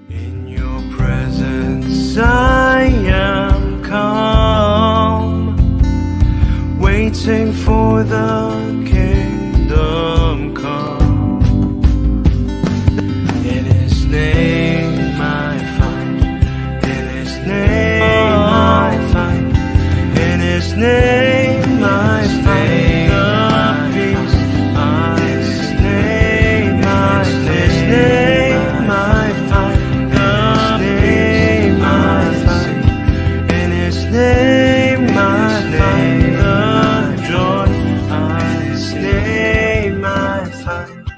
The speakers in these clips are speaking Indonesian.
In your presence I am calm, waiting for the kingdom come. In His name I find, in His name I find, in His name I find the peace. In His name I find, in His name I find the name I find, in His name I find the joy. In His name I find,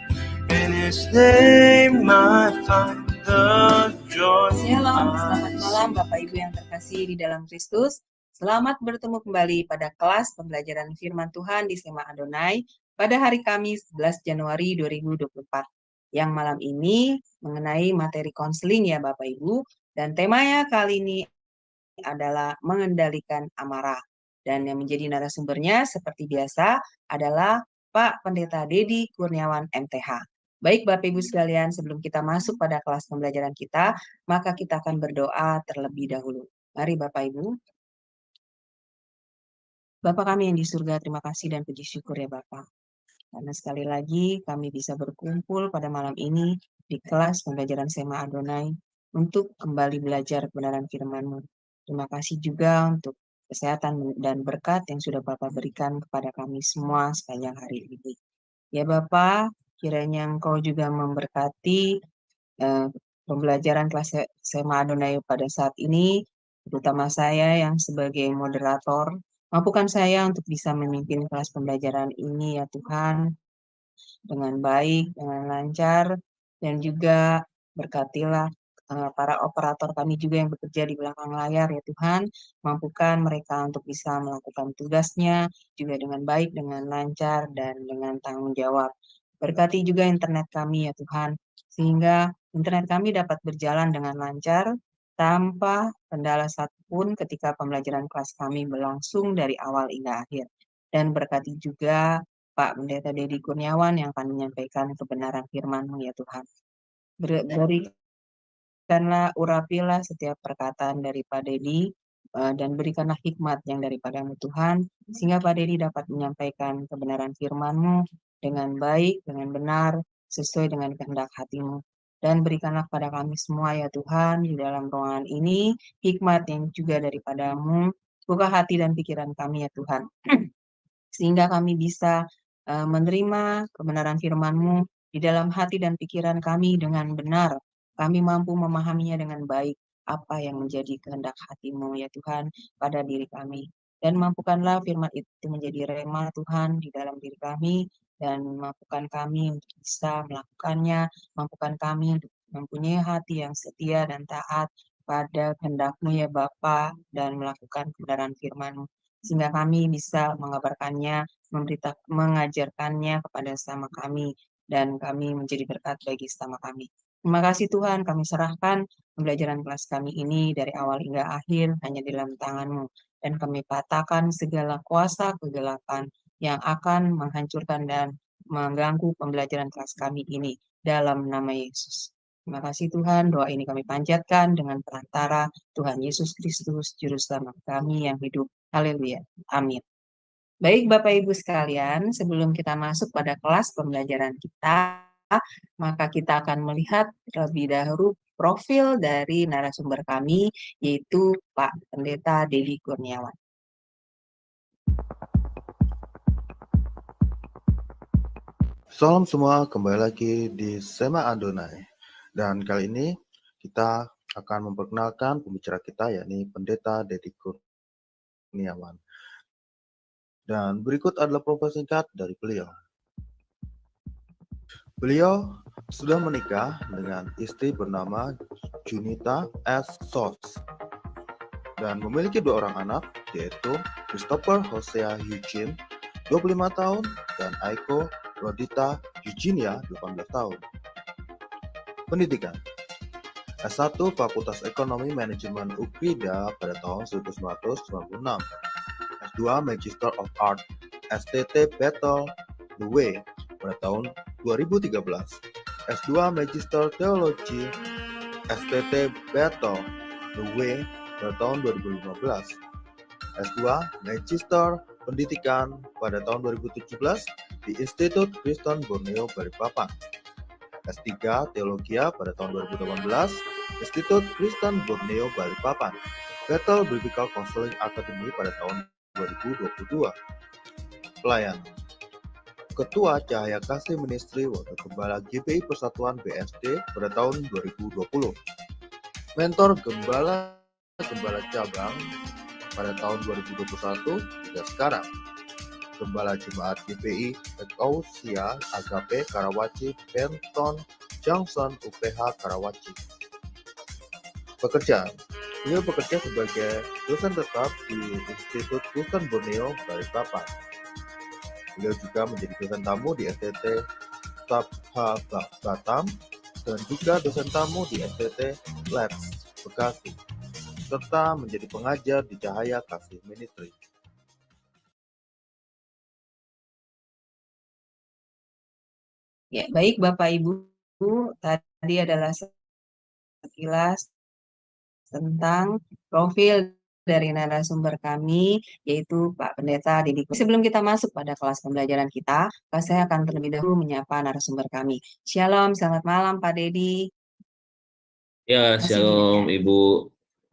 in His name I find the joy. Shalom, selamat malam Bapak Ibu yang terkasih di dalam Kristus. Selamat bertemu kembali pada kelas pembelajaran firman Tuhan di Sema Adonai pada hari Kamis 11 Januari 2024. Yang malam ini mengenai materi konseling ya Bapak Ibu, dan temanya kali ini adalah mengendalikan amarah. Dan yang menjadi narasumbernya seperti biasa adalah Pak Pendeta Dedi Kurniawan MTH. Baik Bapak Ibu sekalian, sebelum kita masuk pada kelas pembelajaran kita, maka kita akan berdoa terlebih dahulu. Mari Bapak Ibu. Bapa kami yang di surga, terima kasih dan puji syukur ya Bapak. Karena sekali lagi kami bisa berkumpul pada malam ini di kelas pembelajaran Sema Adonai untuk kembali belajar kebenaran firman-Mu. Terima kasih juga untuk kesehatan dan berkat yang sudah Bapak berikan kepada kami semua sepanjang hari ini. Ya Bapak, kiranya Engkau juga memberkati pembelajaran kelas Sema Adonai pada saat ini, terutama saya yang sebagai moderator. Mampukan saya untuk bisa memimpin kelas pembelajaran ini ya Tuhan, dengan baik, dengan lancar, dan juga berkatilah para operator kami juga yang bekerja di belakang layar ya Tuhan, mampukan mereka untuk bisa melakukan tugasnya juga dengan baik, dengan lancar, dan dengan tanggung jawab. Berkati juga internet kami ya Tuhan, sehingga internet kami dapat berjalan dengan lancar, tanpa kendala satupun ketika pembelajaran kelas kami berlangsung dari awal hingga akhir. Dan berkati juga Pak Pendeta Dedi Kurniawan yang akan menyampaikan kebenaran firman-Mu ya Tuhan. Berikanlah, urapilah setiap perkataan dari Pak Dedi, dan berikanlah hikmat yang daripada-Mu Tuhan, sehingga Pak Dedi dapat menyampaikan kebenaran firman-Mu dengan baik, dengan benar, sesuai dengan kehendak hati-Mu. Dan berikanlah kepada kami semua ya Tuhan, di dalam ruangan ini, hikmat yang juga daripada-Mu, buka hati dan pikiran kami ya Tuhan, sehingga kami bisa menerima kebenaran firman-Mu di dalam hati dan pikiran kami dengan benar. Kami mampu memahaminya dengan baik, apa yang menjadi kehendak hati-Mu ya Tuhan pada diri kami. Dan mampukanlah firman itu menjadi rema Tuhan di dalam diri kami, dan mampukan kami untuk bisa melakukannya, mampukan kami untuk mempunyai hati yang setia dan taat pada kehendak-Mu ya Bapa, dan melakukan kebenaran firman-Mu, sehingga kami bisa mengabarkannya, mengajarkannya kepada sesama kami, dan kami menjadi berkat bagi sesama kami. Terima kasih Tuhan, kami serahkan pembelajaran kelas kami ini dari awal hingga akhir hanya di dalam tangan-Mu, dan kami patahkan segala kuasa kegelapan yang akan menghancurkan dan mengganggu pembelajaran kelas kami ini dalam nama Yesus. Terima kasih Tuhan, doa ini kami panjatkan dengan perantara Tuhan Yesus Kristus, Juru Selamat kami yang hidup. Haleluya. Amin. Baik Bapak Ibu sekalian, sebelum kita masuk pada kelas pembelajaran kita, maka kita akan melihat terlebih dahulu profil dari narasumber kami, yaitu Pak Pendeta Dedi Kurniawan. Salam semua, kembali lagi di Sema Adonai. Dan kali ini kita akan memperkenalkan pembicara kita, yakni Pendeta Dedi Kurniawan. Dan berikut adalah profil singkat dari beliau. Beliau sudah menikah dengan istri bernama Junita S. Sos dan memiliki 2 orang anak, yaitu Christopher Hosea Eugene, 25 tahun, dan Aiko Rodita Eugenia, 18 tahun. Pendidikan: S1 Fakultas Ekonomi Manajemen UPIDA pada tahun 1996, S2 Magister of Art STT Battle the Way pada tahun 2013, S2 Magister Teologi STT Battle The Way pada tahun 2015. S2 Magister Pendidikan pada tahun 2017 di Institut Kristen Borneo Balikpapan. S3 Teologia pada tahun 2018 Institut Kristen Borneo Balikpapan. Bethel Biblical Counseling Academy pada tahun 2022. Pelayanan Ketua Cahaya Kasih Ministry Wakil Gembala GPI Persatuan BSD pada tahun 2020. Mentor Gembala Cabang pada tahun 2021 hingga sekarang. Gembala Jemaat GPI Ekousia Agape Karawaci Benton Junction UPH Karawaci. Pekerjaan Beliau bekerja sebagai dosen tetap di Institut Kristen Borneo Balikpapan. Beliau juga menjadi dosen tamu di STT Tabha Batam dan juga dosen tamu di STT Labs Bekasi, serta menjadi pengajar di Cahaya Kasih Ministry. Ya, baik Bapak Ibu, tadi adalah sekilas tentang profil dari narasumber kami, yaitu Pak Pendeta Didi. Sebelum kita masuk pada kelas pembelajaran kita, saya akan terlebih dahulu menyapa narasumber kami. Shalom, selamat malam Pak Dedi. Ya, Masih shalom ingat ya? Ibu.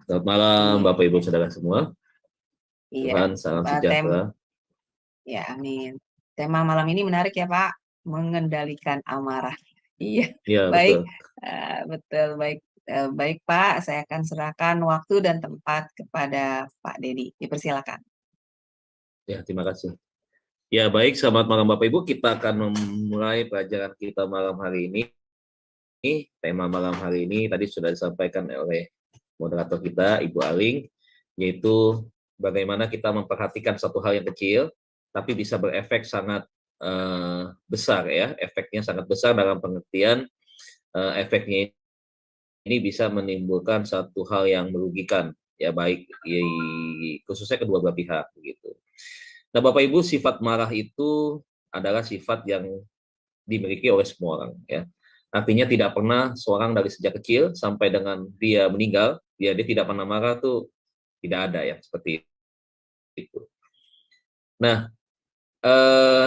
Selamat malam Iya. Bapak Ibu Saudara semua. Iya. Tuhan salam sejahtera. Ya, amin. Tema malam ini menarik ya Pak, mengendalikan amarah. Iya, Ya, baik. betul. Betul, baik. Baik Pak, saya akan serahkan waktu dan tempat kepada Pak Dedi. Dipersilakan. Ya, terima kasih. Ya, baik, selamat malam Bapak Ibu. Kita akan memulai pelajaran kita malam hari ini. Tema malam hari ini tadi sudah disampaikan oleh moderator kita, Ibu Aling, yaitu bagaimana kita memperhatikan satu hal yang kecil, tapi bisa berefek sangat besar ya. Efeknya sangat besar dalam pengertian efeknya ini bisa menimbulkan satu hal yang merugikan, ya baik khususnya kedua belah pihak begitu. Nah, Bapak Ibu, sifat marah itu adalah sifat yang dimiliki oleh semua orang, ya. Artinya tidak pernah seorang dari sejak kecil sampai dengan dia meninggal, dia tidak pernah marah tuh tidak ada ya seperti itu. Nah,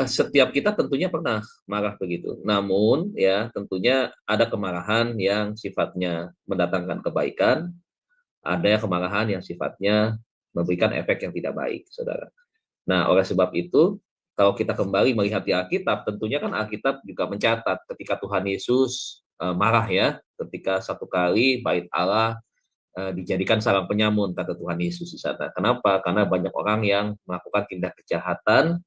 setiap kita tentunya pernah marah begitu. Namun ya tentunya ada kemarahan yang sifatnya mendatangkan kebaikan, ada kemarahan yang sifatnya memberikan efek yang tidak baik, saudara. Nah, oleh sebab itu, kalau kita kembali melihat di Alkitab, tentunya kan Alkitab juga mencatat ketika Tuhan Yesus marah ya, ketika satu kali bait Allah dijadikan sarang penyamun, kata Tuhan Yesus di sana. Kenapa? Karena banyak orang yang melakukan tindak kejahatan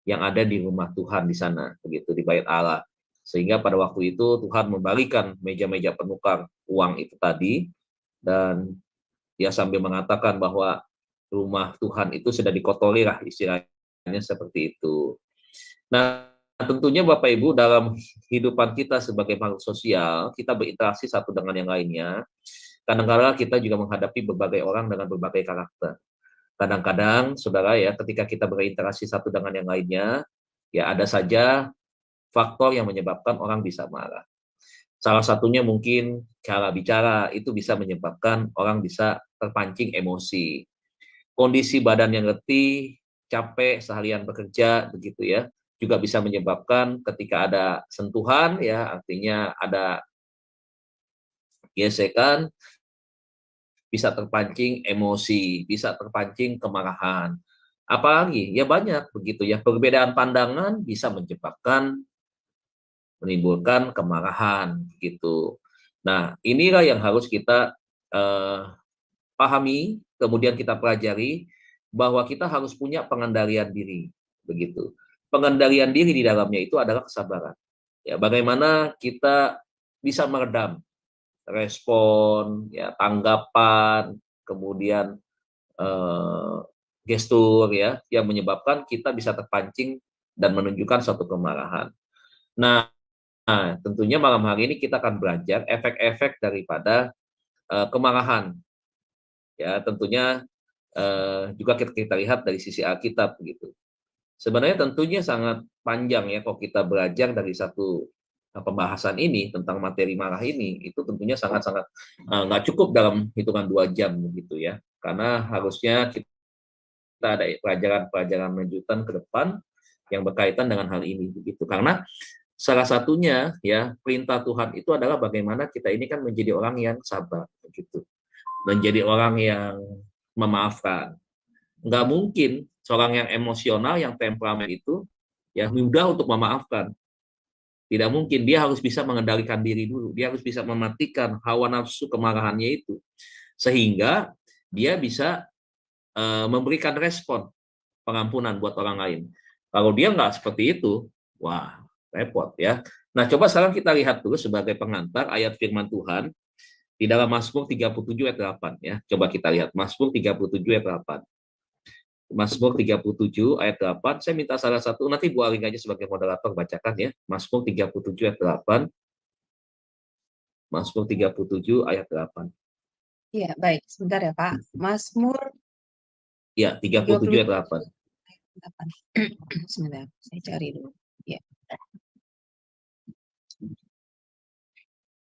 yang ada di rumah Tuhan di sana, begitu di bait Allah. Sehingga pada waktu itu Tuhan membalikan meja-meja penukar uang itu tadi, dan dia sambil mengatakan bahwa rumah Tuhan itu sudah dikotori lah, istilahnya seperti itu. Nah, tentunya Bapak Ibu dalam kehidupan kita sebagai makhluk sosial, kita berinteraksi satu dengan yang lainnya. Kadang-kadang kita juga menghadapi berbagai orang dengan berbagai karakter. Kadang-kadang, saudara ya, ketika kita berinteraksi satu dengan yang lainnya, ya ada saja faktor yang menyebabkan orang bisa marah. Salah satunya mungkin cara bicara, itu bisa menyebabkan orang bisa terpancing emosi. Kondisi badan yang letih, capek, seharian bekerja, begitu ya, juga bisa menyebabkan ketika ada sentuhan, ya artinya ada gesekan, bisa terpancing emosi, bisa terpancing kemarahan. Apalagi ya banyak begitu ya, perbedaan pandangan bisa menimbulkan kemarahan gitu. Nah, inilah yang harus kita pahami, kemudian kita pelajari bahwa kita harus punya pengendalian diri begitu. Pengendalian diri di dalamnya itu adalah kesabaran. Ya, bagaimana kita bisa meredam respon, ya tanggapan, kemudian gestur ya yang menyebabkan kita bisa terpancing dan menunjukkan suatu kemarahan. Nah, tentunya malam hari ini kita akan belajar efek-efek daripada kemarahan. Ya, tentunya juga kita lihat dari sisi Alkitab gitu. Sebenarnya tentunya sangat panjang ya kalau kita belajar dari satu pembahasan ini tentang materi marah ini itu tentunya sangat-sangat nggak cukup dalam hitungan 2 jam begitu ya, karena harusnya kita ada pelajaran-pelajaran lanjutan ke depan yang berkaitan dengan hal ini begitu. Karena salah satunya ya perintah Tuhan itu adalah bagaimana kita ini kan menjadi orang yang sabar begitu, menjadi orang yang memaafkan. Nggak mungkin seorang yang emosional, yang temperamen itu ya mudah untuk memaafkan. Tidak mungkin, dia harus bisa mengendalikan diri dulu, dia harus bisa mematikan hawa nafsu kemarahannya itu, sehingga dia bisa memberikan respon pengampunan buat orang lain. Kalau dia nggak seperti itu, wah repot ya. Nah coba sekarang kita lihat dulu sebagai pengantar ayat firman Tuhan di dalam Mazmur 37 ayat 8 ya. Coba kita lihat Mazmur 37 ayat 8. Mazmur 37 ayat 8. Saya minta salah satu, nanti Bu Aling aja sebagai moderator bacakan ya. Mazmur 37 ayat 8. Mazmur 37 ayat 8. Iya, baik. Sebentar ya, Pak. Mazmur Ya, 37 ayat 8. 8. Sebentar, saya cari dulu. Ya.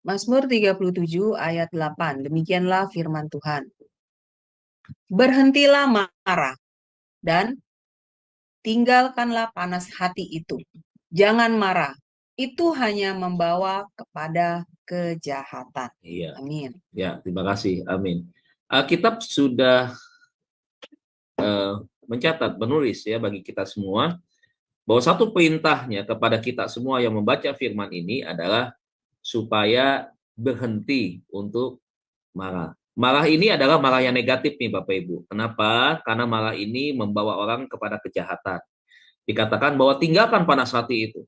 Mazmur 37 ayat 8. Demikianlah firman Tuhan. Berhentilah marah dan tinggalkanlah panas hati itu. Jangan marah. Itu hanya membawa kepada kejahatan. Iya. Amin. Ya, terima kasih. Amin. Alkitab sudah mencatat, menulis ya bagi kita semua bahwa satu perintahnya kepada kita semua yang membaca firman ini adalah supaya berhenti untuk marah. Marah ini adalah marah yang negatif nih Bapak Ibu. Kenapa? Karena marah ini membawa orang kepada kejahatan. Dikatakan bahwa tinggalkan panas hati itu.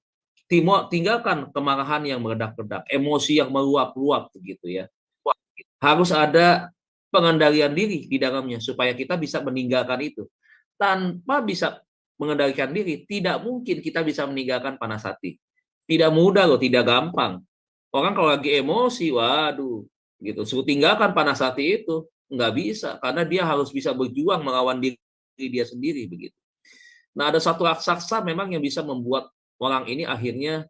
Tinggalkan kemarahan yang meledak-ledak, emosi yang meluap-luap begitu ya. Harus ada pengendalian diri di dalamnya supaya kita bisa meninggalkan itu. Tanpa bisa mengendalikan diri, tidak mungkin kita bisa meninggalkan panas hati. Tidak mudah loh, tidak gampang. Orang kalau lagi emosi, waduh, gitu, suruh tinggalkan panas hati itu nggak bisa, karena dia harus bisa berjuang melawan diri dia sendiri begitu. Nah, ada satu raksasa memang yang bisa membuat orang ini akhirnya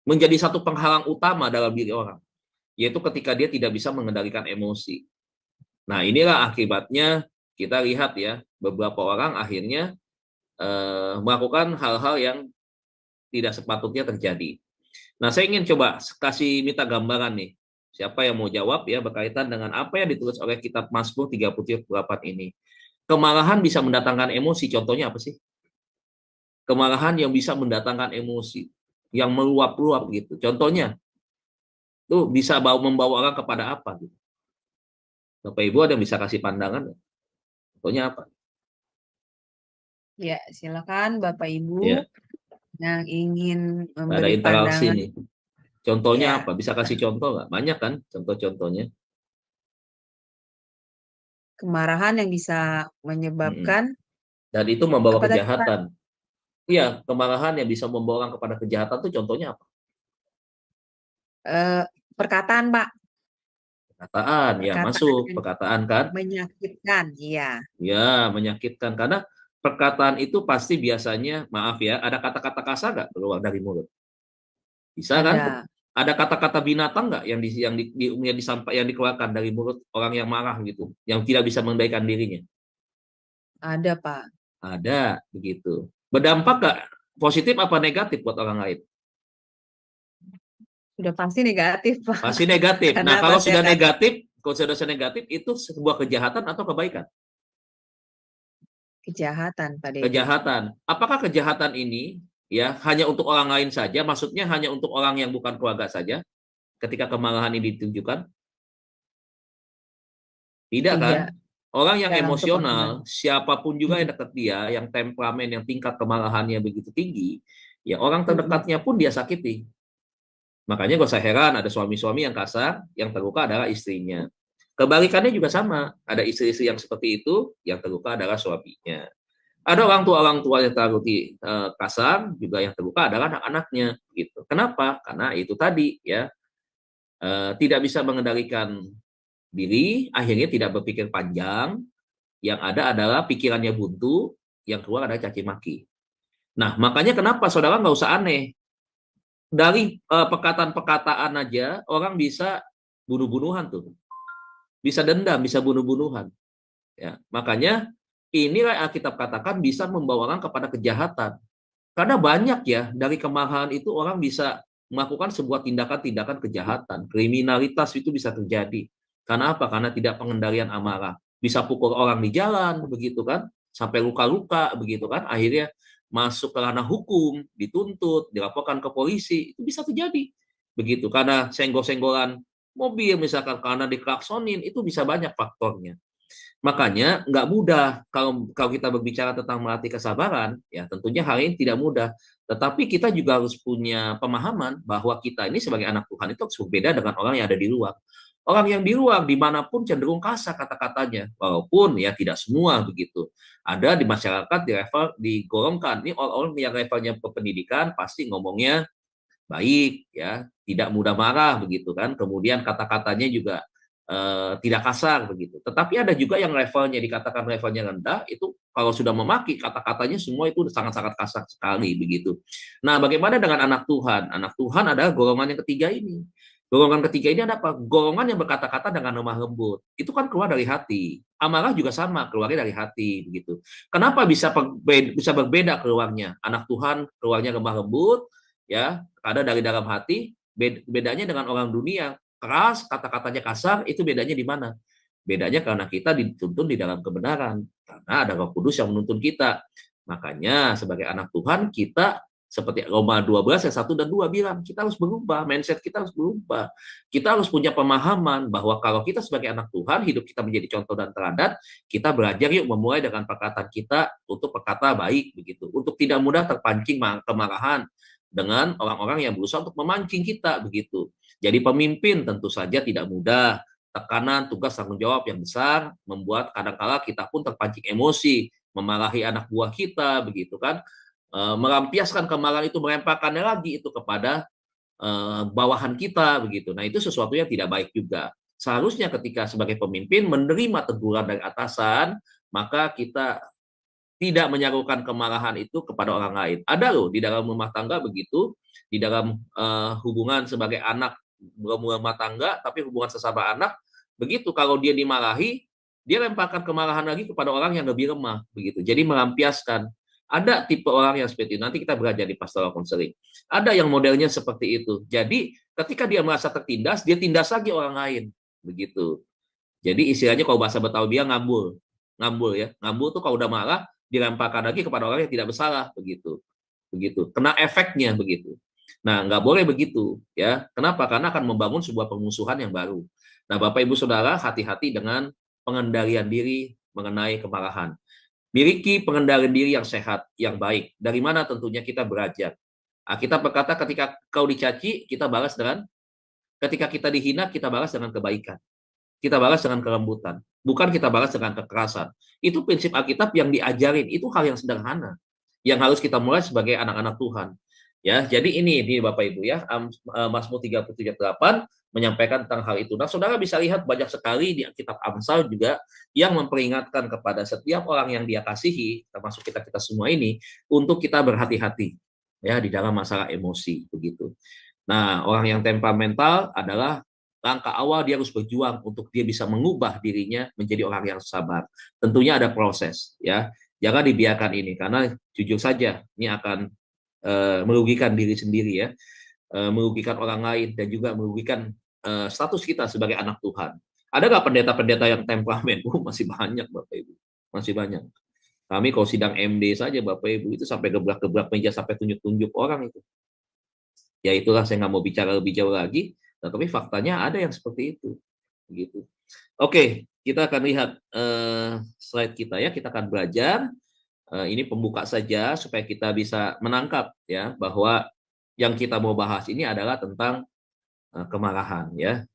menjadi satu penghalang utama dalam diri orang, yaitu ketika dia tidak bisa mengendalikan emosi. Nah, inilah akibatnya kita lihat ya, beberapa orang akhirnya melakukan hal-hal yang tidak sepatutnya terjadi. Nah, saya ingin coba kasih minta gambaran nih. Siapa yang mau jawab ya berkaitan dengan apa yang ditulis oleh kitab Mazmur 38 ini. Kemarahan bisa mendatangkan emosi, contohnya apa sih? Kemarahan yang bisa mendatangkan emosi, yang meluap-luap gitu. Contohnya, tuh bisa membawa orang kepada apa gitu. Bapak Ibu ada yang bisa kasih pandangan? Contohnya apa? Ya, silakan Bapak Ibu Ya. yang ingin Ada memberi interaksi pandangan. nih. Contohnya Ya. apa? Bisa kasih contoh nggak? Banyak kan contoh-contohnya. Kemarahan yang bisa menyebabkan Dan itu membawa apa tadi, Pak? kejahatan. Iya, kemarahan yang bisa membawa orang kepada kejahatan itu contohnya apa? Perkataan, Pak. Perkataan, ya masuk. Perkataan kan? Menyakitkan, iya. Ya, menyakitkan. Karena perkataan itu pasti biasanya, maaf ya, ada kata-kata kasar nggak keluar dari mulut? Bisa kan? Ada. Ada kata-kata binatang nggak yang dikeluarkan dari mulut orang yang marah gitu, yang tidak bisa mengendalikan dirinya? Ada, Pak. Ada, begitu. Berdampak nggak positif apa negatif buat orang lain? Sudah pasti negatif, Pak. Pasti negatif. Nah, Karena kalau pasti sudah akan- negatif, kalau sudah negatif, itu sebuah kejahatan atau kebaikan? Kejahatan, Pak Deddy. Kejahatan. Apakah kejahatan ini ya hanya untuk orang lain saja? Maksudnya hanya untuk orang yang bukan keluarga saja ketika kemarahan ini ditunjukkan? Tidak kan? Orang yang Dalam emosional, siapapun juga yang dekat dia, yang temperamen, yang tingkat kemarahannya begitu tinggi, ya orang terdekatnya pun dia sakiti. Makanya gak usah heran ada suami-suami yang kasar, yang terluka adalah istrinya. Kebalikannya juga sama, ada istri-istri yang seperti itu, yang terluka adalah suaminya. Ada orang tua yang terlalu kasar, juga yang terluka adalah anak-anaknya. Gitu. Kenapa? Karena itu tadi ya tidak bisa mengendalikan diri, akhirnya tidak berpikir panjang, yang ada adalah pikirannya buntu, yang keluar adalah caci maki. Nah, makanya kenapa saudara nggak usah aneh. Dari perkataan-perkataan aja orang bisa bunuh-bunuhan tuh. Bisa dendam, bisa bunuh-bunuhan. Ya, makanya inilah Alkitab katakan bisa membawa orang kepada kejahatan. Karena banyak ya dari kemarahan itu orang bisa melakukan sebuah tindakan-tindakan kejahatan. Kriminalitas itu bisa terjadi. Karena apa? Karena tidak pengendalian amarah. Bisa pukul orang di jalan, begitu kan? Sampai luka-luka, begitu kan? Akhirnya masuk ke ranah hukum, dituntut, dilaporkan ke polisi. Itu bisa terjadi. Begitu. Karena senggol-senggolan mobil, misalkan karena diklaksonin, itu bisa banyak faktornya. Makanya nggak mudah kalau kalau kita berbicara tentang melatih kesabaran, ya tentunya hal ini tidak mudah. Tetapi kita juga harus punya pemahaman bahwa kita ini sebagai anak Tuhan itu harus berbeda dengan orang yang ada di luar. Orang yang di luar dimanapun cenderung kasar kata-katanya, walaupun ya tidak semua begitu. Ada di masyarakat di level digolongkan ini orang-orang yang levelnya pendidikan pasti ngomongnya baik ya, tidak mudah marah begitu kan. Kemudian kata-katanya juga tidak kasar begitu. Tetapi ada juga yang levelnya dikatakan levelnya rendah itu kalau sudah memaki kata-katanya semua itu sangat-sangat kasar sekali begitu. Nah, bagaimana dengan anak Tuhan? Anak Tuhan adalah golongan yang ketiga ini. Golongan ketiga ini ada apa? Golongan yang berkata-kata dengan lemah lembut. Itu kan keluar dari hati. Amarah juga sama, keluarnya dari hati begitu. Kenapa bisa berbeda keluarnya? Anak Tuhan keluarnya lemah lembut, ya, ada dari dalam hati. Bedanya dengan orang dunia keras, kata-katanya kasar, itu bedanya di mana? Bedanya karena kita dituntun di dalam kebenaran. Karena ada Roh Kudus yang menuntun kita. Makanya sebagai anak Tuhan kita seperti Roma 12 ayat 1 dan 2 bilang, kita harus berubah, mindset kita harus berubah. Kita harus punya pemahaman bahwa kalau kita sebagai anak Tuhan, hidup kita menjadi contoh dan teladan, kita belajar yuk memulai dengan perkataan kita untuk berkata baik begitu. Untuk tidak mudah terpancing kemarahan dengan orang-orang yang berusaha untuk memancing kita begitu. Jadi pemimpin tentu saja tidak mudah. Tekanan, tugas, tanggung jawab yang besar membuat kadang-kala kita pun terpancing emosi, memarahi anak buah kita begitu kan. Melampiaskan kemarahan itu, melemparkannya lagi itu kepada bawahan kita begitu. Nah, itu sesuatu yang tidak baik juga. Seharusnya ketika sebagai pemimpin menerima teguran dari atasan, maka kita tidak menyarukan kemarahan itu kepada orang lain. Ada loh di dalam rumah tangga begitu, di dalam hubungan sebagai anak rumah tangga, tapi hubungan sesama anak, begitu kalau dia dimarahi, dia lemparkan kemarahan lagi kepada orang yang lebih lemah, begitu. Jadi melampiaskan. Ada tipe orang yang seperti itu. Nanti kita belajar di pastoral counseling. Ada yang modelnya seperti itu. Jadi ketika dia merasa tertindas, dia tindas lagi orang lain, begitu. Jadi istilahnya kalau bahasa Betawi dia ngambul, ngambul ya, ngambul tuh kalau udah marah dilemparkan lagi kepada orang yang tidak bersalah, begitu, begitu. Kena efeknya begitu. Nah, nggak boleh begitu ya. Kenapa? Karena akan membangun sebuah permusuhan yang baru. Nah, Bapak Ibu Saudara, hati-hati dengan pengendalian diri mengenai kemarahan. Miliki pengendalian diri yang sehat, yang baik. Dari mana tentunya kita belajar. Kita berkata ketika kau dicaci, kita balas dengan, ketika kita dihina, kita balas dengan kebaikan. Kita balas dengan kelembutan. Bukan kita balas dengan kekerasan. Itu prinsip Alkitab yang diajarin. Itu hal yang sederhana. Yang harus kita mulai sebagai anak-anak Tuhan. Ya, jadi ini Bapak Ibu ya, Mazmur 37:8 menyampaikan tentang hal itu. Nah, saudara bisa lihat banyak sekali di kitab Amsal juga yang memperingatkan kepada setiap orang yang dia kasihi, termasuk kita semua ini, untuk kita berhati-hati ya di dalam masalah emosi begitu. Nah, orang yang temperamental adalah langkah awal dia harus berjuang untuk dia bisa mengubah dirinya menjadi orang yang sabar. Tentunya ada proses ya. Jangan dibiarkan ini karena jujur saja ini akan merugikan diri sendiri ya, merugikan orang lain dan juga merugikan status kita sebagai anak Tuhan. Ada nggak pendeta-pendeta yang temperamen? Masih banyak Bapak Ibu, masih banyak. Kami kalau sidang MD saja Bapak Ibu itu sampai gebrak-gebrak meja, sampai tunjuk-tunjuk orang itu. Ya itulah saya nggak mau bicara lebih jauh lagi, tapi faktanya ada yang seperti itu. Begitu. Oke, kita akan lihat slide kita ya, kita akan belajar. Ini pembuka saja supaya kita bisa menangkap ya bahwa yang kita mau bahas ini adalah tentang kemarahan ya.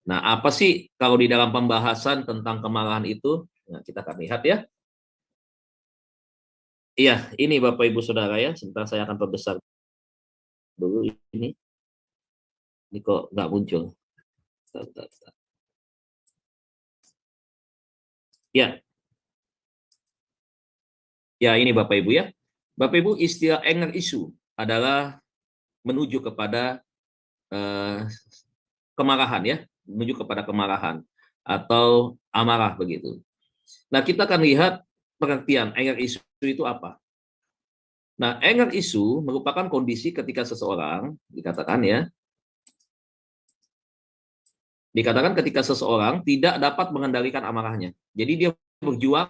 Nah, apa sih kalau di dalam pembahasan tentang kemarahan itu? Nah, kita akan lihat ya. Iya, ini Bapak Ibu Saudara ya. Sebentar saya akan perbesar dulu ini. Ini kok nggak muncul. Ya. Ya, ini Bapak Ibu ya. Bapak Ibu, istilah anger issue adalah menuju kepada kemarahan ya, menuju kepada kemarahan atau amarah begitu. Nah, kita akan lihat pengertian anger issue itu apa. Nah, anger issue merupakan kondisi ketika seseorang dikatakan ketika seseorang tidak dapat mengendalikan amarahnya. Jadi dia berjuang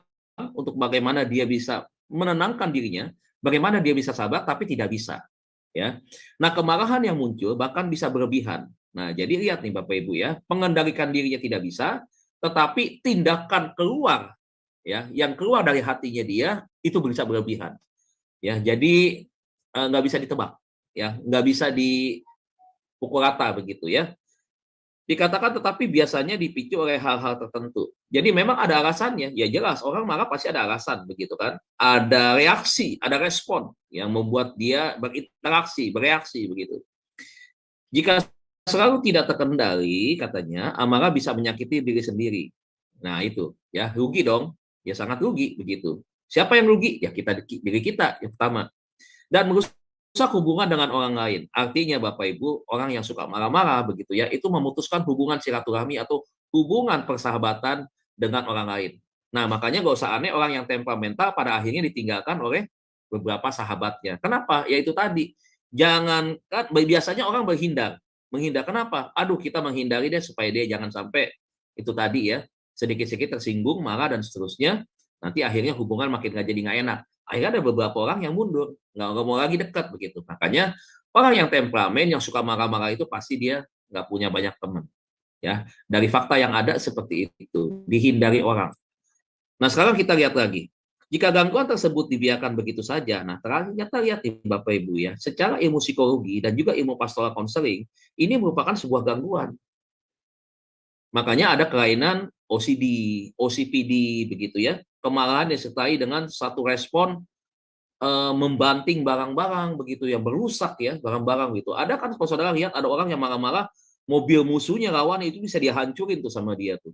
untuk bagaimana dia bisa menenangkan dirinya, bagaimana dia bisa sabar tapi tidak bisa. Ya. Nah, kemarahan yang muncul bahkan bisa berlebihan. Nah, jadi lihat nih Bapak Ibu ya, mengendalikan dirinya tidak bisa, tetapi tindakan keluar ya, yang keluar dari hatinya dia itu bisa berlebihan. Ya, jadi nggak bisa ditebak, ya, nggak bisa dipukul rata begitu ya. Dikatakan tetapi biasanya dipicu oleh hal-hal tertentu. Jadi memang ada alasannya. Ya jelas, orang marah pasti ada alasan begitu kan. Ada reaksi, ada respon yang membuat dia berinteraksi, bereaksi begitu. Jika selalu tidak terkendali, katanya, amarah bisa menyakiti diri sendiri. Nah, itu ya, rugi dong. Ya sangat rugi begitu. Siapa yang rugi? Ya kita, diri kita yang pertama. Dan merusak hubungan dengan orang lain. Artinya Bapak Ibu, orang yang suka marah-marah begitu ya, itu memutuskan hubungan silaturahmi atau hubungan persahabatan dengan orang lain. Nah, makanya gak usah aneh orang yang temperamental pada akhirnya ditinggalkan oleh beberapa sahabatnya. Kenapa? Ya itu tadi. Jangan, kan biasanya orang menghindar. Menghindar kenapa? Aduh, kita menghindari deh supaya dia jangan sampai itu tadi ya, sedikit-sedikit tersinggung, marah dan seterusnya. Nanti akhirnya hubungan makin gak jadi nggak enak. Akhirnya ada beberapa orang yang mundur, nggak mau lagi dekat begitu. Makanya orang yang temperamen, yang suka marah-marah itu pasti dia nggak punya banyak teman. Ya, dari fakta yang ada seperti itu, dihindari orang. Nah, sekarang kita lihat lagi. Jika gangguan tersebut dibiarkan begitu saja, nah ternyata lihat nih Bapak Ibu ya, secara ilmu psikologi dan juga ilmu pastoral counseling, ini merupakan sebuah gangguan. Makanya ada kelainan OCD, OCPD begitu ya. Kemarahan disertai dengan satu respon membanting barang-barang begitu ya, merusak ya barang-barang gitu. Ada kan kalau saudara lihat ada orang yang marah-marah, mobil musuhnya lawan itu bisa dia hancurin tuh sama dia tuh.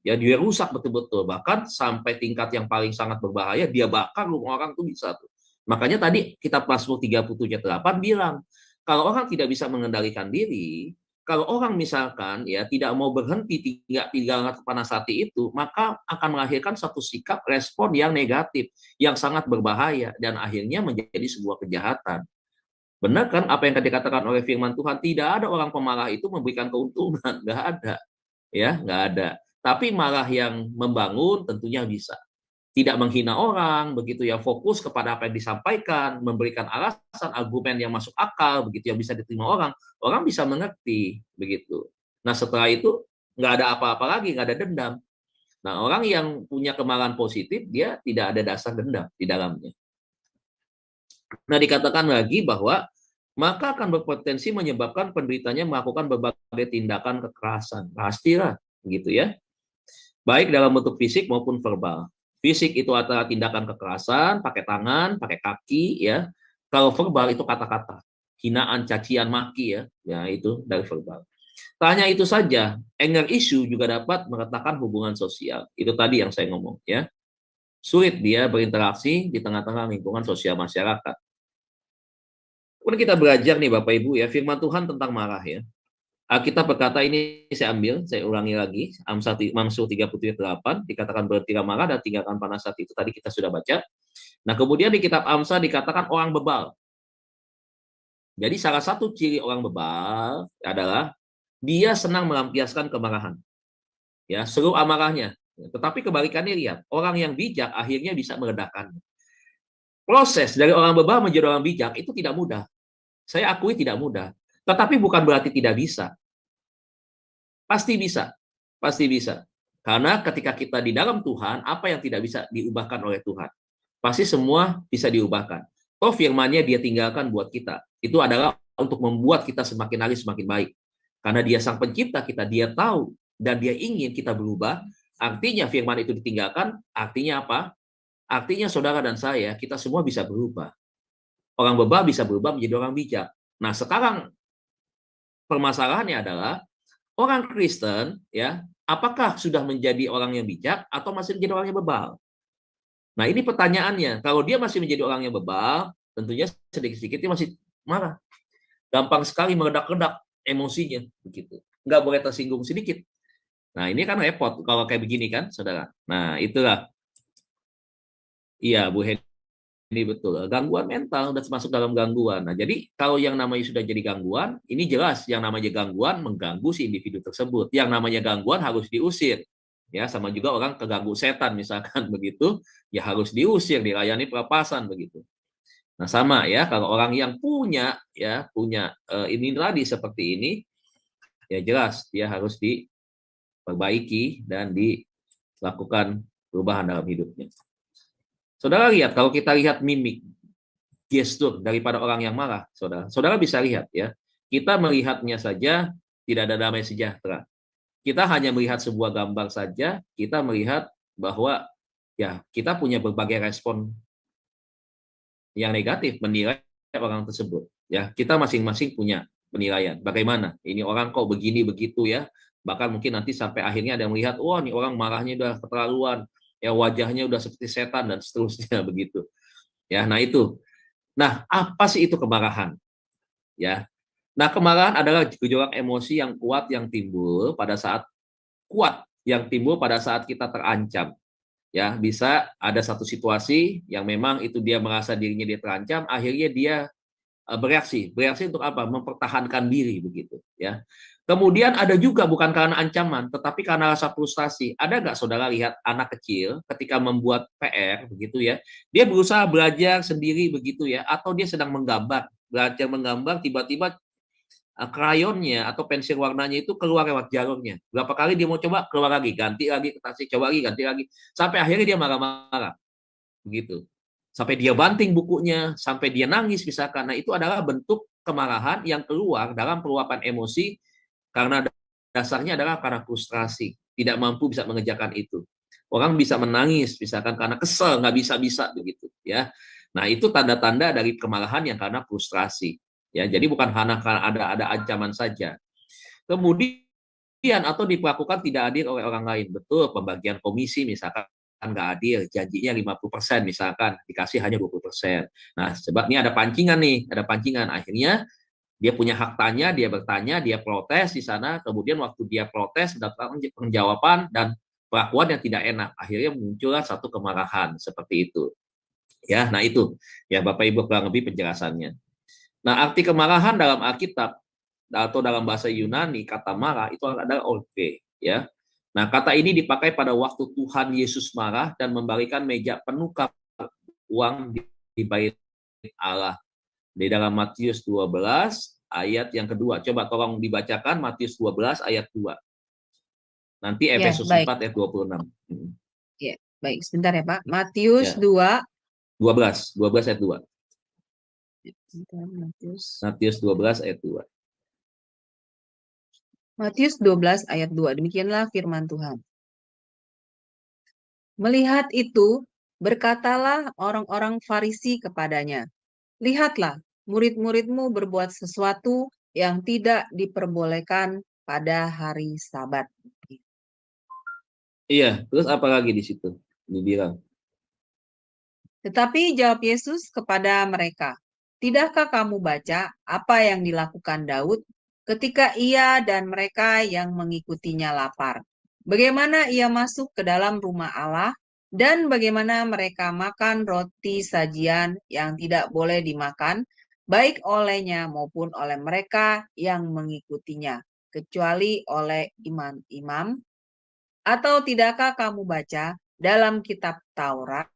Ya dia rusak betul-betul, bahkan sampai tingkat yang paling sangat berbahaya dia bakar rumah orang tuh bisa tuh. Makanya tadi kitab Mazmur 37:8 bilang, kalau orang tidak bisa mengendalikan diri, kalau orang misalkan ya tidak mau berhenti tinggal panas hati itu, maka akan melahirkan satu sikap respon yang negatif, yang sangat berbahaya dan akhirnya menjadi sebuah kejahatan. Benar kan apa yang dikatakan oleh firman Tuhan, tidak ada orang pemarah itu memberikan keuntungan, nggak ada. Ya, nggak ada. Tapi marah yang membangun tentunya bisa. Tidak menghina orang, begitu ya, fokus kepada apa yang disampaikan, memberikan alasan, argumen yang masuk akal, begitu yang bisa diterima orang bisa mengerti, begitu. Nah setelah itu nggak ada apa-apa lagi, nggak ada dendam. Nah orang yang punya kemarahan positif, dia tidak ada dasar dendam di dalamnya. Nah dikatakan lagi bahwa maka akan berpotensi menyebabkan penderitanya melakukan berbagai tindakan kekerasan. Pastilah, gitu ya. Baik dalam bentuk fisik maupun verbal. Fisik itu adalah tindakan kekerasan, pakai tangan, pakai kaki, ya. Kalau verbal itu kata-kata, hinaan, cacian, maki, ya itu dari verbal. Tak hanya itu saja, anger issue juga dapat meretakkan hubungan sosial. Itu tadi yang saya ngomong, ya. Sulit dia berinteraksi di tengah-tengah lingkungan sosial masyarakat. Kemudian kita belajar nih Bapak Ibu ya, firman Tuhan tentang marah ya. Alkitab berkata, ini saya ambil, saya ulangi lagi, Mazmur 37:8, dikatakan berhentilah marah dan tinggalkan panas hati, itu tadi kita sudah baca. Nah kemudian di kitab Amsal dikatakan orang bebal. Jadi salah satu ciri orang bebal adalah dia senang melampiaskan kemarahan. Ya, seluruh amarahnya. Tetapi kebalikannya lihat, orang yang bijak akhirnya bisa meredakannya. Proses dari orang bebal menjadi orang bijak itu tidak mudah. Saya akui tidak mudah. Tetapi bukan berarti tidak bisa. Pasti bisa. Pasti bisa. Karena ketika kita di dalam Tuhan, apa yang tidak bisa diubahkan oleh Tuhan? Pasti semua bisa diubahkan. Toh firman-Nya dia tinggalkan buat kita. Itu adalah untuk membuat kita semakin hari semakin baik. Karena dia sang pencipta kita, dia tahu dan dia ingin kita berubah. Artinya firman itu ditinggalkan, artinya apa? Artinya saudara dan saya, kita semua bisa berubah. Orang bebal bisa berubah menjadi orang bijak. Nah sekarang permasalahannya adalah orang Kristen, ya, apakah sudah menjadi orang yang bijak atau masih menjadi orang yang bebal? Nah, ini pertanyaannya. Kalau dia masih menjadi orang yang bebal, tentunya sedikit-sedikit dia masih marah. Gampang sekali meledak-ledak emosinya, begitu. Nggak boleh tersinggung sedikit. Nah, ini kan repot kalau kayak begini kan, saudara. Nah, itulah. Iya, Bu Hendy, betul. Gangguan mental udah masuk dalam gangguan. Nah, jadi kalau yang namanya sudah jadi gangguan, ini jelas yang namanya gangguan mengganggu si individu tersebut. Yang namanya gangguan harus diusir. Ya, sama juga orang keganggu setan misalkan begitu, ya harus diusir, dilayani pelepasan begitu. Nah, sama ya kalau orang yang punya ini tadi seperti ini, ya jelas dia harus diperbaiki dan dilakukan perubahan dalam hidupnya. Saudara lihat, kalau kita lihat mimik, gestur daripada orang yang marah, saudara bisa lihat ya, kita melihatnya saja tidak ada damai sejahtera. Kita hanya melihat sebuah gambar saja, kita melihat bahwa ya kita punya berbagai respon yang negatif menilai orang tersebut. Ya, kita masing-masing punya penilaian. Bagaimana? Ini orang kok begini begitu ya. Bahkan mungkin nanti sampai akhirnya ada yang melihat, wah ini orang marahnya udah keterlaluan, ya wajahnya udah seperti setan dan seterusnya begitu. Ya, nah itu. Nah, apa sih itu kemarahan? Ya. Nah, kemarahan adalah gejolak emosi yang kuat yang timbul pada saat kita terancam. Ya, bisa ada satu situasi yang memang itu dia merasa dirinya dia terancam, akhirnya dia bereaksi untuk apa? Mempertahankan diri begitu ya. Kemudian ada juga bukan karena ancaman tetapi karena rasa frustasi. Ada nggak saudara lihat anak kecil ketika membuat PR begitu ya, dia berusaha belajar sendiri begitu ya, atau dia sedang belajar menggambar, tiba-tiba krayonnya atau pensil warnanya itu keluar lewat jalurnya. Berapa kali dia mau coba, keluar lagi, ganti lagi, coba lagi, ganti lagi. Sampai akhirnya dia marah-marah. Begitu. Sampai dia banting bukunya, sampai dia nangis misalkan. Nah, itu adalah bentuk kemarahan yang keluar dalam peluapan emosi karena dasarnya adalah karena frustrasi. Tidak mampu bisa mengerjakan itu. Orang bisa menangis misalkan karena kesel, nggak bisa-bisa begitu ya. Nah, itu tanda-tanda dari kemarahan yang karena frustrasi. Ya, jadi bukan karena ada ancaman saja. Kemudian atau diperlakukan tidak adil oleh orang lain. Betul, pembagian komisi misalkan nggak adil, janjinya 50% misalkan, dikasih hanya 20%. Nah, sebab ini ada pancingan. Akhirnya dia punya hak tanya, dia bertanya, dia protes di sana, kemudian waktu dia protes, datang penjawaban dan perlakuan yang tidak enak. Akhirnya muncullah satu kemarahan seperti itu. Ya, nah itu ya Bapak Ibu kurang lebih penjelasannya. Nah, arti kemarahan dalam Alkitab atau dalam bahasa Yunani, kata marah itu adalah orge, ya. Nah, kata ini dipakai pada waktu Tuhan Yesus marah dan membalikan meja penukar uang di bait Allah. Di dalam Matius 12 ayat yang kedua. Coba tolong dibacakan Matius 12 ayat 2. Nanti Efesus 4 ayat 26. Ya, baik. Sebentar ya, Pak. Matius 2 12 ayat 2. Matius 12 ayat 2. Matius 12 ayat 2. Demikianlah firman Tuhan. Melihat itu, berkatalah orang-orang Farisi kepadanya, lihatlah, murid-muridmu berbuat sesuatu yang tidak diperbolehkan pada hari Sabat. Iya, terus apa lagi di situ? Dibilang. Tetapi jawab Yesus kepada mereka, tidakkah kamu baca apa yang dilakukan Daud ketika ia dan mereka yang mengikutinya lapar? Bagaimana ia masuk ke dalam rumah Allah dan bagaimana mereka makan roti sajian yang tidak boleh dimakan, baik olehnya maupun oleh mereka yang mengikutinya, kecuali oleh imam-imam? Atau tidakkah kamu baca dalam kitab Taurat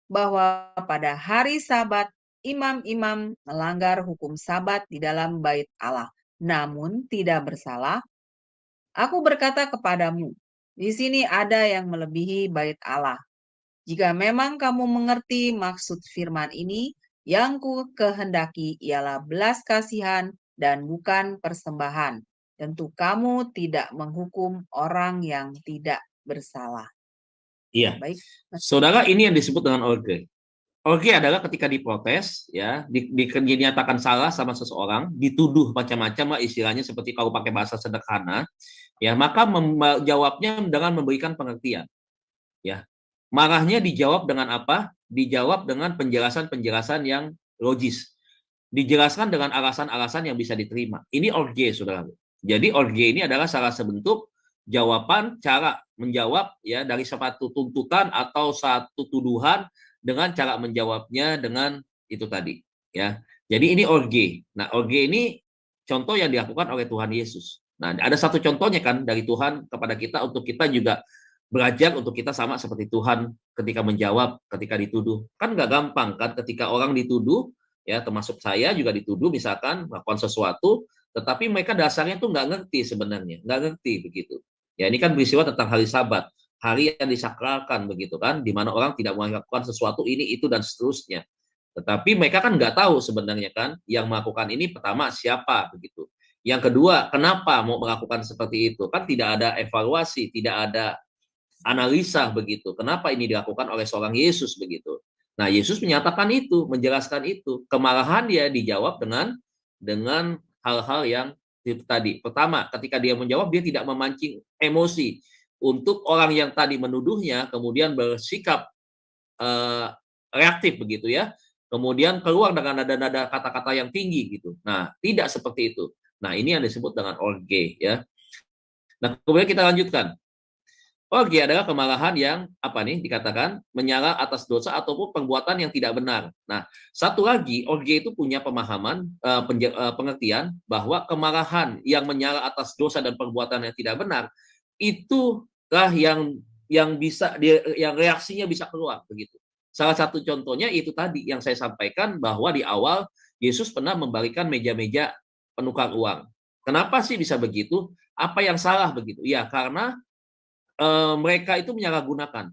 bahwa pada hari Sabat imam-imam melanggar hukum Sabat di dalam bait Allah, namun tidak bersalah? Aku berkata kepadamu, di sini ada yang melebihi bait Allah. Jika memang kamu mengerti maksud firman ini, yang ku kehendaki ialah belas kasihan dan bukan persembahan. Tentu kamu tidak menghukum orang yang tidak bersalah. Iya. Baik. Saudara, ini yang disebut dengan orge. Orge adalah ketika diprotes, ya, dinyatakan salah sama seseorang, dituduh macam-macam lah istilahnya, seperti kalau pakai bahasa sederhana, ya, maka jawabnya dengan memberikan pengertian, ya. Marahnya dijawab dengan apa? Dijawab dengan penjelasan-penjelasan yang logis. Dijelaskan dengan alasan-alasan yang bisa diterima. Ini orge, saudara. Jadi orge ini adalah salah sebentuk jawaban, cara menjawab ya dari suatu tuntutan atau satu tuduhan dengan cara menjawabnya dengan itu tadi. Ya, jadi ini orge. Nah, orge ini contoh yang dilakukan oleh Tuhan Yesus. Nah, ada satu contohnya kan dari Tuhan kepada kita untuk kita juga belajar untuk kita sama seperti Tuhan ketika menjawab, ketika dituduh. Kan nggak gampang kan ketika orang dituduh, ya termasuk saya juga dituduh misalkan melakukan sesuatu, tetapi mereka dasarnya tuh nggak ngerti sebenarnya, nggak ngerti begitu. Ya ini kan peristiwa tentang hari Sabat, hari yang disakralkan begitu kan, di mana orang tidak melakukan sesuatu ini, itu, dan seterusnya. Tetapi mereka kan nggak tahu sebenarnya kan, yang melakukan ini pertama siapa begitu. Yang kedua, kenapa mau melakukan seperti itu? Kan tidak ada evaluasi, tidak ada analisa begitu. Kenapa ini dilakukan oleh seorang Yesus begitu? Nah, Yesus menyatakan itu, menjelaskan itu. Kemarahan dia dijawab dengan hal-hal yang itu tadi. Pertama, ketika dia menjawab, dia tidak memancing emosi. Untuk orang yang tadi menuduhnya, kemudian bersikap reaktif begitu ya. Kemudian keluar dengan nada-nada kata-kata yang tinggi gitu. Nah, tidak seperti itu. Nah, ini yang disebut dengan orge ya. Nah, kemudian kita lanjutkan. Orge adalah kemarahan yang apa nih dikatakan menyala atas dosa ataupun perbuatan yang tidak benar. Nah, satu lagi orge itu punya pemahaman pengertian bahwa kemarahan yang menyala atas dosa dan perbuatan yang tidak benar itulah yang bisa yang reaksinya bisa keluar begitu. Salah satu contohnya itu tadi yang saya sampaikan bahwa di awal Yesus pernah membalikan meja-meja penukar uang. Kenapa sih bisa begitu? Apa yang salah begitu? Ya, karena mereka itu menyalahgunakan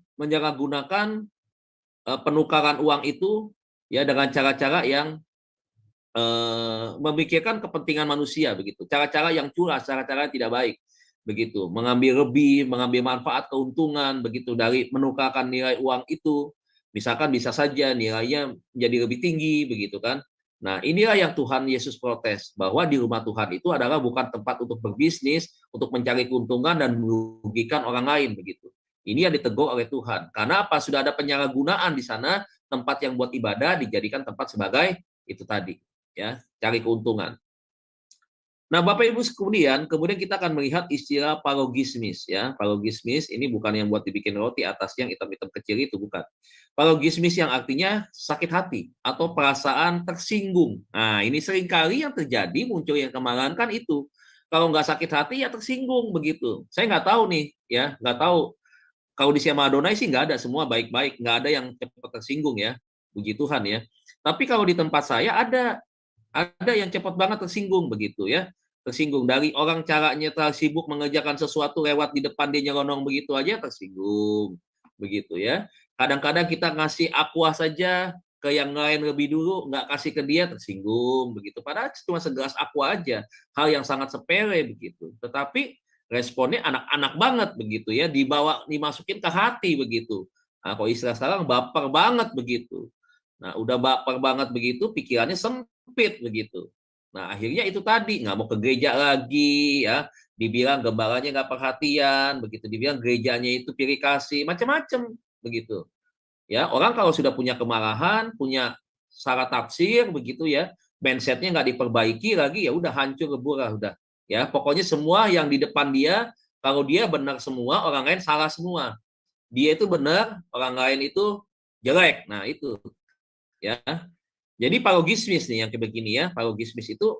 penukaran uang itu ya dengan cara-cara yang memikirkan kepentingan manusia begitu, cara-cara yang curang, cara-cara yang tidak baik begitu, mengambil lebih, mengambil manfaat keuntungan begitu dari menukarkan nilai uang itu, misalkan bisa saja nilainya menjadi lebih tinggi begitu kan. Nah, inilah yang Tuhan Yesus protes, bahwa di rumah Tuhan itu adalah bukan tempat untuk berbisnis, untuk mencari keuntungan dan merugikan orang lain begitu. Ini yang ditegur oleh Tuhan. Karena apa? Sudah ada penyalahgunaan di sana, tempat yang buat ibadah dijadikan tempat sebagai itu tadi, ya, cari keuntungan. Nah, Bapak Ibu kemudian kita akan melihat istilah parogismis ya. Parogismis ini bukan yang buat dibikin roti atasnya yang hitam-hitam kecil itu, bukan. Parogismis yang artinya sakit hati atau perasaan tersinggung. Nah, ini seringkali yang terjadi muncul yang kemarahan kan itu. Kalau nggak sakit hati ya tersinggung begitu. Saya nggak tahu nih ya, nggak tahu. Kalau di Siama Adonai sih nggak ada, semua baik-baik, nggak ada yang cepat tersinggung ya. Puji Tuhan ya. Tapi kalau di tempat saya ada yang cepat banget tersinggung begitu ya. Tersinggung dari orang caranya terlalu sibuk mengerjakan sesuatu lewat di depan dia nyelonong begitu aja tersinggung begitu ya. Kadang-kadang kita ngasih aqua saja ke yang lain lebih dulu, nggak kasih ke dia tersinggung begitu. Padahal cuma segelas aqua aja, hal yang sangat sepele begitu. Tetapi responnya anak-anak banget begitu ya, dimasukin ke hati begitu. Nah, kalau istilah sekarang baper banget begitu. Nah, udah baper banget begitu, pikirannya sempit begitu. Nah, akhirnya itu tadi, nggak mau ke gereja lagi, ya, dibilang gembalanya nggak perhatian, begitu, dibilang gerejanya itu pilih kasih, macam-macam, begitu. Ya, orang kalau sudah punya kemarahan, punya salah tafsir, begitu ya, mindsetnya nggak diperbaiki lagi, ya udah hancur lebur lah, udah. Ya, pokoknya semua yang di depan dia, kalau dia benar semua, orang lain salah semua. Dia itu benar, orang lain itu jelek. Nah, itu. Ya. Jadi parogismis nih yang kayak begini ya, parogismis itu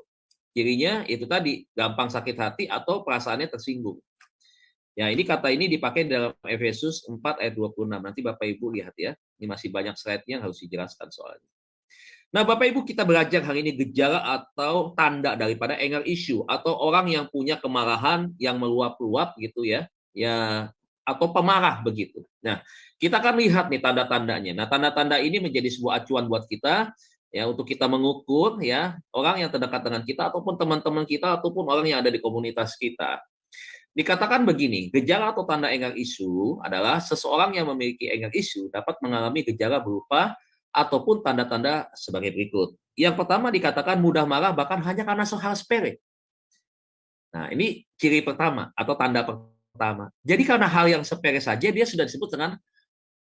cirinya itu tadi, gampang sakit hati atau perasaannya tersinggung. Ya, ini kata ini dipakai dalam Efesus 4 ayat 26. Nanti Bapak Ibu lihat ya. Ini masih banyak slide-nya yang harus dijelaskan soalnya. Nah, Bapak Ibu kita belajar hari ini gejala atau tanda daripada anger issue atau orang yang punya kemarahan yang meluap-luap gitu ya. Ya, atau pemarah begitu. Nah, kita akan lihat nih tanda-tandanya. Nah, tanda-tanda ini menjadi sebuah acuan buat kita ya untuk kita mengukur ya orang yang terdekat dengan kita ataupun teman-teman kita ataupun orang yang ada di komunitas kita. Dikatakan begini, gejala atau tanda anger issue adalah seseorang yang memiliki anger issue dapat mengalami gejala berupa ataupun tanda-tanda sebagai berikut. Yang pertama dikatakan mudah marah bahkan hanya karena hal sepele. Nah, ini ciri pertama atau tanda pertama. Jadi karena hal yang sepele saja dia sudah disebut dengan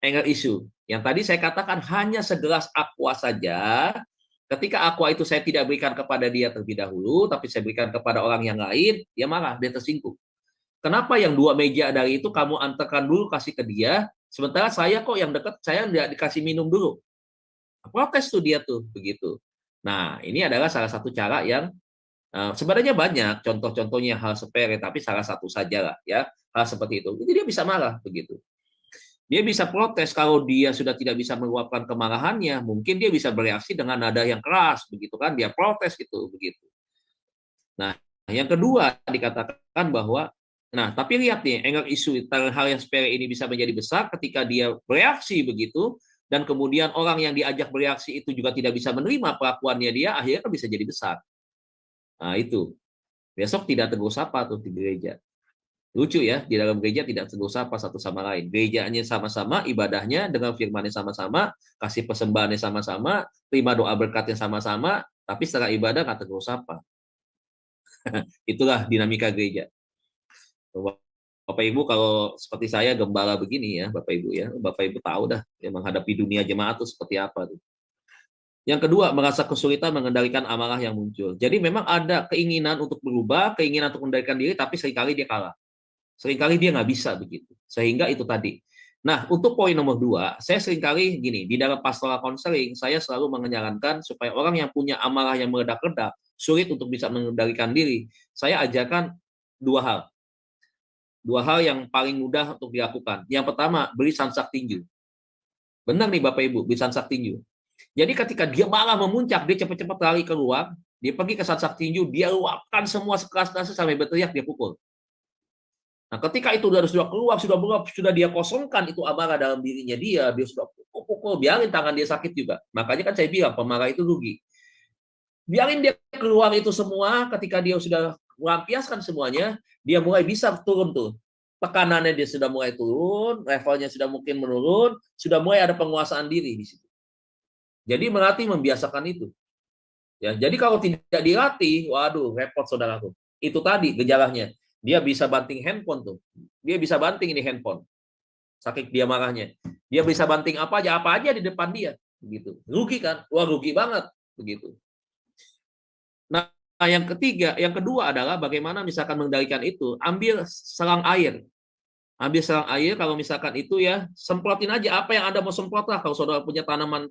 anger issue. Yang tadi saya katakan hanya segelas aqua saja. Ketika aqua itu saya tidak berikan kepada dia terlebih dahulu, tapi saya berikan kepada orang yang lain, dia marah, dia tersinggung. Kenapa yang 2 meja dari itu kamu antarkan dulu kasih ke dia, sementara saya kok yang dekat saya tidak dikasih minum dulu. Protes tuh dia tuh begitu. Nah, ini adalah salah satu cara yang sebenarnya banyak contoh-contohnya hal sepele, tapi salah satu saja lah ya hal seperti itu. Jadi dia bisa marah begitu. Dia bisa protes kalau dia sudah tidak bisa meluapkan kemarahannya, mungkin dia bisa bereaksi dengan nada yang keras, begitu kan? Dia protes gitu, begitu. Nah, yang kedua dikatakan bahwa, nah tapi lihat nih, anger issue, hal yang sepele ini bisa menjadi besar ketika dia bereaksi begitu, dan kemudian orang yang diajak bereaksi itu juga tidak bisa menerima perlakuannya dia, akhirnya kan bisa jadi besar. Nah itu, besok tidak tegur sapa tuh di gereja. Lucu ya, di dalam gereja tidak tegur sapa satu sama lain. Gerejanya sama-sama, ibadahnya dengan firman-Nya sama-sama, kasih persembahannya sama-sama, terima doa berkatnya sama-sama, tapi setelah ibadah nggak tegur sapa. Itulah dinamika gereja. Bapak Ibu kalau seperti saya gembala begini ya, Bapak Ibu ya, Bapak Ibu tahu dah ya, menghadapi dunia jemaat itu seperti apa tuh. Yang kedua, merasa kesulitan mengendalikan amarah yang muncul. Jadi memang ada keinginan untuk berubah, keinginan untuk mengendalikan diri, tapi seringkali dia kalah. Seringkali dia nggak bisa begitu. Sehingga itu tadi. Nah, untuk poin nomor 2, saya seringkali gini, di dalam pastoral counseling, saya selalu menyarankan supaya orang yang punya amarah yang meledak-ledak, sulit untuk bisa mengendalikan diri, saya ajarkan 2 hal. 2 hal yang paling mudah untuk dilakukan. Yang pertama, beri sansak tinju. Benar nih Bapak Ibu, beri sansak tinju. Jadi ketika dia malah memuncak, dia cepat-cepat lari keluar, dia pergi ke sansak tinju, dia luapkan semua sekeras-kerasnya sampai berteriak, dia pukul. Nah, ketika itu sudah keluar, sudah dia kosongkan itu amarah dalam dirinya dia sudah pukul, biarin tangan dia sakit juga. Makanya kan saya bilang, pemarah itu rugi. Biarin dia keluar itu semua, ketika dia sudah melampiaskan semuanya, dia mulai bisa turun tuh. Tekanannya dia sudah mulai turun, levelnya sudah mungkin menurun, sudah mulai ada penguasaan diri di situ. Jadi melatih membiasakan itu. Ya, jadi kalau tidak dilatih, waduh, repot saudaraku. Itu tadi gejalanya. Dia bisa banting handphone tuh. Dia bisa banting ini handphone. Saking dia marahnya. Dia bisa banting apa aja di depan dia. Begitu. Rugi kan? Wah, rugi banget. Begitu. Nah, yang kedua adalah bagaimana misalkan mengendalikan itu. Ambil selang air. Ambil selang air, kalau misalkan itu ya, semprotin aja apa yang Anda mau semprot lah. Kalau saudara punya tanaman,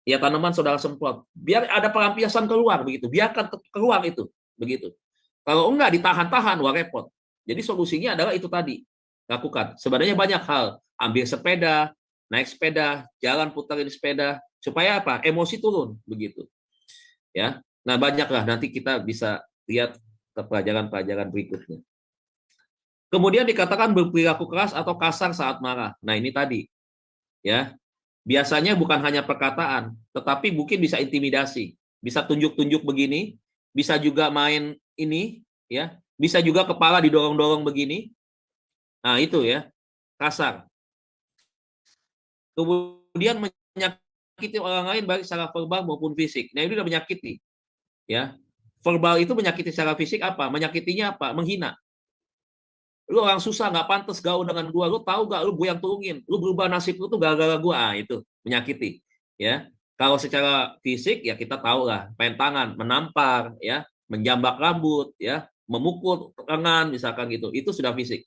ya tanaman saudara semprot. Biar ada pelampiasan keluar. Begitu. Biarkan keluar itu. Begitu. Kalau enggak ditahan-tahan, wah repot. Jadi solusinya adalah itu tadi. Lakukan. Sebenarnya banyak hal. Ambil sepeda, naik sepeda, jalan puterin sepeda. Supaya apa? Emosi turun. Begitu. Ya. Nah, banyaklah. Nanti kita bisa lihat ke pelajaran-pelajaran berikutnya. Kemudian dikatakan berperilaku keras atau kasar saat marah. Nah, ini tadi. Ya. Biasanya bukan hanya perkataan, tetapi mungkin bisa intimidasi. Bisa tunjuk-tunjuk begini, bisa juga main ini, ya, bisa juga kepala didorong-dorong begini. Nah, itu ya, kasar. Kemudian menyakiti orang lain baik secara verbal maupun fisik. Nah, itu udah menyakiti. Ya. Verbal itu menyakiti secara fisik apa? Menyakitinya apa? Menghina. Lu orang susah, nggak pantas gaul dengan gua. Lu tahu nggak? Lu gue yang turungin. Lu berubah nasib lu tuh gara-gara gua. Ah, itu menyakiti. Ya. Kalau secara fisik ya kita tahu lah, main tangan, menampar, ya, menjambak rambut, ya, memukul lengan misalkan gitu. Itu sudah fisik.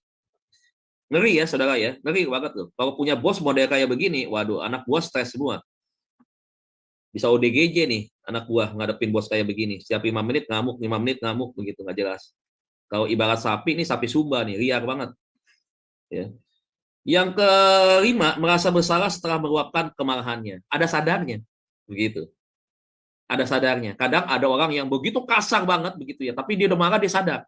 Ngeri ya saudara ya, ngeri banget loh. Kalau punya bos model kayak begini, waduh, anak buah stres semua. Bisa ODGJ nih, anak buah ngadepin bos kayak begini. Setiap 5 menit ngamuk, 5 menit ngamuk, begitu nggak jelas. Kalau ibarat sapi, ini sapi Sumba nih, liar banget. Ya. Yang kelima, merasa bersalah setelah meluapkan kemarahannya. Ada sadarnya, begitu. Ada sadarnya. Kadang ada orang yang begitu kasar banget, begitu ya. Tapi dia udah marah, dia sadar.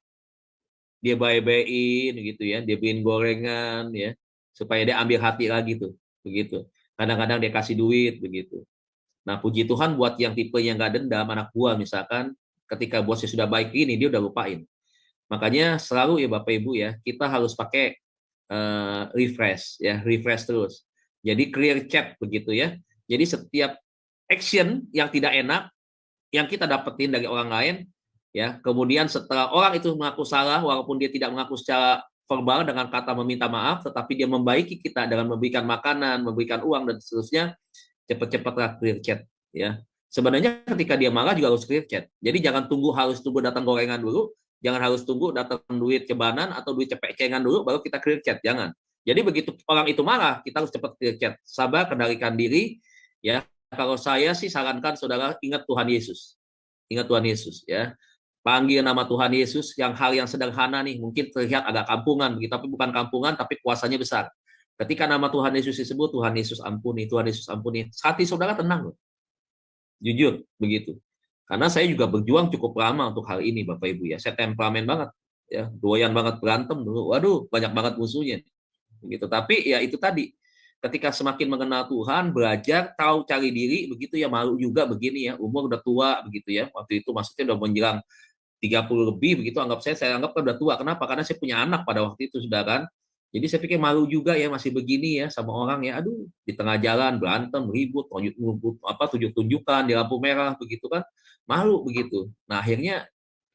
Dia baik-baikin, gitu ya. Dia beliin gorengan, ya, supaya dia ambil hati lagi tuh, begitu. Kadang-kadang dia kasih duit, begitu. Nah, puji Tuhan buat yang tipe yang nggak dendam, anak buah misalkan, ketika bosnya sudah baik ini, dia udah lupain. Makanya selalu ya Bapak Ibu ya, kita harus pakai refresh ya, refresh terus. Jadi clear chat begitu ya. Jadi setiap action yang tidak enak yang kita dapetin dari orang lain ya, kemudian setelah orang itu mengaku salah walaupun dia tidak mengaku secara verbal dengan kata meminta maaf, tetapi dia membaiki kita dengan memberikan makanan, memberikan uang dan seterusnya, cepat-cepatlah clear chat ya. Sebenarnya ketika dia marah juga harus clear chat. Jadi jangan harus tunggu datang gorengan dulu, jangan harus tunggu datang duit cebanan atau duit cepek-cengan dulu baru kita clear chat, jangan. Jadi begitu orang itu marah, kita harus cepat clear chat. Sabar, kendalikan diri ya. Kalau saya sih sarankan saudara ingat Tuhan Yesus. Ingat Tuhan Yesus ya. Panggil nama Tuhan Yesus, yang hal yang sederhana nih, mungkin terlihat agak kampungan, tapi bukan kampungan, tapi kuasanya besar. Ketika nama Tuhan Yesus disebut, Tuhan Yesus ampuni, Tuhan Yesus ampuni, hati saudara tenang loh. Jujur, begitu. Karena saya juga berjuang cukup lama untuk hal ini, Bapak Ibu ya. Saya temperamen banget, ya, doyan banget berantem dulu. Waduh, banyak banget musuhnya. Begitu. Tapi ya itu tadi, ketika semakin mengenal Tuhan, belajar, tahu cari diri, begitu ya, malu juga begini ya, umur udah tua, begitu ya. Waktu itu maksudnya udah menjelang 30 lebih begitu, saya anggap kan udah tua. Kenapa? Karena saya punya anak pada waktu itu sudah kan. Jadi saya pikir malu juga ya masih begini ya sama orang ya. Aduh, di tengah jalan berantem, ribut, tunjuk-tunjukkan di lampu merah begitu kan. Malu begitu. Nah, akhirnya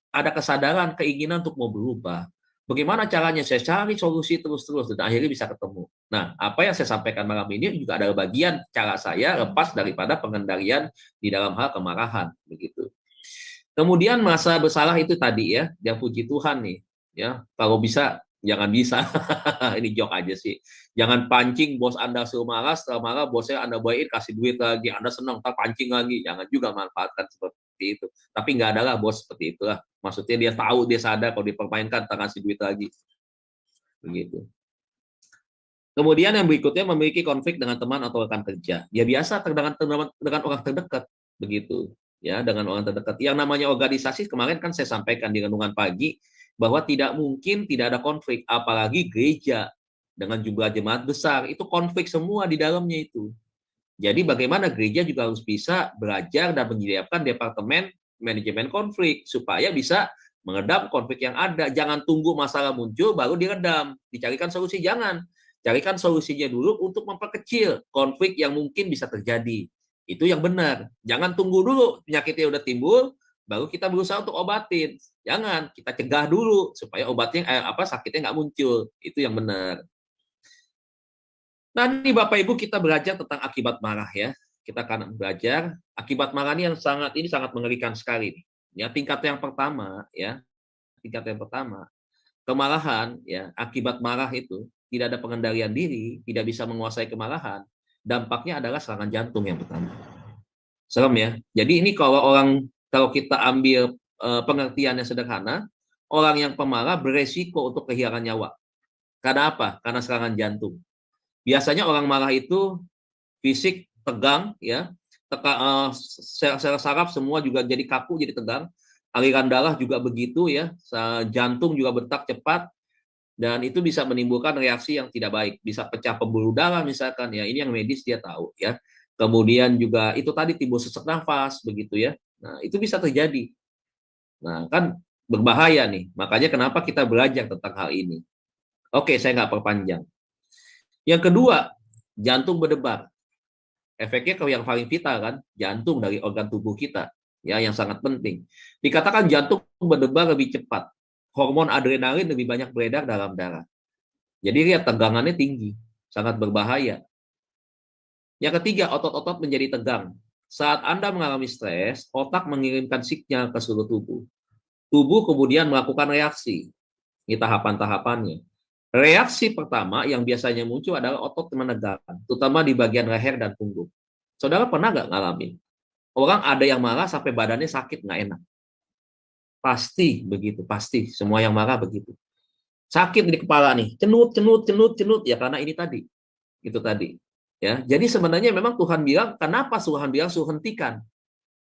ada kesadaran, keinginan untuk mau berubah. Bagaimana caranya? Saya cari solusi terus-terus dan akhirnya bisa ketemu. Nah, apa yang saya sampaikan malam ini juga adalah bagian cara saya lepas daripada pengendalian di dalam hal kemarahan begitu. Kemudian merasa bersalah itu tadi ya, yang puji Tuhan nih, ya kalau bisa jangan bisa, ini joke aja sih, jangan pancing bos Anda suruh marah, setelah marah bosnya Anda baikin kasih duit lagi, Anda senang, tak pancing lagi, jangan juga manfaatkan seperti itu. Tapi nggak ada lah bos seperti itulah, maksudnya dia tahu, dia sadar kalau dipermainkan, tak kasih duit lagi, begitu. Kemudian yang berikutnya memiliki konflik dengan teman atau rekan kerja, ya biasa dengan orang terdekat, begitu. Ya, dengan orang terdekat. Yang namanya organisasi kemarin kan saya sampaikan di renungan pagi bahwa tidak mungkin tidak ada konflik, apalagi gereja dengan jumlah jemaat besar, itu konflik semua di dalamnya itu. Jadi bagaimana gereja juga harus bisa belajar dan menyediakan departemen manajemen konflik supaya bisa meredam konflik yang ada. Jangan tunggu masalah muncul baru diredam, dicarikan solusi, jangan. Carikan solusinya dulu untuk memperkecil konflik yang mungkin bisa terjadi. Itu yang benar. Jangan tunggu dulu penyakitnya udah timbul, baru kita berusaha untuk obatin. Jangan, kita cegah dulu supaya obatnya sakitnya nggak muncul. Itu yang benar. Nah, ini Bapak Ibu kita belajar tentang akibat marah ya. Kita akan belajar akibat marah ini sangat mengerikan sekali. Ya, tingkat yang pertama ya. Tingkat yang pertama, kemarahan ya, akibat marah itu tidak ada pengendalian diri, tidak bisa menguasai kemarahan. Dampaknya adalah serangan jantung yang pertama. Serem ya. Jadi ini kalau kita ambil pengertiannya sederhana, orang yang pemarah beresiko untuk kehilangan nyawa. Karena apa? Karena serangan jantung. Biasanya orang marah itu fisik tegang ya, sel saraf semua juga jadi kaku, jadi tegang. Aliran darah juga begitu ya, jantung juga berdetak cepat. Dan itu bisa menimbulkan reaksi yang tidak baik, bisa pecah pembuluh darah misalkan ya, ini yang medis dia tahu ya. Kemudian juga itu tadi timbul sesak nafas begitu ya. Nah, itu bisa terjadi. Nah, kan berbahaya nih. Makanya kenapa kita belajar tentang hal ini. Oke, saya nggak perpanjang. Yang kedua, jantung berdebar. Efeknya ke yang paling vital kan, jantung dari organ tubuh kita ya, yang sangat penting. Dikatakan jantung berdebar lebih cepat. Hormon adrenalin lebih banyak beredar dalam darah. Jadi lihat tegangannya tinggi, sangat berbahaya. Yang ketiga, otot-otot menjadi tegang. Saat Anda mengalami stres, otak mengirimkan sinyal ke seluruh tubuh. Tubuh kemudian melakukan reaksi. Ini tahapan-tahapannya. Reaksi pertama yang biasanya muncul adalah otot menegang, terutama di bagian leher dan punggung. Saudara pernah nggak ngalamin? Orang ada yang marah sampai badannya sakit, nggak enak. Pasti begitu, pasti. Semua yang marah begitu. Sakit di kepala nih, cenut, ya karena ini tadi. Itu tadi. Ya, jadi sebenarnya memang Tuhan bilang, kenapa Tuhan bilang suruh hentikan?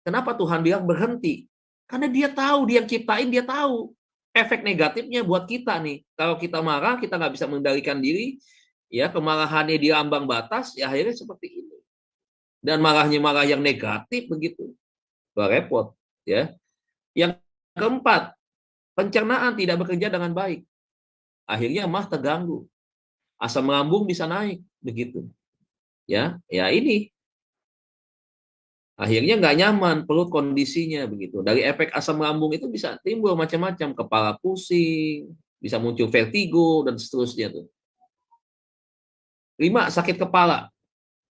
Kenapa Tuhan bilang berhenti? Karena dia tahu, dia ciptain, dia tahu efek negatifnya buat kita nih. Kalau kita marah, kita nggak bisa mengendalikan diri, ya kemarahannya di ambang batas, ya akhirnya seperti ini. Dan marahnya marah yang negatif begitu. Repot, ya. Yang keempat, pencernaan tidak bekerja dengan baik. Akhirnya mah terganggu. Asam lambung bisa naik begitu. Ya ini. Akhirnya nggak nyaman perut kondisinya begitu. Dari efek asam lambung itu bisa timbul macam-macam, kepala pusing, Bisa muncul vertigo dan seterusnya tuh. 5. Sakit kepala.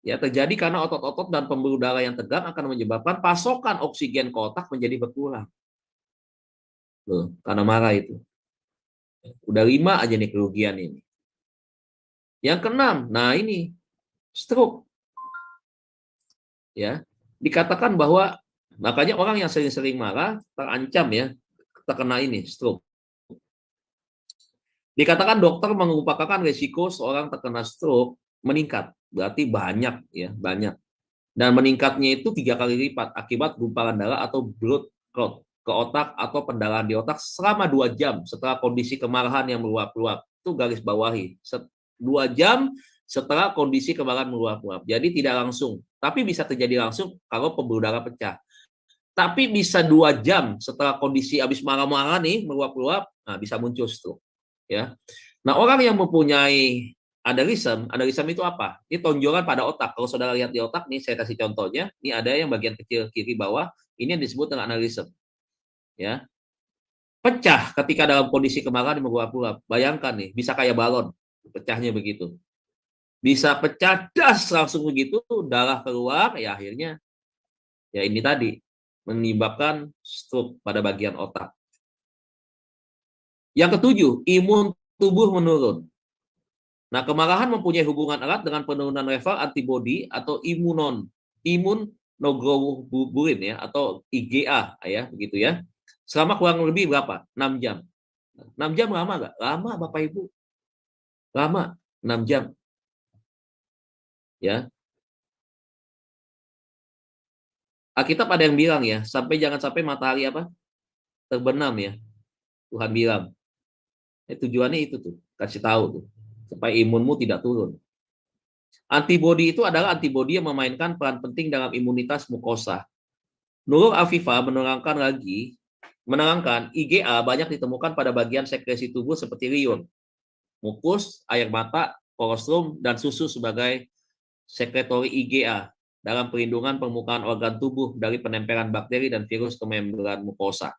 Ya, terjadi karena otot-otot dan pembuluh darah yang tegang akan menyebabkan pasokan oksigen ke otak menjadi berkurang. Loh, karena marah itu. Udah 5 aja nih kerugian ini. Yang keenam, nah ini stroke. Ya, dikatakan bahwa makanya orang yang sering-sering marah terancam ya terkena ini stroke. Dikatakan dokter mengupayakan risiko seorang terkena stroke meningkat, berarti banyak ya, banyak. Dan meningkatnya itu 3 kali lipat akibat gumpalan darah atau blood clot ke otak atau pendarahan di otak selama 2 jam setelah kondisi kemarahan yang meluap-luap. Itu garis bawahi. 2 jam setelah kondisi kemarahan meluap-luap. Jadi tidak langsung, tapi bisa terjadi langsung kalau pembuluh darah pecah. Tapi bisa 2 jam setelah kondisi habis marah-marah nih meluap-luap, nah bisa muncul stroke. Ya. Nah, orang yang mempunyai aneurysm itu apa? Ini tonjolan pada otak. Kalau saudara lihat di otak nih, saya kasih contohnya. Ini ada yang bagian kecil kiri bawah. Ini yang disebut dengan aneurysm. Ya, pecah ketika dalam kondisi kemarahan meluap-luap. Bayangkan nih, bisa kayak balon, pecahnya begitu. Bisa pecah das langsung begitu, darah keluar, ya akhirnya ya ini tadi menyebabkan stroke pada bagian otak. Yang ketujuh, imun tubuh menurun. Nah, kemarahan mempunyai hubungan erat dengan penurunan level antibodi atau imunoglobulin ya atau IgA ya begitu ya. Selama kurang lebih berapa? 6 jam. 6 jam lama nggak? Lama Bapak Ibu. Lama 6 jam. Ya. Alkitab ada yang bilang ya, jangan sampai matahari apa? Terbenam ya. Tuhan bilang. Tujuannya itu tuh, kasih tahu tuh. Supaya imunmu tidak turun. Antibodi itu adalah antibodi yang memainkan peran penting dalam imunitas mukosa. Nurul Afifa menerangkan IgA banyak ditemukan pada bagian sekresi tubuh seperti riun, mukus, air mata, kolostrum, dan susu sebagai sekretori IgA dalam perlindungan permukaan organ tubuh dari penempelan bakteri dan virus ke membran mukosa.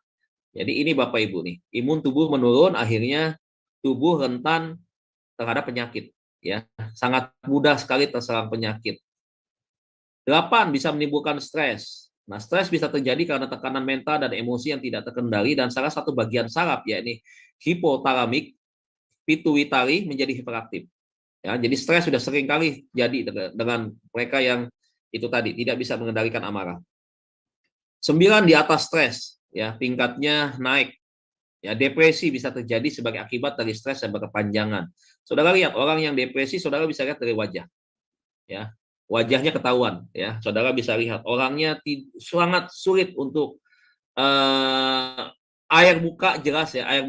Jadi ini Bapak Ibu nih, imun tubuh menurun, akhirnya tubuh rentan terhadap penyakit, ya sangat mudah sekali terserang penyakit. 8 bisa menimbulkan stres. Nah, stres bisa terjadi karena tekanan mental dan emosi yang tidak terkendali dan salah satu bagian saraf yakni hipotalamik pituitari menjadi hiperaktif. Ya, jadi stres sudah sering kali jadi dengan mereka yang itu tadi tidak bisa mengendalikan amarah. 9 di atas stres, ya tingkatnya naik. Ya, depresi bisa terjadi sebagai akibat dari stres yang berkepanjangan. Saudara lihat orang yang depresi, saudara bisa lihat dari wajah. Ya, wajahnya ketahuan. Ya, saudara bisa lihat orangnya sangat sulit untuk air muka jelas ya, air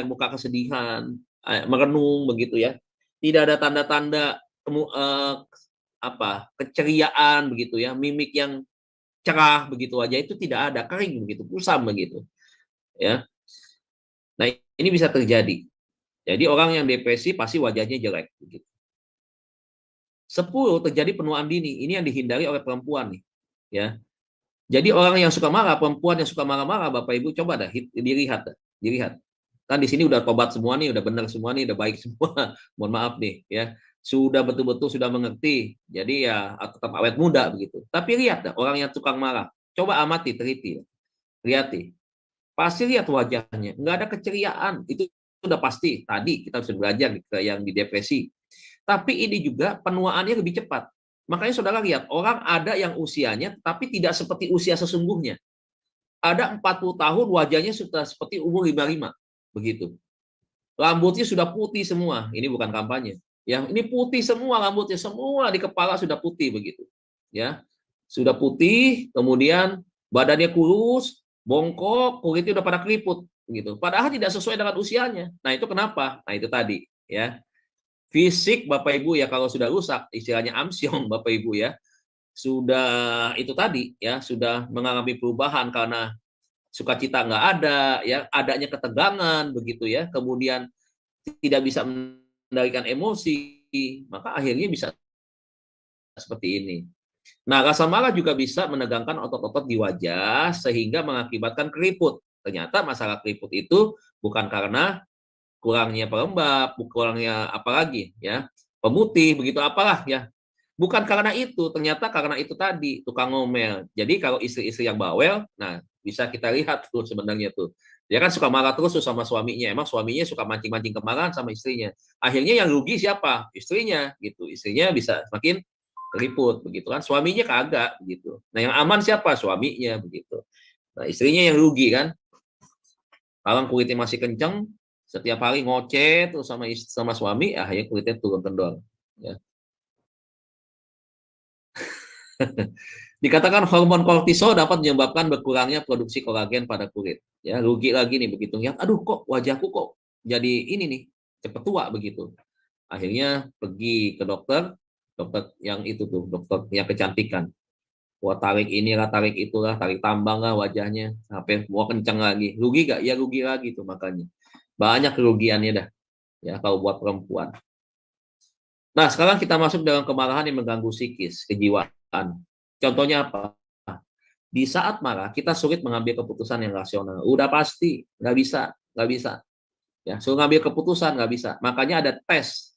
muka kesedihan, merenung begitu ya. Tidak ada tanda-tanda keceriaan begitu ya, mimik yang cerah begitu aja itu tidak ada, kering begitu, kusam begitu. Ya. Nah, ini bisa terjadi. Jadi orang yang depresi pasti wajahnya jelek. 10 terjadi penuaan dini. Ini yang dihindari oleh perempuan nih. Ya. Jadi orang yang suka marah, perempuan yang suka marah-marah, Bapak Ibu coba dah dilihat. Kan di sini udah tobat semua nih, udah benar semua nih, udah baik semua. Mohon maaf nih, ya. Sudah betul-betul sudah mengerti. Jadi ya tetap awet muda begitu. Tapi lihat dah orang yang tukang marah. Coba amati, teliti. Lihati. Pasti lihat wajahnya, nggak ada keceriaan, itu sudah pasti. Tadi kita bisa belajar ke yang di depresi. Tapi ini juga penuaannya lebih cepat. Makanya saudara lihat, orang ada yang usianya tapi tidak seperti usia sesungguhnya. Ada 40 tahun wajahnya sudah seperti umur 55, begitu. Rambutnya sudah putih semua, ini bukan kampanye. Yang ini putih semua rambutnya, semua di kepala sudah putih begitu. Ya, sudah putih, kemudian badannya kurus, bongkok, kulitnya udah pada keriput gitu. Padahal tidak sesuai dengan usianya. Nah, itu kenapa? Nah, itu tadi ya. Fisik Bapak Ibu ya kalau sudah rusak, istilahnya amsyong Bapak Ibu ya. Sudah itu tadi ya, sudah mengalami perubahan karena sukacita nggak ada ya, adanya ketegangan begitu ya. Kemudian tidak bisa mengendalikan emosi, maka akhirnya bisa seperti ini. Nah, rasa marah juga bisa menegangkan otot-otot di wajah sehingga mengakibatkan keriput. Ternyata masalah keriput itu bukan karena kurangnya pelembab, kurangnya apa lagi ya, pemutih, begitu apalah ya. Bukan karena itu, ternyata karena itu tadi, tukang ngomel. Jadi kalau istri-istri yang bawel, nah bisa kita lihat tuh sebenarnya tuh. Dia kan suka marah terus tuh sama suaminya. Emang suaminya suka mancing-mancing kemarahan sama istrinya. Akhirnya yang rugi siapa? Istrinya gitu. Istrinya bisa semakin keriput begitu kan. Suaminya kagak begitu. Nah, yang aman siapa? Suaminya begitu. Nah, istrinya yang rugi kan. Kalau kulitnya masih kenceng, setiap hari ngoceh tuh sama suami, akhirnya kulitnya turun kendor. Ya. Dikatakan hormon kortisol dapat menyebabkan berkurangnya produksi kolagen pada kulit. Ya, rugi lagi nih begitu lihat, aduh kok wajahku kok jadi ini nih, cepet tua begitu. Akhirnya pergi ke dokter, dokter yang itu tuh, dokter yang kecantikan. Wah, tarik inilah, tarik itulah, tarik tambang lah wajahnya, sampai mau kencang lagi. Rugi gak? Ya rugi lagi tuh makanya. Banyak kerugiannya dah, ya kalau buat perempuan. Nah, sekarang kita masuk dalam kemarahan yang mengganggu psikis, kejiwaan. Contohnya apa? Di saat marah, kita sulit mengambil keputusan yang rasional. Udah pasti, nggak bisa, nggak bisa. Ya, suruh ngambil keputusan, nggak bisa. Makanya ada tes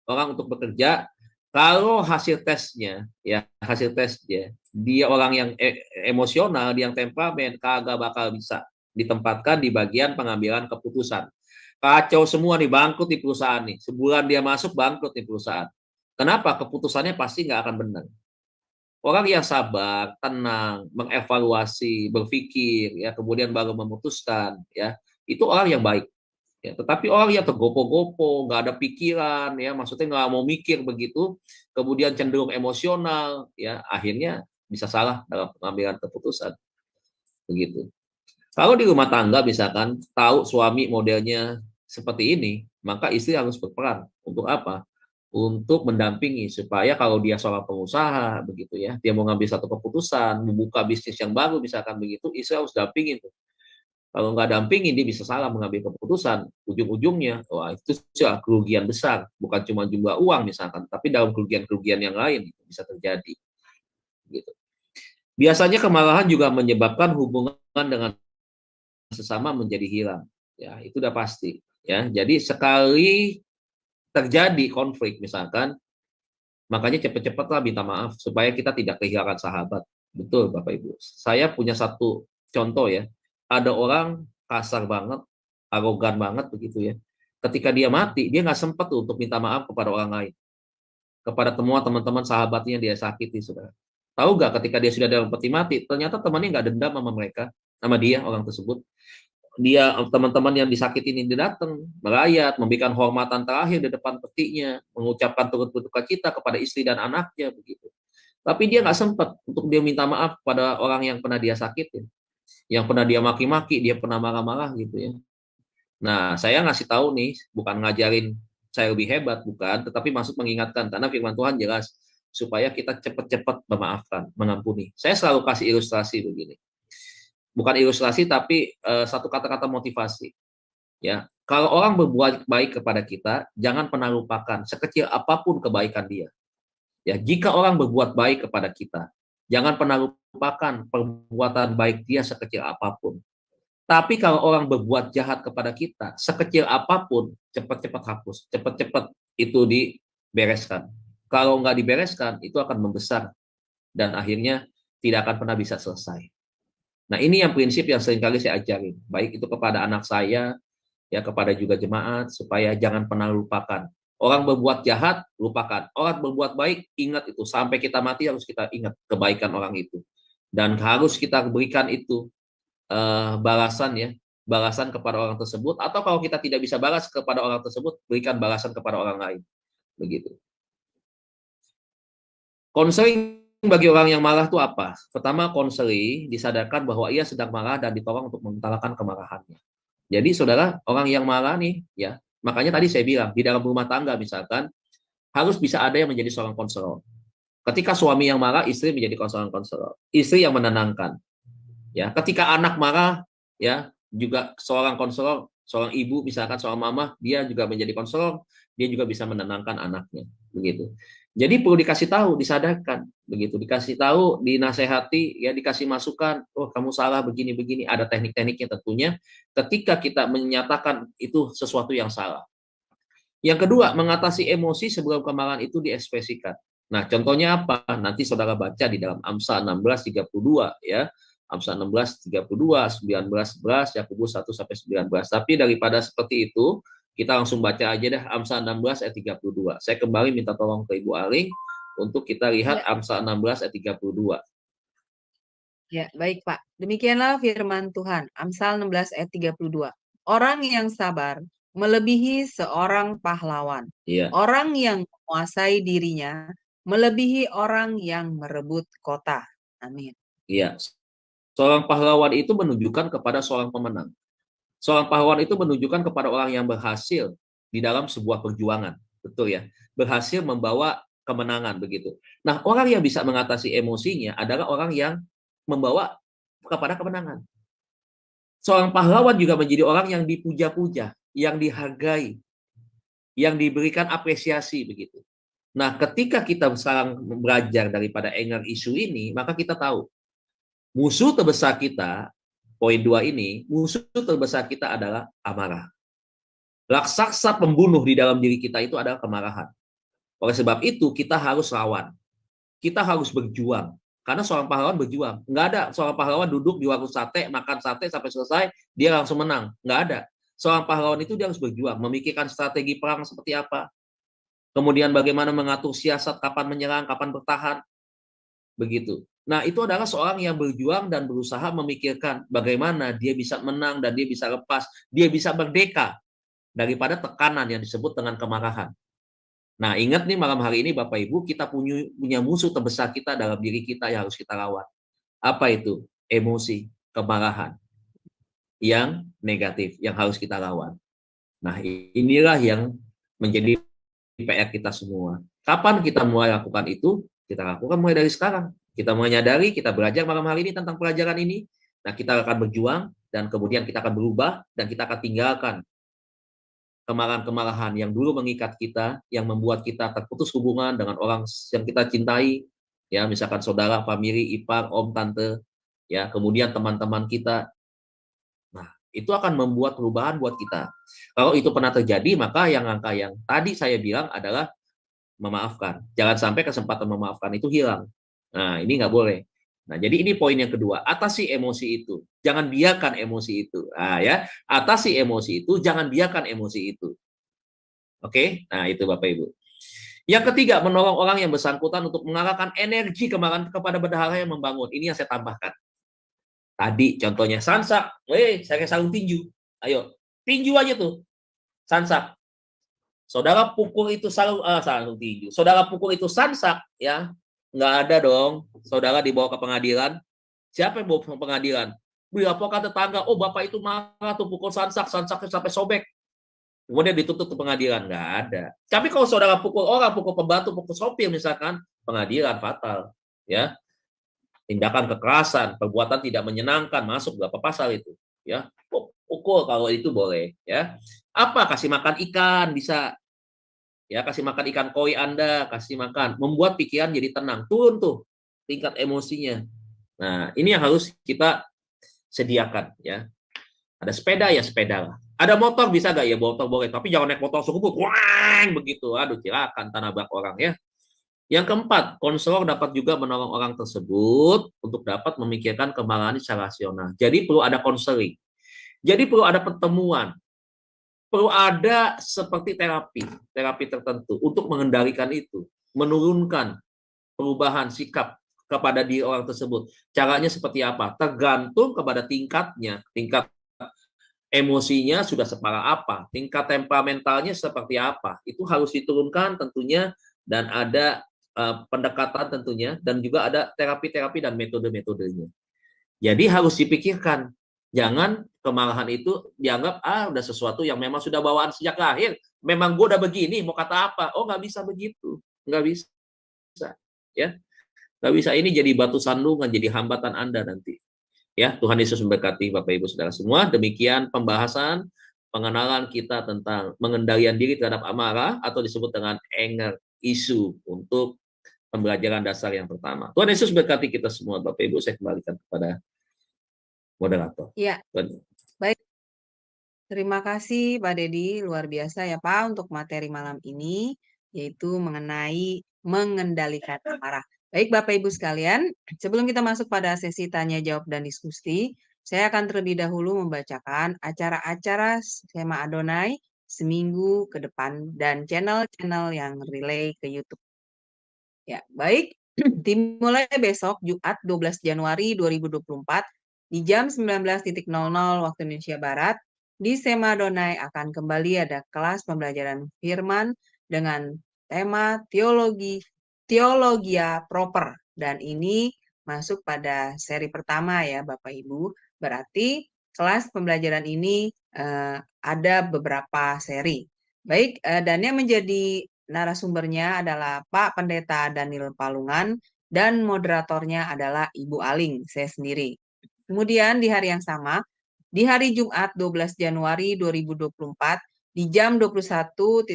orang untuk bekerja. Kalau hasil tesnya, ya hasil tesnya, dia orang yang emosional, dia yang temperamen, kagak bakal bisa ditempatkan di bagian pengambilan keputusan. Kacau semua nih, bangkrut di perusahaan nih. Sebulan dia masuk, bangkrut di perusahaan. Kenapa? Keputusannya pasti nggak akan benar. Orang yang sabar, tenang, mengevaluasi, berpikir, ya kemudian baru memutuskan, ya itu orang yang baik. Ya, tetapi orang yang tergopo-gopo, nggak ada pikiran, ya maksudnya nggak mau mikir begitu, kemudian cenderung emosional, ya akhirnya bisa salah dalam pengambilan keputusan, begitu. Kalau di rumah tangga misalkan tahu suami modelnya seperti ini, maka istri harus berperan untuk apa? Untuk mendampingi supaya kalau dia seorang pengusaha begitu ya, dia mau ngambil satu keputusan, membuka bisnis yang baru misalkan begitu, istri harus dampingin tuh. Kalau nggak dampingin dia bisa salah mengambil keputusan, ujung-ujungnya wah itu kerugian besar, bukan cuma jumlah uang misalkan, tapi dalam kerugian-kerugian yang lain itu bisa terjadi. Gitu. Biasanya kemarahan juga menyebabkan hubungan dengan sesama menjadi hilang. Ya, itu udah pasti. Ya, jadi sekali terjadi konflik misalkan, makanya cepet-cepetlah minta maaf supaya kita tidak kehilangan sahabat. Betul Bapak Ibu. Saya punya satu contoh ya. Ada orang kasar banget, arogan banget begitu ya. Ketika dia mati, dia nggak sempat untuk minta maaf kepada orang lain. Kepada semua teman-teman sahabatnya dia sakiti, saudara. Tahu nggak ketika dia sudah dalam peti mati, ternyata temannya nggak dendam sama mereka, sama dia, orang tersebut. Dia teman-teman yang disakiti ini datang merayat, memberikan hormatan terakhir di depan petinya, mengucapkan turut berduka cita kepada istri dan anaknya begitu. Tapi dia nggak sempat untuk dia minta maaf pada orang yang pernah dia sakitin, yang pernah dia maki-maki, dia pernah marah-marah gitu ya. Nah, saya ngasih tahu nih, bukan ngajarin saya lebih hebat, bukan, tetapi maksud mengingatkan karena firman Tuhan jelas supaya kita cepat-cepat memaafkan, mengampuni. Saya selalu kasih ilustrasi begini. Bukan ilustrasi tapi satu kata-kata motivasi. Ya, kalau orang berbuat baik kepada kita, jangan pernah lupakan sekecil apapun kebaikan dia. Ya, jika orang berbuat baik kepada kita, jangan pernah lupakan perbuatan baik dia sekecil apapun. Tapi kalau orang berbuat jahat kepada kita, sekecil apapun, cepat-cepat hapus, cepat-cepat itu dibereskan. Kalau nggak dibereskan, itu akan membesar dan akhirnya tidak akan pernah bisa selesai. Nah, ini yang prinsip yang seringkali saya ajarin, baik itu kepada anak saya, ya kepada juga jemaat, supaya jangan pernah lupakan. Orang berbuat jahat, lupakan. Orang berbuat baik, ingat itu. Sampai kita mati harus kita ingat kebaikan orang itu. Dan harus kita berikan itu balasan ya, balasan kepada orang tersebut. Atau kalau kita tidak bisa balas kepada orang tersebut, berikan balasan kepada orang lain. Begitu. Konseling bagi orang yang marah itu apa? Pertama, konseling disadarkan bahwa ia sedang marah dan ditolong untuk mengutarakan kemarahannya. Jadi saudara, orang yang marah nih, ya, makanya tadi saya bilang di dalam rumah tangga misalkan harus bisa ada yang menjadi seorang konselor. Ketika suami yang marah, istri menjadi seorang konselor. Istri yang menenangkan. Ya, ketika anak marah, ya, juga seorang konselor, seorang ibu misalkan seorang mama, dia juga menjadi konselor, dia juga bisa menenangkan anaknya, begitu. Jadi perlu dikasih tahu, disadarkan, begitu, dikasih tahu, dinasehati, ya dikasih masukan, oh kamu salah begini-begini, ada teknik-tekniknya tentunya. Ketika kita menyatakan itu sesuatu yang salah. Yang kedua, mengatasi emosi sebelum kemarahan itu diekspresikan. Nah, contohnya apa? Nanti saudara baca di dalam Amsal 16:32 ya. Amsal 16:32, 19, 11, Yakobus 1 sampai 19. Tapi daripada seperti itu, kita langsung baca aja deh Amsal 16 ayat 32. Saya kembali minta tolong ke Ibu Aling untuk kita lihat Amsal 16 ayat 32. Ya, baik Pak. Demikianlah firman Tuhan. Amsal 16 ayat 32. Orang yang sabar melebihi seorang pahlawan. Iya. Orang yang menguasai dirinya melebihi orang yang merebut kota. Amin. Iya. Seorang pahlawan itu menunjukkan kepada seorang pemenang. Seorang pahlawan itu menunjukkan kepada orang yang berhasil di dalam sebuah perjuangan. Betul ya? Berhasil membawa kemenangan begitu. Nah, orang yang bisa mengatasi emosinya adalah orang yang membawa kepada kemenangan. Seorang pahlawan juga menjadi orang yang dipuja-puja, yang dihargai, yang diberikan apresiasi begitu. Nah, ketika kita sekarang belajar daripada anger issue ini, maka kita tahu musuh terbesar kita, poin 2 ini, musuh terbesar kita adalah amarah. Raksasa pembunuh di dalam diri kita itu adalah kemarahan. Oleh sebab itu, kita harus lawan. Kita harus berjuang. Karena seorang pahlawan berjuang. Nggak ada seorang pahlawan duduk di warung sate, makan sate sampai selesai, dia langsung menang. Nggak ada. Seorang pahlawan itu dia harus berjuang, memikirkan strategi perang seperti apa. Kemudian bagaimana mengatur siasat, kapan menyerang, kapan bertahan. Begitu. Nah, itu adalah seorang yang berjuang dan berusaha memikirkan bagaimana dia bisa menang dan dia bisa lepas, dia bisa merdeka daripada tekanan yang disebut dengan kemarahan. Nah, ingat nih malam hari ini Bapak Ibu, kita punya musuh terbesar kita dalam diri kita yang harus kita lawan. Apa itu? Emosi, kemarahan yang negatif yang harus kita lawan. Nah, inilah yang menjadi PR kita semua. Kapan kita mulai lakukan itu? Kita lakukan mulai dari sekarang. Kita menyadari, kita belajar malam hari ini tentang pelajaran ini. Nah, kita akan berjuang dan kemudian kita akan berubah dan kita akan tinggalkan kemarahan-kemarahan yang dulu mengikat kita, yang membuat kita terputus hubungan dengan orang yang kita cintai, ya misalkan saudara, famili, ipar, om, tante, ya kemudian teman-teman kita. Nah, itu akan membuat perubahan buat kita. Kalau itu pernah terjadi, maka yang angka yang tadi saya bilang adalah memaafkan. Jangan sampai kesempatan memaafkan itu hilang. Nah, ini nggak boleh. Nah, jadi ini poin yang kedua, atasi emosi itu. Jangan biarkan emosi itu. Nah, ya, atasi emosi itu, jangan biarkan emosi itu. Oke? Nah, itu Bapak Ibu. Yang ketiga, menolong orang yang bersangkutan untuk mengarahkan energi kemarahan kepada bendahara yang membangun. Ini yang saya tambahkan. Tadi contohnya Sansak, saya sarung tinju. Ayo, tinju aja tuh. Sansak. Saudara pukul itu sarung tinju. Saudara pukul itu Sansak, ya. Nggak ada dong. Saudara dibawa ke pengadilan. Siapa yang bawa ke pengadilan? Advokat tetangga. Oh, bapak itu marah tuh pukul Sansak sampai sobek. Kemudian dituntut ke pengadilan. Nggak ada. Tapi kalau saudara pukul orang, pukul pembantu, pukul sopir misalkan, pengadilan fatal. Ya. Tindakan kekerasan, perbuatan tidak menyenangkan, masuk berapa pasal itu. Ya. Pukul kalau itu boleh. Ya. Apa? Kasih makan ikan bisa. Ya, kasih makan ikan koi Anda, kasih makan, membuat pikiran jadi tenang, turun tuh tingkat emosinya. Nah, ini yang harus kita sediakan ya. Ada sepeda ya sepeda lah. Ada motor bisa nggak ya motor boleh, tapi jangan naik motor suku wang begitu. Aduh, silakan tanabrak orang ya. Yang keempat, konselor dapat juga menolong orang tersebut untuk dapat memikirkan kemarahan secara rasional. Jadi perlu ada konseling. Jadi perlu ada pertemuan. Perlu ada seperti terapi tertentu untuk mengendalikan itu, menurunkan perubahan sikap kepada diri orang tersebut. Caranya seperti apa? Tergantung kepada tingkatnya, tingkat emosinya sudah separah apa, tingkat temperamentalnya seperti apa. Itu harus diturunkan tentunya dan ada pendekatan tentunya dan juga ada terapi-terapi dan metode-metodenya. Jadi harus dipikirkan. Jangan kemarahan itu dianggap udah sesuatu yang memang sudah bawaan sejak lahir. Memang gue udah begini, mau kata apa? Oh, nggak bisa begitu. Nggak bisa. Ya. Nggak bisa. Ini jadi batu sandungan, jadi hambatan Anda nanti. Ya, Tuhan Yesus memberkati Bapak Ibu Saudara semua. Demikian pembahasan pengenalan kita tentang pengendalian diri terhadap amarah atau disebut dengan anger isu untuk pembelajaran dasar yang pertama. Tuhan Yesus berkati kita semua, Bapak Ibu. Saya kembalikan kepada moderator. Ya, baik. Terima kasih Pak Dedi, luar biasa ya Pak untuk materi malam ini, yaitu mengenai mengendalikan amarah. Baik Bapak Ibu sekalian, sebelum kita masuk pada sesi tanya jawab dan diskusi, saya akan terlebih dahulu membacakan acara-acara Sema Adonai seminggu ke depan dan channel-channel yang relay ke YouTube. Ya, baik. Dimulai besok Jumat 12 Januari 2024 di jam 19.00 waktu Indonesia Barat di Sema Adonai akan kembali ada kelas pembelajaran firman dengan tema teologia proper, dan ini masuk pada seri pertama ya Bapak Ibu. Berarti kelas pembelajaran ini ada beberapa seri. Baik, dan yang menjadi narasumbernya adalah Pak Pendeta Daniel Palungan dan moderatornya adalah Ibu Aling, saya sendiri. Kemudian di hari yang sama, di hari Jumat 12 Januari 2024 di jam 21.00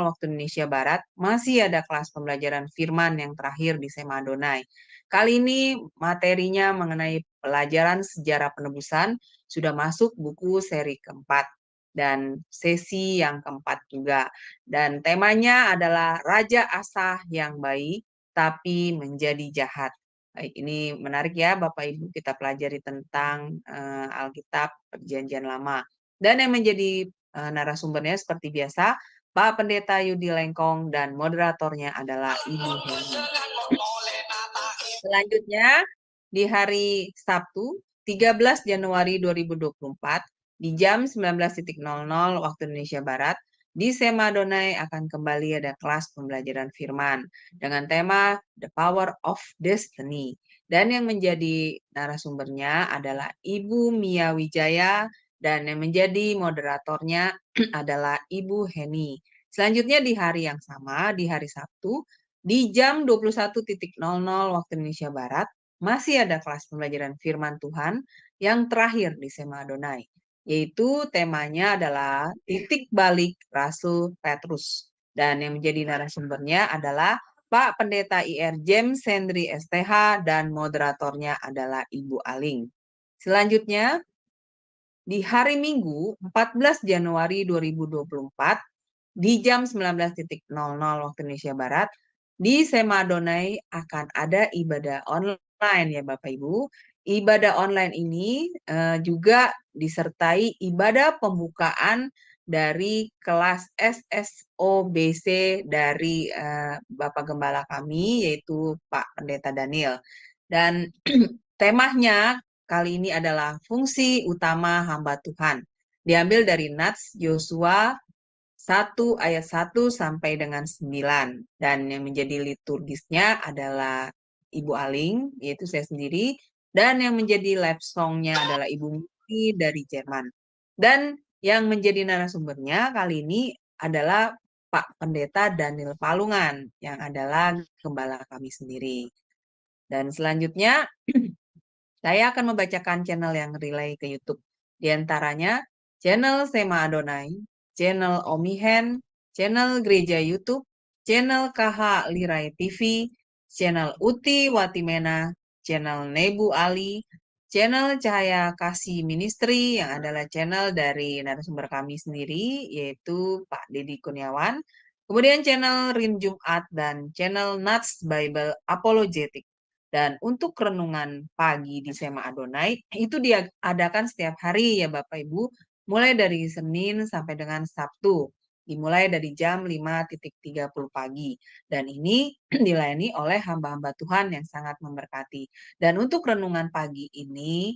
waktu Indonesia Barat masih ada kelas pembelajaran firman yang terakhir di Sema Adonai. Kali ini materinya mengenai pelajaran sejarah penebusan, sudah masuk buku seri keempat dan sesi yang keempat juga. Dan temanya adalah Raja Asa yang baik tapi menjadi jahat. Baik, ini menarik ya Bapak Ibu, kita pelajari tentang Alkitab Perjanjian Lama. Dan yang menjadi narasumbernya seperti biasa, Pak Pendeta Yudi Lengkong dan moderatornya adalah Ibu Heni. Selanjutnya, di hari Sabtu 13 Januari 2024 di jam 19.00 waktu Indonesia Barat, di Sema Adonai akan kembali ada kelas pembelajaran firman dengan tema The Power of Destiny. Dan yang menjadi narasumbernya adalah Ibu Mia Wijaya dan yang menjadi moderatornya adalah Ibu Heni. Selanjutnya di hari yang sama, di hari Sabtu, di jam 21.00 waktu Indonesia Barat, masih ada kelas pembelajaran firman Tuhan yang terakhir di Sema Adonai, yaitu temanya adalah titik balik Rasul Petrus. Dan yang menjadi narasumbernya adalah Pak Pendeta IR James Hendry STH dan moderatornya adalah Ibu Aling. Selanjutnya, di hari Minggu 14 Januari 2024 di jam 19.00 waktu Indonesia Barat, di Sema Adonai akan ada ibadah online ya Bapak Ibu. Ibadah online ini juga disertai ibadah pembukaan dari kelas SSOBC dari Bapak Gembala kami, yaitu Pak Pendeta Daniel. Dan temanya kali ini adalah fungsi utama hamba Tuhan. Diambil dari Nats Yosua 1 ayat 1 sampai dengan 9. Dan yang menjadi liturgisnya adalah Ibu Aling, yaitu saya sendiri. Dan yang menjadi live songnya adalah Ibu Mimi dari Jerman. Dan yang menjadi narasumbernya kali ini adalah Pak Pendeta Daniel Palungan, yang adalah gembala kami sendiri. Dan selanjutnya, saya akan membacakan channel yang relay ke YouTube. Di antaranya, channel Sema Adonai, channel Omihen, channel Gereja YouTube, channel KH Lirai TV, channel Uti Watimena, channel Nebu Ali, channel Cahaya Kasih Ministry yang adalah channel dari narasumber kami sendiri, yaitu Pak Dedi Kurniawan, kemudian channel Rim Jumat, dan channel Nats Bible Apologetic. Dan untuk renungan pagi di Sema Adonai, itu diadakan setiap hari ya Bapak Ibu, mulai dari Senin sampai dengan Sabtu, dimulai dari jam 5.30 pagi. Dan ini dilayani oleh hamba-hamba Tuhan yang sangat memberkati. Dan untuk renungan pagi ini,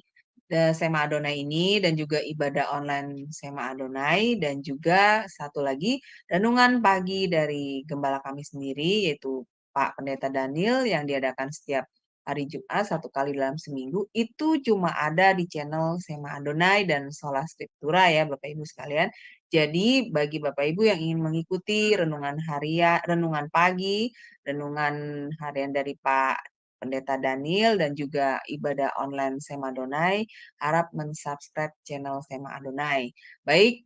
Sema Adonai ini, dan juga ibadah online Sema Adonai, dan juga satu lagi, renungan pagi dari gembala kami sendiri, yaitu Pak Pendeta Daniel yang diadakan setiap hari Jumat 1 kali dalam seminggu, itu cuma ada di channel Sema Adonai dan Sola Scriptura ya Bapak Ibu sekalian. Jadi bagi Bapak Ibu yang ingin mengikuti renungan harian, renungan pagi, renungan harian dari Pak Pendeta Daniel dan juga ibadah online Sema Adonai, harap mensubscribe channel Sema Adonai. Baik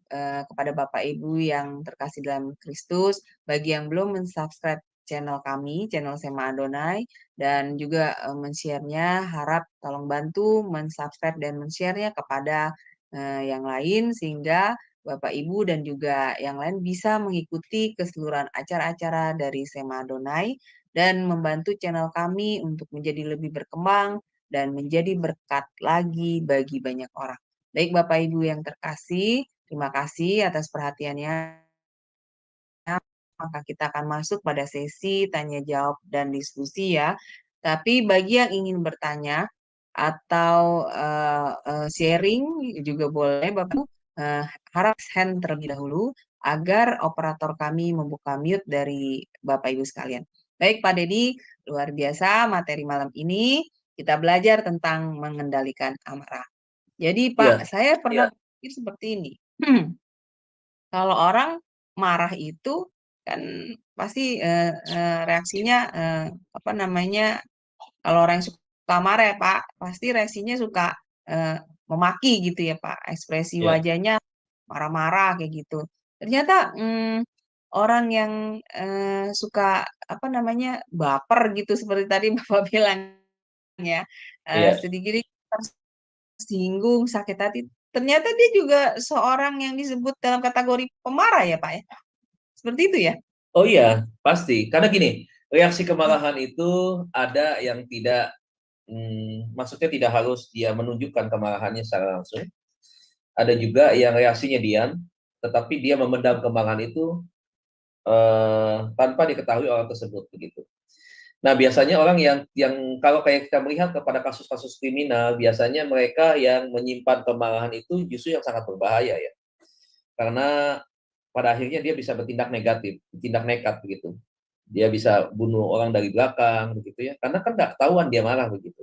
kepada Bapak Ibu yang terkasih dalam Kristus, bagi yang belum mensubscribe channel kami, channel Sema Adonai, dan juga men-share-nya, harap tolong bantu men-subscribe dan men-share-nya kepada yang lain, sehingga Bapak Ibu dan juga yang lain bisa mengikuti keseluruhan acara-acara dari Sema Adonai dan membantu channel kami untuk menjadi lebih berkembang dan menjadi berkat lagi bagi banyak orang. Baik Bapak Ibu yang terkasih, terima kasih atas perhatiannya. Maka kita akan masuk pada sesi tanya jawab dan diskusi ya. Tapi bagi yang ingin bertanya atau sharing juga boleh Bapak harap hand terlebih dahulu agar operator kami membuka mute dari Bapak Ibu sekalian. Baik Pak Dedi, luar biasa materi malam ini kita belajar tentang mengendalikan amarah. Jadi Pak, saya pernah berpikir seperti ini. Kalau orang marah itu kan pasti reaksinya apa namanya, kalau orang yang suka marah ya Pak, pasti reaksinya suka memaki gitu ya Pak, ekspresi wajahnya marah-marah kayak gitu. Ternyata orang yang suka apa namanya, baper gitu seperti tadi Bapak bilang ya, sedikit tersinggung, sakit hati, ternyata dia juga seorang yang disebut dalam kategori pemarah ya Pak ya? Seperti itu ya? Oh iya, pasti. Karena gini, reaksi kemarahan itu ada yang tidak, maksudnya tidak harus dia menunjukkan kemarahannya secara langsung. Ada juga yang reaksinya diam, tetapi dia memendam kemarahan itu tanpa diketahui orang tersebut begitu. Nah, biasanya orang yang kalau kayak kita melihat kepada kasus-kasus kriminal, biasanya mereka yang menyimpan kemarahan itu justru yang sangat berbahaya ya. Karena pada akhirnya dia bisa bertindak negatif, bertindak nekat begitu. Dia bisa bunuh orang dari belakang begitu ya. Karena kan nggak ketahuan dia marah begitu.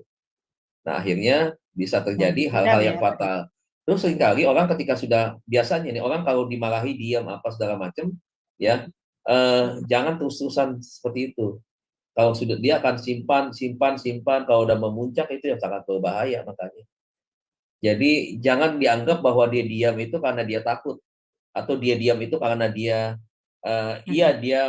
Nah, akhirnya bisa terjadi hal-hal yang fatal. Terus seringkali orang ketika sudah, biasanya nih orang kalau dimarahi diam apa segala macam ya, jangan terus-terusan seperti itu. Kalau sudah, dia akan simpan, kalau udah memuncak itu yang sangat berbahaya makanya. Jadi jangan dianggap bahwa dia diam itu karena dia takut, atau dia diam itu karena dia dia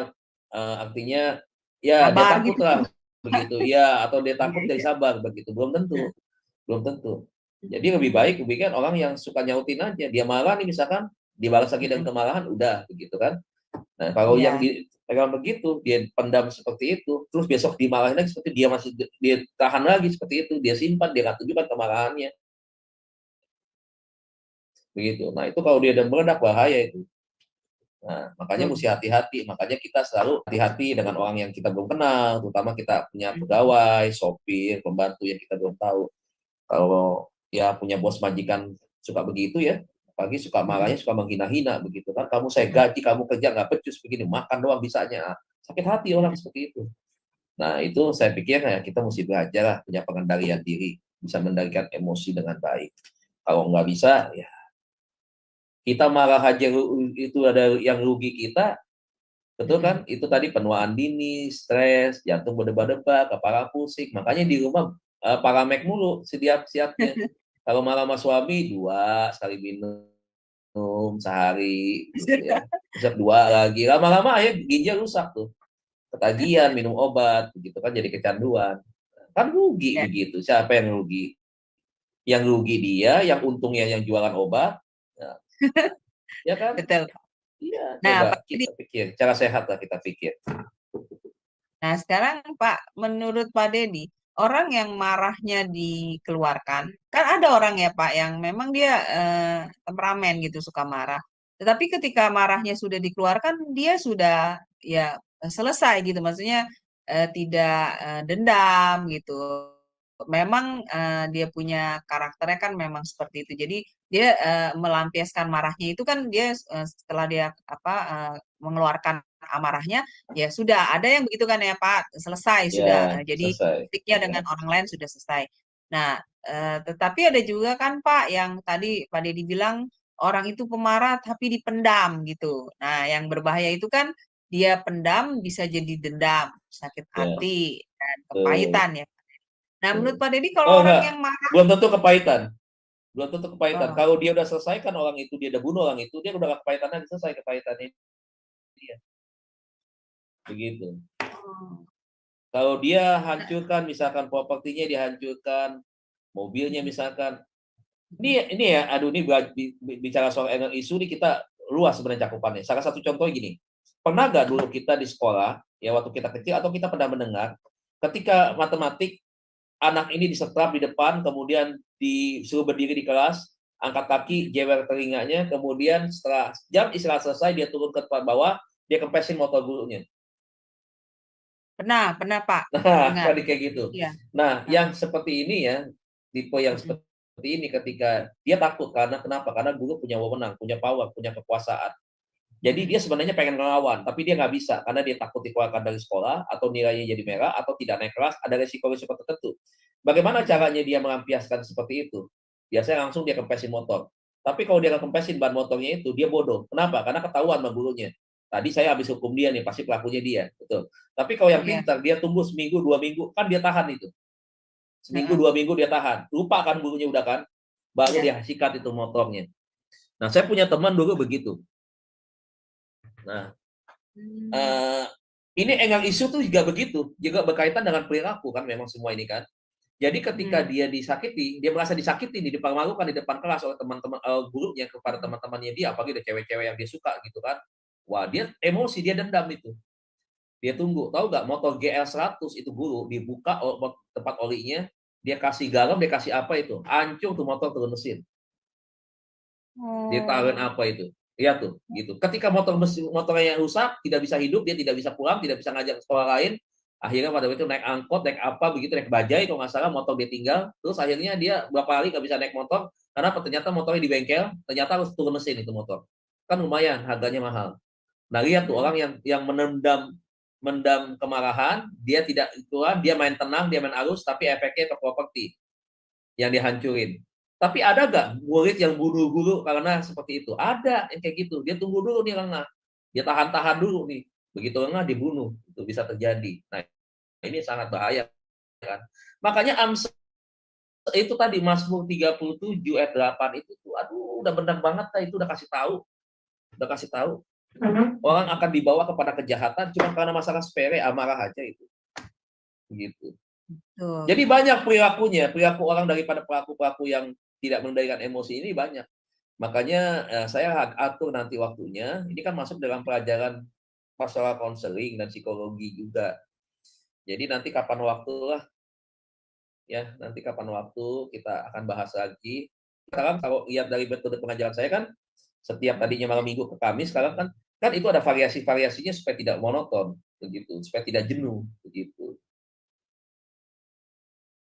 artinya ya dia takut gitu. lah begitu ya, atau dia takut dia sabar begitu, belum tentu. Jadi lebih baik orang yang suka nyautin aja, dia marah nih misalkan dibalas lagi dengan kemarahan, udah begitu kan. Nah, kalau yang dipegang begitu, dia pendam seperti itu, terus besok dimarahin lagi seperti dia masih dia tahan lagi seperti itu, dia simpan, dia nggak tunjukkan kemarahannya. Begitu. Nah, itu kalau dia udah meledak bahaya itu. Nah, makanya mesti hati-hati. Makanya kita selalu hati-hati dengan orang yang kita belum kenal, terutama kita punya pegawai, sopir, pembantu yang kita belum tahu. Kalau ya punya bos majikan suka begitu ya, pagi suka marahnya, suka menghina-hina begitu kan. Kamu saya gaji, kamu kerja nggak becus begini, makan doang bisanya. Sakit hati orang seperti itu. Nah, itu saya pikir ya kita mesti belajar lah, punya pengendalian diri, bisa mengendalikan emosi dengan baik. Kalau nggak bisa, ya kita marah aja itu ada yang rugi kita, betul kan? Itu tadi penuaan dini, stres, jantung berdebar-debar, kepala pusing. Makanya di rumah paramek mulu siapnya. Kalau marah sama suami, 2 sekali minum sehari, gitu ya. Besok 2 lagi. Lama-lama ya ginjal rusak tuh. Ketagihan, minum obat, begitu kan jadi kecanduan. Kan rugi begitu. Siapa yang rugi? Yang rugi dia, yang untungnya yang jualan obat. Ya, ya kan? Betul. Iya, Nah, coba kita pikir. Cara sehat lah kita pikir. Nah, sekarang Pak, menurut Pak Dedi, orang yang marahnya dikeluarkan, kan ada orang ya Pak yang memang dia temperamen gitu, suka marah. Tetapi ketika marahnya sudah dikeluarkan, dia sudah ya selesai gitu, maksudnya tidak dendam gitu. Memang dia punya karakternya kan memang seperti itu. Jadi dia melampiaskan marahnya itu kan dia setelah dia mengeluarkan amarahnya, ya sudah, ada yang begitu kan ya Pak, selesai sudah. Jadi konfliknya dengan orang lain sudah selesai. Nah, tetapi ada juga kan Pak yang tadi Pak Dedi bilang orang itu pemarah tapi dipendam gitu. Nah, yang berbahaya itu kan dia pendam bisa jadi dendam, sakit hati, dan kepahitan ya. Nah, menurut Pak Dedi kalau orang yang marah, belum tentu kepahitan. Kalau dia udah selesaikan orang itu, dia udah bunuh orang itu, dia udah kepahitannya selesai kepahitannya dia. Begitu. Kalau dia hancurkan, misalkan propertinya dihancurkan, mobilnya misalkan, ini ya, aduh ini bicara soal angle isu ini kita luas sebenarnya cakupannya. Salah satu contoh gini, pernah nggak dulu kita di sekolah, ya waktu kita kecil, atau kita pernah mendengar, ketika matematik, anak ini disetrap di depan, kemudian disuruh berdiri di kelas, angkat kaki, jewer telinganya, kemudian setelah jam istirahat selesai, dia turun ke tempat bawah, dia kempesin motor gurunya. Pernah Pak. Nah, Dengar. tadi kayak gitu. Iya. Nah, yang seperti ini ya, tipe yang seperti ini ketika dia takut karena kenapa? Karena guru punya wewenang, punya power, punya kekuasaan. Jadi dia sebenarnya pengen ngelawan, tapi dia nggak bisa karena dia takut dikeluarkan dari sekolah atau nilainya jadi merah atau tidak naik kelas, ada risiko-risiko tertentu. Bagaimana caranya dia melampiaskan seperti itu? Biasanya langsung dia kempesin motor. Tapi kalau dia nggak kempesin ban motornya itu, dia bodoh. Kenapa? Karena ketahuan sama gurunya. Tadi saya habis hukum dia nih, pasti pelakunya dia. Betul. Tapi kalau yang pintar, dia tunggu seminggu, 2 minggu, kan dia tahan itu. Seminggu, 2 minggu dia tahan. Lupa kan gurunya udah kan? Baru dia sikat itu motornya. Nah, saya punya teman dulu begitu. Nah, ini angle isu tuh juga begitu. Juga berkaitan dengan perilaku kan memang semua ini kan. Jadi ketika dia disakiti, dia merasa disakiti, dipermalukan di depan kelas oleh teman-teman gurunya kepada teman-temannya dia, apalagi ada cewek-cewek yang dia suka gitu kan. Wah, dia emosi, dia dendam itu. Dia tunggu, tahu nggak motor GL100 itu guru dibuka tempat olinya, dia kasih garam, dia kasih apa itu, hancur tuh motor turun mesin. Dia taruhin apa itu? Iya tuh, gitu. Ketika motornya yang rusak, tidak bisa hidup, dia tidak bisa pulang, tidak bisa ngajak sekolah lain. Akhirnya pada waktu itu naik angkot, naik apa begitu, naik bajai kalau nggak salah, motor dia tinggal. Terus akhirnya dia berapa hari nggak bisa naik motor karena ternyata motornya di bengkel, ternyata harus turun mesin itu motor. Kan lumayan, harganya mahal. Nah, lihat tuh orang yang mendam kemarahan, dia tidak keluar, dia main tenang, dia main arus, tapi efeknya ke properti yang dihancurin. Tapi ada nggak murid yang bunuh guru karena seperti itu? Ada yang kayak gitu. Dia tunggu dulu nih lengah, dia tahan-tahan dulu nih. Begitu lengah dibunuh, itu bisa terjadi. Nah, ini sangat bahaya kan. Makanya itu tadi Mazmur 37 ayat 8 itu tuh, aduh udah benar banget itu udah kasih tahu. Udah kasih tahu. Orang akan dibawa kepada kejahatan cuma karena masalah sepele, amarah aja itu. Begitu. Jadi banyak perilaku orang daripada pelaku-pelaku yang tidak mengendalikan emosi ini banyak. Makanya saya atur nanti waktunya. Ini kan masuk dalam pelajaran pastoral counseling dan psikologi juga. Jadi nanti kapan waktu lah, ya nanti kapan waktu kita akan bahas lagi. Sekarang kalau lihat dari metode pengajaran saya kan, setiap tadinya malam minggu ke Kamis, sekarang kan itu ada variasi-variasinya supaya tidak monoton, begitu, supaya tidak jenuh, begitu.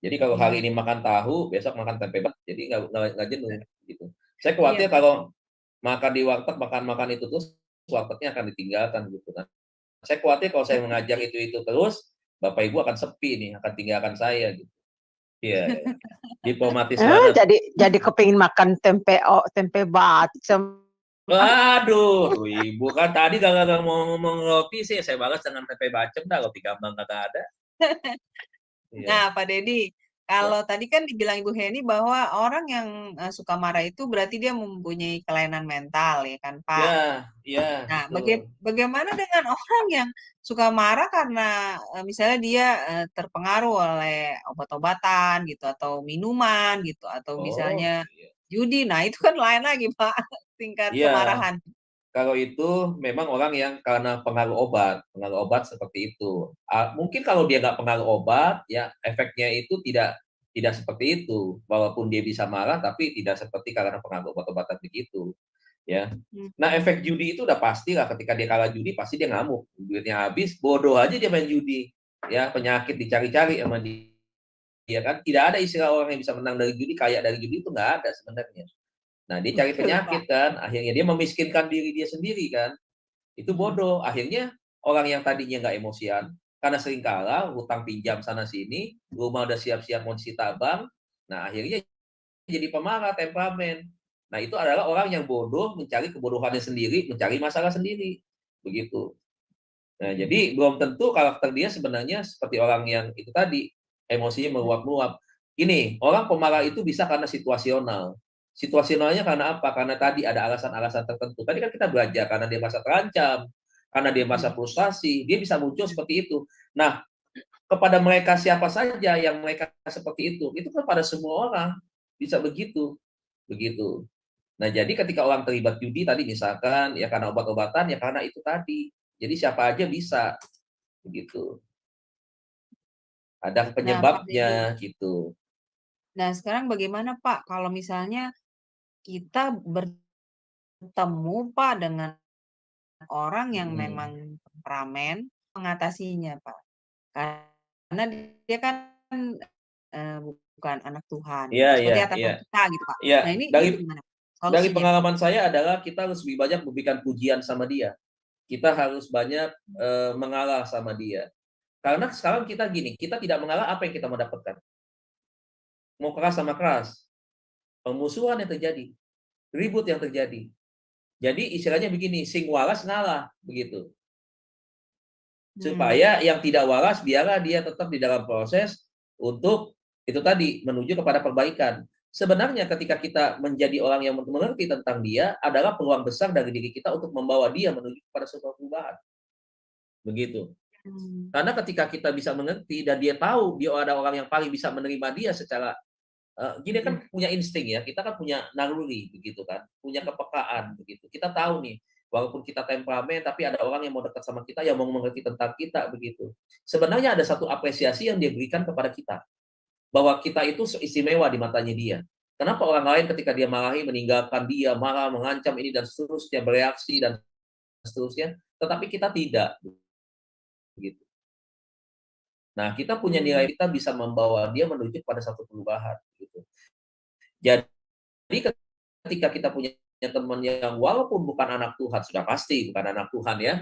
Jadi kalau hari ini makan tahu, besok makan tempe bat, jadi nggak jenuh, gitu. Saya khawatir kalau makan di warteg, makan itu terus, wartegnya akan ditinggalkan, gitu kan. Saya khawatir kalau saya mengajar itu terus, Bapak Ibu akan sepi nih, akan tinggalkan saya, gitu. Iya, diplomatis banget. Jadi kepingin makan tempe bacem. Waduh, Ibu kan tadi kalau mau ngomong roti sih, saya balas dengan tempe bacem dah, roti gambang kagak ada. Nah, Pak Dedi, kalau tadi kan dibilang Ibu Heni bahwa orang yang suka marah itu berarti dia mempunyai kelainan mental, ya kan, Pak? Iya. Nah, bagaimana dengan orang yang suka marah karena misalnya dia terpengaruh oleh obat-obatan gitu, atau minuman gitu, atau misalnya judi. Nah, itu kan lain lagi, Pak, tingkat kemarahan. Kalau itu memang orang yang karena pengaruh obat seperti itu. Mungkin kalau dia nggak pengaruh obat, ya efeknya itu tidak seperti itu. Walaupun dia bisa marah, tapi tidak seperti karena pengaruh obat-obatan begitu. Ya. Nah, efek judi itu udah pasti lah. Ketika dia kalah judi, pasti dia ngamuk. Duitnya habis, bodoh aja dia main judi. Ya, penyakit dicari-cari sama dia. Ya kan, tidak ada istilah orang yang bisa menang dari judi, kaya dari judi, itu nggak ada sebenarnya. Nah, dia cari penyakit kan, akhirnya dia memiskinkan diri dia sendiri kan. Itu bodoh. Akhirnya orang yang tadinya nggak emosian, karena sering kalah, hutang pinjam sana sini, rumah udah siap-siap mau disita bank, nah akhirnya jadi pemarah, temperamen. Nah, itu adalah orang yang bodoh, mencari kebodohannya sendiri, mencari masalah sendiri. Begitu. Nah, jadi belum tentu karakter dia sebenarnya seperti orang yang itu tadi, emosinya meluap-luap. Ini, orang pemarah itu bisa karena situasional. Situasionalnya karena apa? Karena tadi ada alasan-alasan tertentu. Tadi kan kita belajar karena dia merasa terancam, karena dia merasa frustasi, dia bisa muncul seperti itu. Nah, kepada mereka siapa saja yang mereka seperti itu kepada semua orang bisa begitu, begitu. Nah, jadi ketika orang terlibat judi tadi misalkan ya karena obat-obatan ya karena itu tadi. Jadi siapa aja bisa begitu. Ada Nah, Pak penyebabnya gitu. Nah, sekarang bagaimana Pak kalau misalnya kita bertemu Pak dengan orang yang memang temperamen, mengatasinya Pak? Karena dia kan bukan anak Tuhan, Iya, iya, seperti atasan iya. kita gitu Pak. Iya, Nah, ini gimana dari solusinya? pengalaman saya adalah kita harus lebih banyak memberikan pujian sama dia. Kita harus banyak mengalah sama dia. Karena sekarang kita gini, kita tidak mengalah apa yang kita mau dapatkan. Mau keras sama keras. Pemusuhan yang terjadi. Ribut yang terjadi. Jadi istilahnya begini, sing waras ngalah. Begitu. Supaya yang tidak waras, biarlah dia tetap di dalam proses untuk itu tadi, menuju kepada perbaikan. Sebenarnya ketika kita menjadi orang yang mengerti tentang dia, adalah peluang besar dari diri kita untuk membawa dia menuju kepada sebuah perubahan. Begitu. Karena ketika kita bisa mengerti dan dia tahu dia ada orang yang paling bisa menerima dia secara gini kan punya insting ya, kita kan punya naluri begitu kan, punya kepekaan begitu. Kita tahu nih, walaupun kita temperamen tapi ada orang yang mau dekat sama kita yang mau mengerti tentang kita begitu. Sebenarnya ada satu apresiasi yang dia berikan kepada kita bahwa kita itu istimewa di matanya dia. Kenapa orang lain ketika dia marahi meninggalkan dia, marah, mengancam ini dan seterusnya, bereaksi dan seterusnya, tetapi kita tidak begitu. Nah, kita punya nilai, kita bisa membawa dia menuju pada satu perubahan gitu. Jadi ketika kita punya teman yang walaupun bukan anak Tuhan, sudah pasti bukan anak Tuhan ya,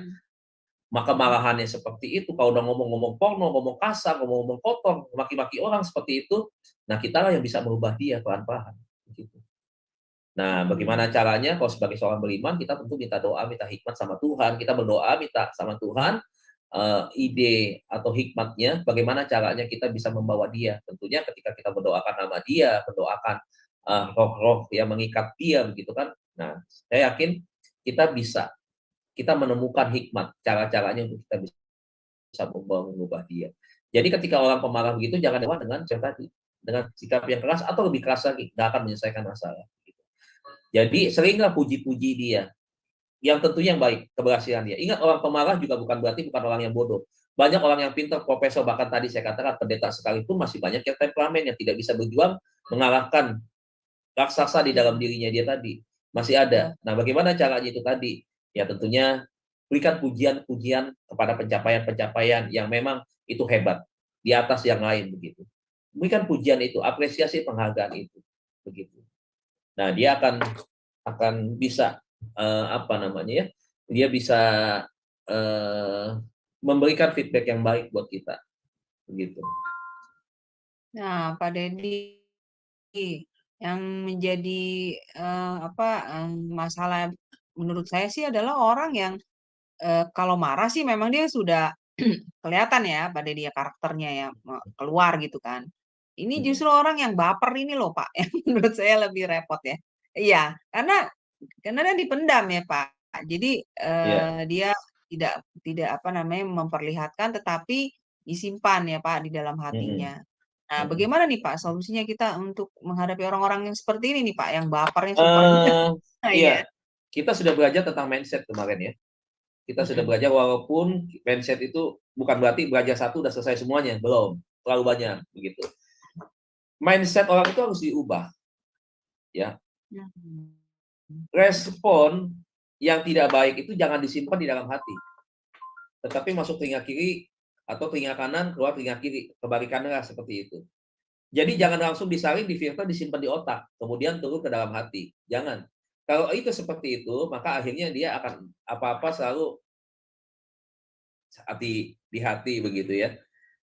maka marahannya seperti itu, kalau udah ngomong-ngomong porno, ngomong kasar, ngomong-ngomong kotor, maki-maki orang seperti itu, nah kita lah yang bisa merubah dia pelan-pelan gitu. Nah, bagaimana caranya? Kalau sebagai seorang beriman, kita tentu minta doa, minta hikmat sama Tuhan, kita berdoa minta sama Tuhan ide atau hikmatnya, bagaimana caranya kita bisa membawa dia. Tentunya ketika kita mendoakan nama dia, mendoakan roh-roh yang mengikat dia, begitu kan. Nah, saya yakin kita menemukan hikmat, cara-caranya untuk kita bisa mengubah dia. Jadi ketika orang pemarah begitu, jangan lewat dengan tadi, dengan sikap yang keras atau lebih keras lagi, nggak akan menyelesaikan masalah. Gitu. Jadi seringlah puji-puji dia, yang tentunya yang baik, keberhasilan dia. Ingat, orang pemarah juga bukan orang yang bodoh. Banyak orang yang pintar, profesor, bahkan tadi saya katakan pendeta sekalipun masih banyak yang temperamen yang tidak bisa berjuang mengalahkan raksasa di dalam dirinya dia tadi. Masih ada. Nah, bagaimana caranya itu tadi? Ya tentunya berikan pujian-pujian kepada pencapaian-pencapaian yang memang itu hebat di atas yang lain begitu. Berikan pujian itu, apresiasi penghargaan itu begitu. Nah, dia akan bisa dia bisa memberikan feedback yang baik buat kita begitu. Nah, Pak Dedi, yang menjadi masalah menurut saya sih adalah orang yang kalau marah sih memang dia sudah kelihatan ya Pak Dedi ya, karakternya ya keluar gitu kan. Ini justru orang yang baper ini loh Pak, yang menurut saya lebih repot ya. Iya, karena dia dipendam ya Pak. Jadi dia tidak memperlihatkan, tetapi disimpan ya Pak di dalam hatinya. Nah, bagaimana nih Pak solusinya kita untuk menghadapi orang-orang yang seperti ini nih Pak, yang bapernya super. Iya, kita sudah belajar tentang mindset kemarin ya. Kita sudah belajar, walaupun mindset itu bukan berarti belajar satu udah selesai semuanya, belum, terlalu banyak begitu. Mindset orang itu harus diubah, ya. Respon yang tidak baik itu jangan disimpan di dalam hati, tetapi masuk telinga kiri atau telinga kanan, keluar telinga kiri, kebalikannya seperti itu. Jadi jangan langsung disaring, difilter, disimpan di otak, kemudian turun ke dalam hati. Jangan. Kalau itu seperti itu, maka akhirnya dia akan apa-apa selalu di hati begitu ya.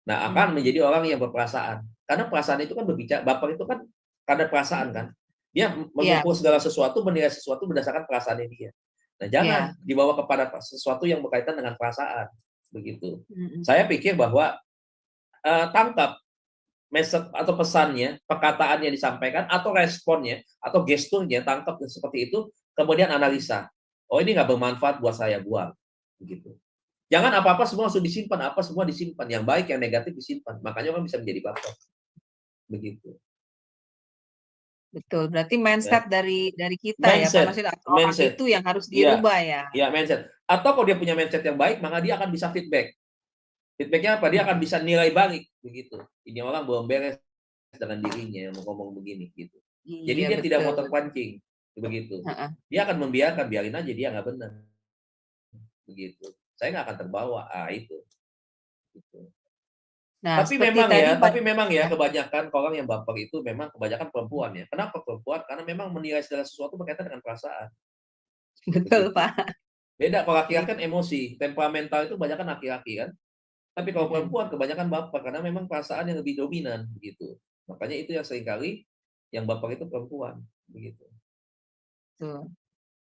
Nah, akan menjadi orang yang berperasaan. Karena perasaan itu kan berbicara, baper itu kan karena perasaan kan. Dia mengukur segala sesuatu, menilai sesuatu berdasarkan perasaannya dia. Nah, jangan dibawa kepada sesuatu yang berkaitan dengan perasaan begitu. Saya pikir bahwa tangkap message atau pesannya, perkataannya disampaikan, atau responnya, atau gesturnya, tangkap seperti itu, kemudian analisa. Oh, ini nggak bermanfaat buat saya, buang. begitu. Jangan apa-apa semua langsung disimpan, apa semua disimpan, yang baik yang negatif disimpan, makanya orang bisa menjadi baper, begitu. Betul, berarti Ya. mindset dari kita ya, Pak, Mindset, maksudnya orang mindset, itu yang harus iya, dirubah ya. ya mindset. Atau kalau dia punya mindset yang baik, maka dia akan bisa feedback. Feedbacknya apa? Dia akan bisa nilai balik, begitu. Ini orang belum beres dengan dirinya mau ngomong begini, gitu. Jadi Iya dia tidak mau betul. terpancing, begitu. Heeh. Dia akan membiarkan, biarin aja dia nggak benar, begitu. Saya nggak akan terbawa, itu. Gitu. Nah, Tapi seperti memang tadi ya, Pak, kebanyakan orang yang baper itu memang kebanyakan perempuan ya. Kenapa perempuan? Karena memang menilai segala sesuatu berkaitan dengan perasaan. betul Begitu. Pak. Beda kalau laki-laki kan emosi, temperamental itu kebanyakan laki-laki kan. Tapi kalau perempuan kebanyakan baper karena memang perasaan yang lebih dominan begitu. Makanya itu yang seringkali yang baper itu perempuan begitu. Tuh.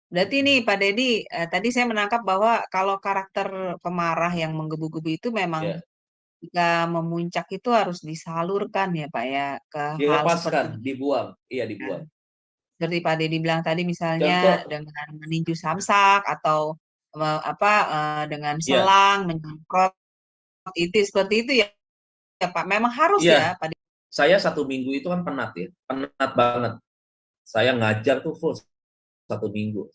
Berarti nih Pak Dedi, tadi saya menangkap bahwa kalau karakter pemarah yang menggebu-gebu itu memang Ya, jika memuncak itu harus disalurkan ya Pak ya ke hal seperti dilepaskan, dibuang. Iya, dibuang. seperti Pak Dedi bilang tadi misalnya Contoh, dengan meninju samsak atau dengan ya, selang menyemprot itu seperti itu ya, ya Pak. Memang harus ya iya. Pak Dedi. Saya 1 minggu itu kan penat ya, penat banget. Saya ngajar tuh full 1 minggu,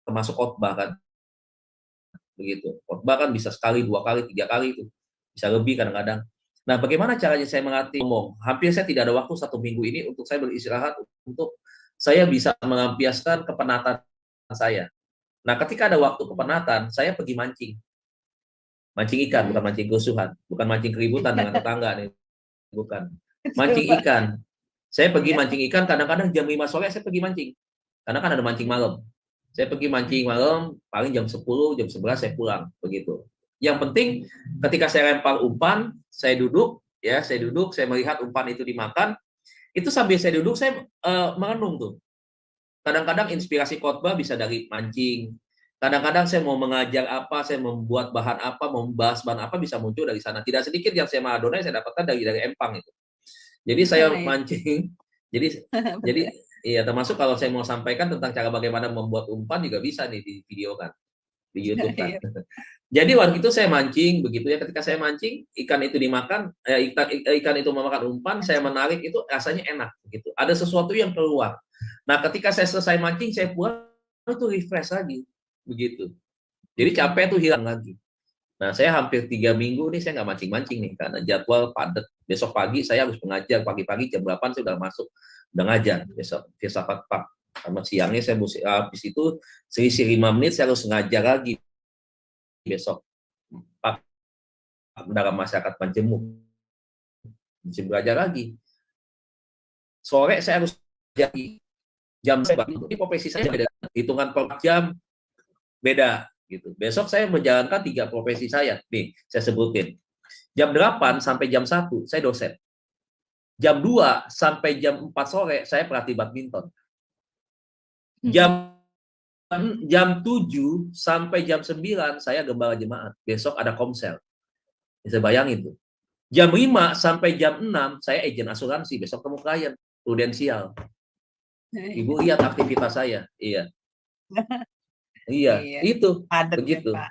termasuk khotbah kan, begitu. Khotbah kan bisa sekali, 2 kali, 3 kali itu, bisa lebih kadang-kadang. Nah, bagaimana caranya saya melatih ngomong? Hampir saya tidak ada waktu 1 minggu ini untuk saya beristirahat, untuk saya bisa melampiaskan kepenatan saya. Nah, ketika ada waktu kepenatan, saya pergi mancing. Mancing ikan, bukan mancing kerusuhan. Bukan mancing keributan dengan tetangga nih. Bukan. Mancing ikan. Saya pergi mancing ikan, kadang-kadang jam 5 sore saya pergi mancing. Karena kan ada mancing malam. Saya pergi mancing malam, paling jam 10, jam 11 saya pulang. Begitu. Yang penting, ketika saya lempar umpan, saya duduk, saya melihat umpan itu dimakan, itu sambil saya duduk, saya merenung tuh. Kadang-kadang inspirasi khotbah bisa dari mancing. Kadang-kadang saya mau mengajar apa, saya membuat bahan apa, membahas bahan apa bisa muncul dari sana. Tidak sedikit yang saya Madonna saya dapatkan dari empang itu. Jadi saya mancing. Jadi iya termasuk kalau saya mau sampaikan tentang cara bagaimana membuat umpan juga bisa nih di video kan, di YouTube kan. Jadi waktu itu saya mancing begitu ya. Ketika saya mancing, ikan itu dimakan, ikan itu memakan umpan, saya menarik itu rasanya enak begitu. Ada sesuatu yang keluar. Nah, ketika saya selesai mancing, saya pulang itu refresh lagi begitu. Jadi capek tuh hilang lagi. Nah, saya hampir 3 minggu nih saya nggak mancing-mancing nih karena jadwal padat. Besok pagi saya harus mengajar, pagi-pagi jam 8 saya udah masuk, udah ngajar besok filsafat Pak. Sama siangnya saya habis itu selisih 5 menit saya harus ngajar lagi besok Pak dalam masyarakat Panjemuk. Mesti belajar lagi. Sore saya harus jadi jam saya ini profesi saya beda, hitungan per jam beda gitu. Besok saya menjalankan 3 profesi saya. Nih, saya sebutin. Jam 8 sampai jam 1 saya dosen. Jam 2 sampai jam 4 sore saya pelatih badminton. Jam 7 sampai jam 9 saya gembala jemaat. Besok ada komsel. Bisa bayangin tuh. Jam 5 sampai jam 6 saya agent asuransi. Besok ketemu klien. Prudensial. Ibu lihat aktivitas saya. Iya. Iya, itu. Padat begitu. ya, Pak.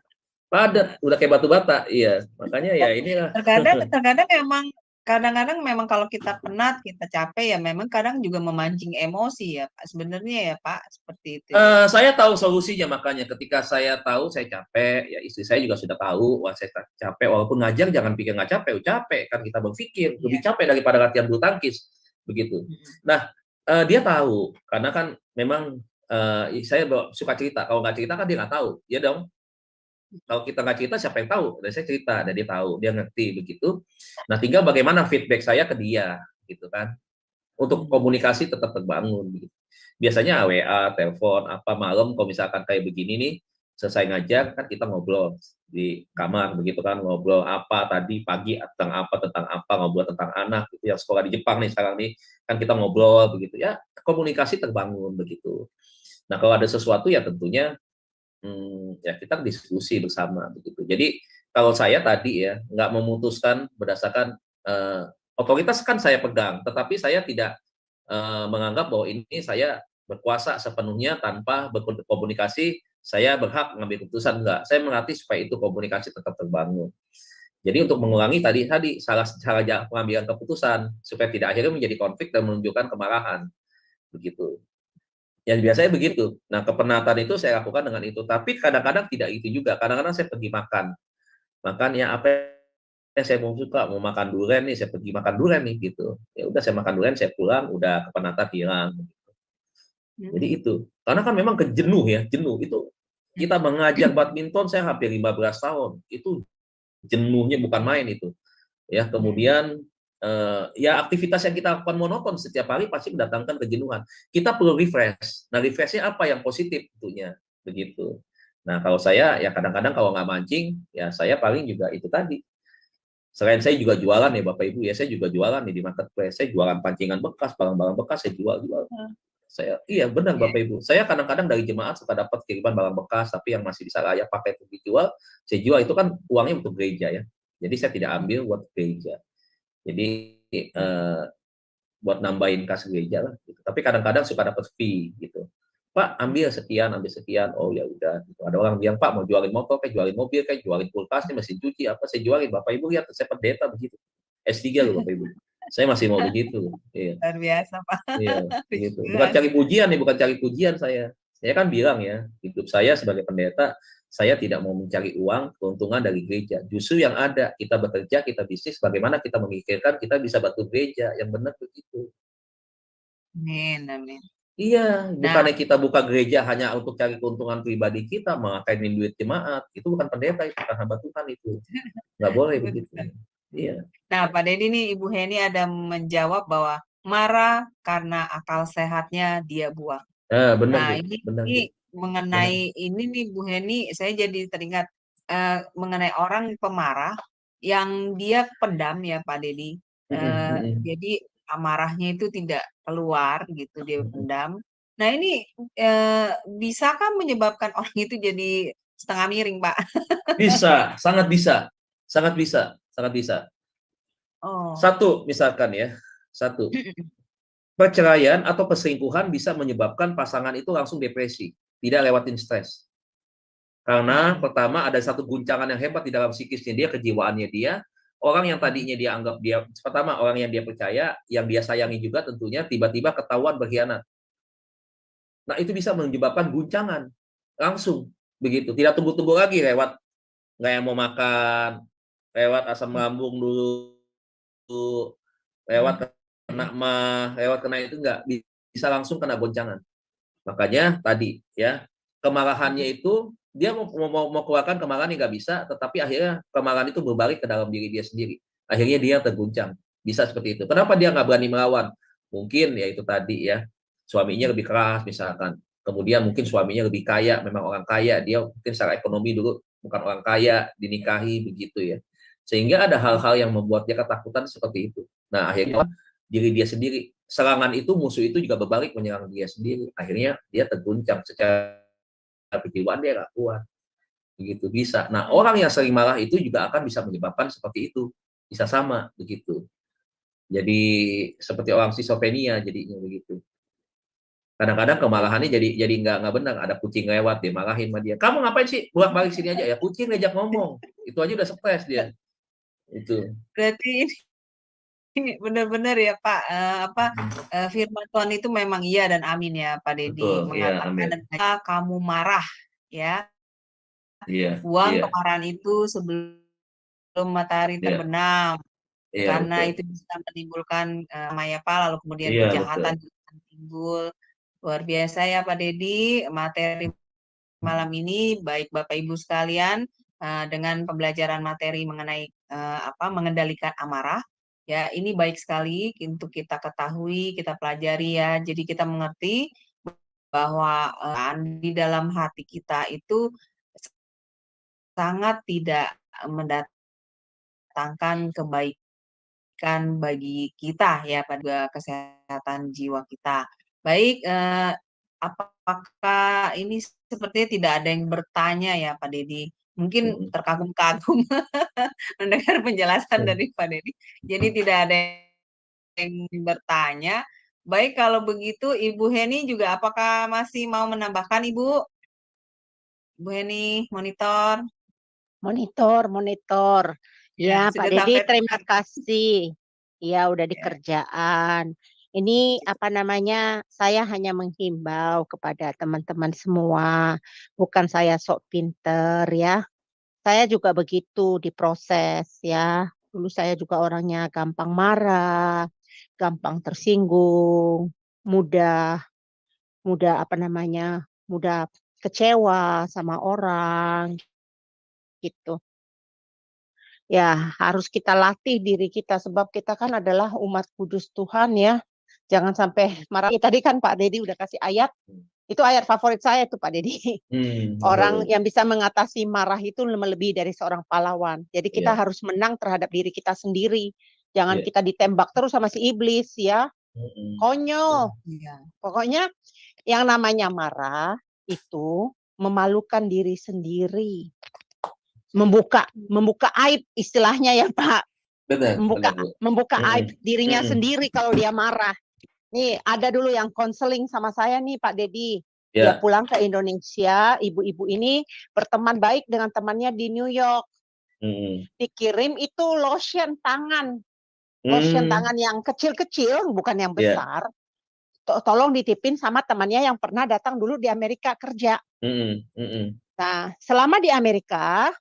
Padat. Udah kayak batu bata. Iya. Makanya ya inilah. Terkadang emang kadang-kadang memang kalau kita penat, kita capek ya memang kadang juga memancing emosi ya Pak. Sebenarnya ya Pak, seperti itu. Saya tahu solusinya, makanya ketika saya tahu saya capek, ya istri saya juga sudah tahu, wah saya capek, walaupun ngajar jangan pikir nggak capek, capek kan kita berpikir lebih capek daripada latihan bulu tangkis, begitu. Nah, dia tahu, karena kan memang saya suka cerita, kalau nggak cerita kan dia nggak tahu, ya dong. Kalau kita nggak cerita siapa yang tahu? Dan saya cerita, dan dia tahu, dia ngerti begitu. Nah, tinggal bagaimana feedback saya ke dia, gitu kan, untuk komunikasi tetap terbangun. Gitu. Biasanya WA, telepon, apa malam, kalau misalkan kayak begini nih, selesai ngajar kan kita ngobrol di kamar, begitu kan, ngobrol apa tadi pagi tentang apa, ngobrol tentang anak, gitu, yang sekolah di Jepang nih sekarang nih, kan kita ngobrol begitu ya, komunikasi terbangun begitu. Nah, kalau ada sesuatu ya tentunya ya kita diskusi bersama begitu. Jadi kalau saya tadi ya nggak memutuskan berdasarkan otoritas kan saya pegang, tetapi saya tidak menganggap bahwa ini saya berkuasa sepenuhnya tanpa berkomunikasi saya berhak mengambil keputusan, enggak. Saya melatih supaya itu komunikasi tetap terbangun. Jadi untuk mengulangi tadi salah cara pengambilan keputusan supaya tidak akhirnya menjadi konflik dan menunjukkan kemarahan begitu. Ya biasanya begitu. Nah, kepenatan itu saya lakukan dengan itu. Tapi kadang-kadang tidak itu juga. Kadang-kadang saya pergi makan. Makan ya apa yang saya mau suka, mau makan durian nih, saya pergi makan durian nih gitu. Ya udah saya makan durian, saya pulang, udah kepenatan hilang. Jadi itu. Karena kan memang kejenuh ya, jenuh. Itu kita mengajar badminton saya hampir 15 tahun. Itu jenuhnya bukan main itu. Ya, kemudian ya aktivitas yang kita lakukan monoton setiap hari pasti mendatangkan kejenuhan. Kita perlu refresh. Nah, refreshnya apa yang positif tentunya begitu. Nah, kalau saya ya kadang-kadang kalau nggak mancing, ya saya paling juga itu tadi. Selain saya juga jualan ya Bapak Ibu ya, saya juga jualan nih di marketplace. Saya jualan pancingan bekas, barang-barang bekas saya jual. Saya iya benar Bapak Ibu. Saya kadang-kadang dari jemaat suka dapat kiriman barang bekas tapi yang masih bisa layak pakai untuk dijual, saya jual itu kan uangnya untuk gereja ya. Jadi saya tidak ambil buat gereja. Jadi buat nambahin kas gereja lah gitu. Tapi kadang-kadang suka dapat fee gitu. Pak, ambil sekian. Oh ya udah. Gitu. Ada orang bilang, Pak mau jualin motor, kayak jualin mobil, kayak jualin kulkas, nih mesin cuci, apa saya jualin. Bapak Ibu lihat, saya pendeta begitu. S3 loh Bapak Ibu. Saya masih mau begitu. Iya. Luar biasa, Pak. Iya, gitu. Bukan cari pujian nih, bukan cari pujian saya. Saya kan bilang ya, hidup saya sebagai pendeta, saya tidak mau mencari uang, keuntungan dari gereja. Justru yang ada, kita bekerja, kita bisnis, bagaimana kita memikirkan kita bisa bantu gereja. Yang benar begitu. Amin, amin. Iya, Nah, bukannya kita buka gereja hanya untuk cari keuntungan pribadi kita, mengakainin duit jemaat. Itu bukan pendeta, itu bukan hamba Tuhan itu. Nggak boleh begitu. Iya. nah, Pak Dedi nih, Ibu Heni ada menjawab bahwa marah karena akal sehatnya dia buang. Benar, Nah, Bu. Benar, Bu. ini mengenai ini nih Bu Heni, saya jadi teringat mengenai orang pemarah yang dia pendam ya Pak Dedi. Jadi amarahnya itu tidak keluar gitu, dia pendam. Nah, ini bisakah menyebabkan orang itu jadi setengah miring, Pak? Bisa, sangat bisa. Sangat bisa, sangat bisa. Oh. Satu, misalkan ya. Satu. Perceraian atau perselingkuhan bisa menyebabkan pasangan itu langsung depresi, tidak lewatin stres. Karena pertama ada satu guncangan yang hebat di dalam psikisnya dia, kejiwaannya dia. Orang yang tadinya dia anggap dia, pertama orang yang dia percaya, yang dia sayangi juga tentunya, tiba-tiba ketahuan berkhianat. Nah itu bisa menyebabkan guncangan langsung begitu. Tidak tunggu-tunggu lagi lewat nggak yang mau makan, lewat asam lambung dulu, lewat kena lewat kena itu enggak, bisa langsung kena goncangan. Makanya tadi ya, kemarahannya itu dia mau keluarkan kemarahan yang nggak bisa, tetapi akhirnya kemarahan itu berbalik ke dalam diri dia sendiri. Akhirnya dia terguncang. Bisa seperti itu. Kenapa dia nggak berani melawan? Mungkin ya itu tadi ya, suaminya lebih keras misalkan. Kemudian mungkin suaminya lebih kaya, memang orang kaya, dia mungkin secara ekonomi dulu bukan orang kaya, dinikahi begitu ya. Sehingga ada hal-hal yang membuat dia ketakutan seperti itu. Nah, akhirnya diri dia sendiri, serangan itu, musuh itu juga berbalik menyerang dia sendiri. Akhirnya dia terguncang secara kejiwaan, dia nggak kuat. Begitu bisa. Nah, orang yang sering marah itu juga akan bisa menyebabkan seperti itu. Bisa sama begitu. Jadi seperti orang skizofrenia jadinya begitu. Kadang-kadang kemarahannya jadi nggak benar. Ada kucing lewat, dia marahin sama dia. Kamu ngapain sih? Bolak-balik sini aja ya. Kucing ngajak ngomong. Itu aja udah stres dia. Itu. Berarti ini benar-benar ya Pak, firman Tuhan itu memang iya dan amin ya Pak Dedi. Betul, iya, Mengatakan amin. dan kamu marah ya, Iya, buang iya, kemarahan itu sebelum matahari iya, terbenam, iya, karena betul. itu bisa menimbulkan Pak, lalu kemudian Iya, kejahatan betul. juga akan timbul. Luar biasa ya Pak Dedi, materi malam ini baik Bapak Ibu sekalian dengan pembelajaran materi mengenai mengendalikan amarah. Ya, ini baik sekali untuk kita ketahui, kita pelajari ya. Jadi kita mengerti bahwa di dalam hati kita itu sangat tidak mendatangkan kebaikan bagi kita ya pada kesehatan jiwa kita. Baik, apakah ini sepertinya tidak ada yang bertanya ya Pak Dedi? Mungkin terkagum-kagum mendengar penjelasan dari Pak Dedi. Jadi tidak ada yang bertanya. Baik, kalau begitu Ibu Heni juga apakah masih mau menambahkan Ibu? Bu Heni, monitor. Monitor. Ya, Ya, Pak sudah Dedi, sampai terima tempat. kasih. Ya, udah di Ya. kerjaan. Ini apa namanya? Saya hanya menghimbau kepada teman-teman semua. Bukan saya sok pinter ya. Saya juga begitu diproses ya. Dulu saya juga orangnya gampang marah, gampang tersinggung, mudah mudah apa namanya? Mudah kecewa sama orang gitu. Ya, harus kita latih diri kita sebab kita kan adalah umat kudus Tuhan ya. Jangan sampai marah. Tadi kan Pak Dedi udah kasih ayat. Itu ayat favorit saya tuh Pak Dedi. Orang yang bisa mengatasi marah itu melebihi dari seorang pahlawan. Jadi kita harus menang terhadap diri kita sendiri. Jangan kita ditembak terus sama si iblis ya. Konyol. Ya. Pokoknya yang namanya marah itu memalukan diri sendiri. Membuka aib istilahnya ya Pak. Benar. Membuka aib dirinya sendiri kalau dia marah. Nih ada dulu yang konseling sama saya nih Pak Dedi. Dia pulang ke Indonesia, ibu-ibu ini berteman baik dengan temannya di New York. Dikirim itu lotion tangan. Lotion tangan yang kecil-kecil, bukan yang besar. Tolong ditipin sama temannya yang pernah datang dulu di Amerika kerja. Nah, selama di Amerika,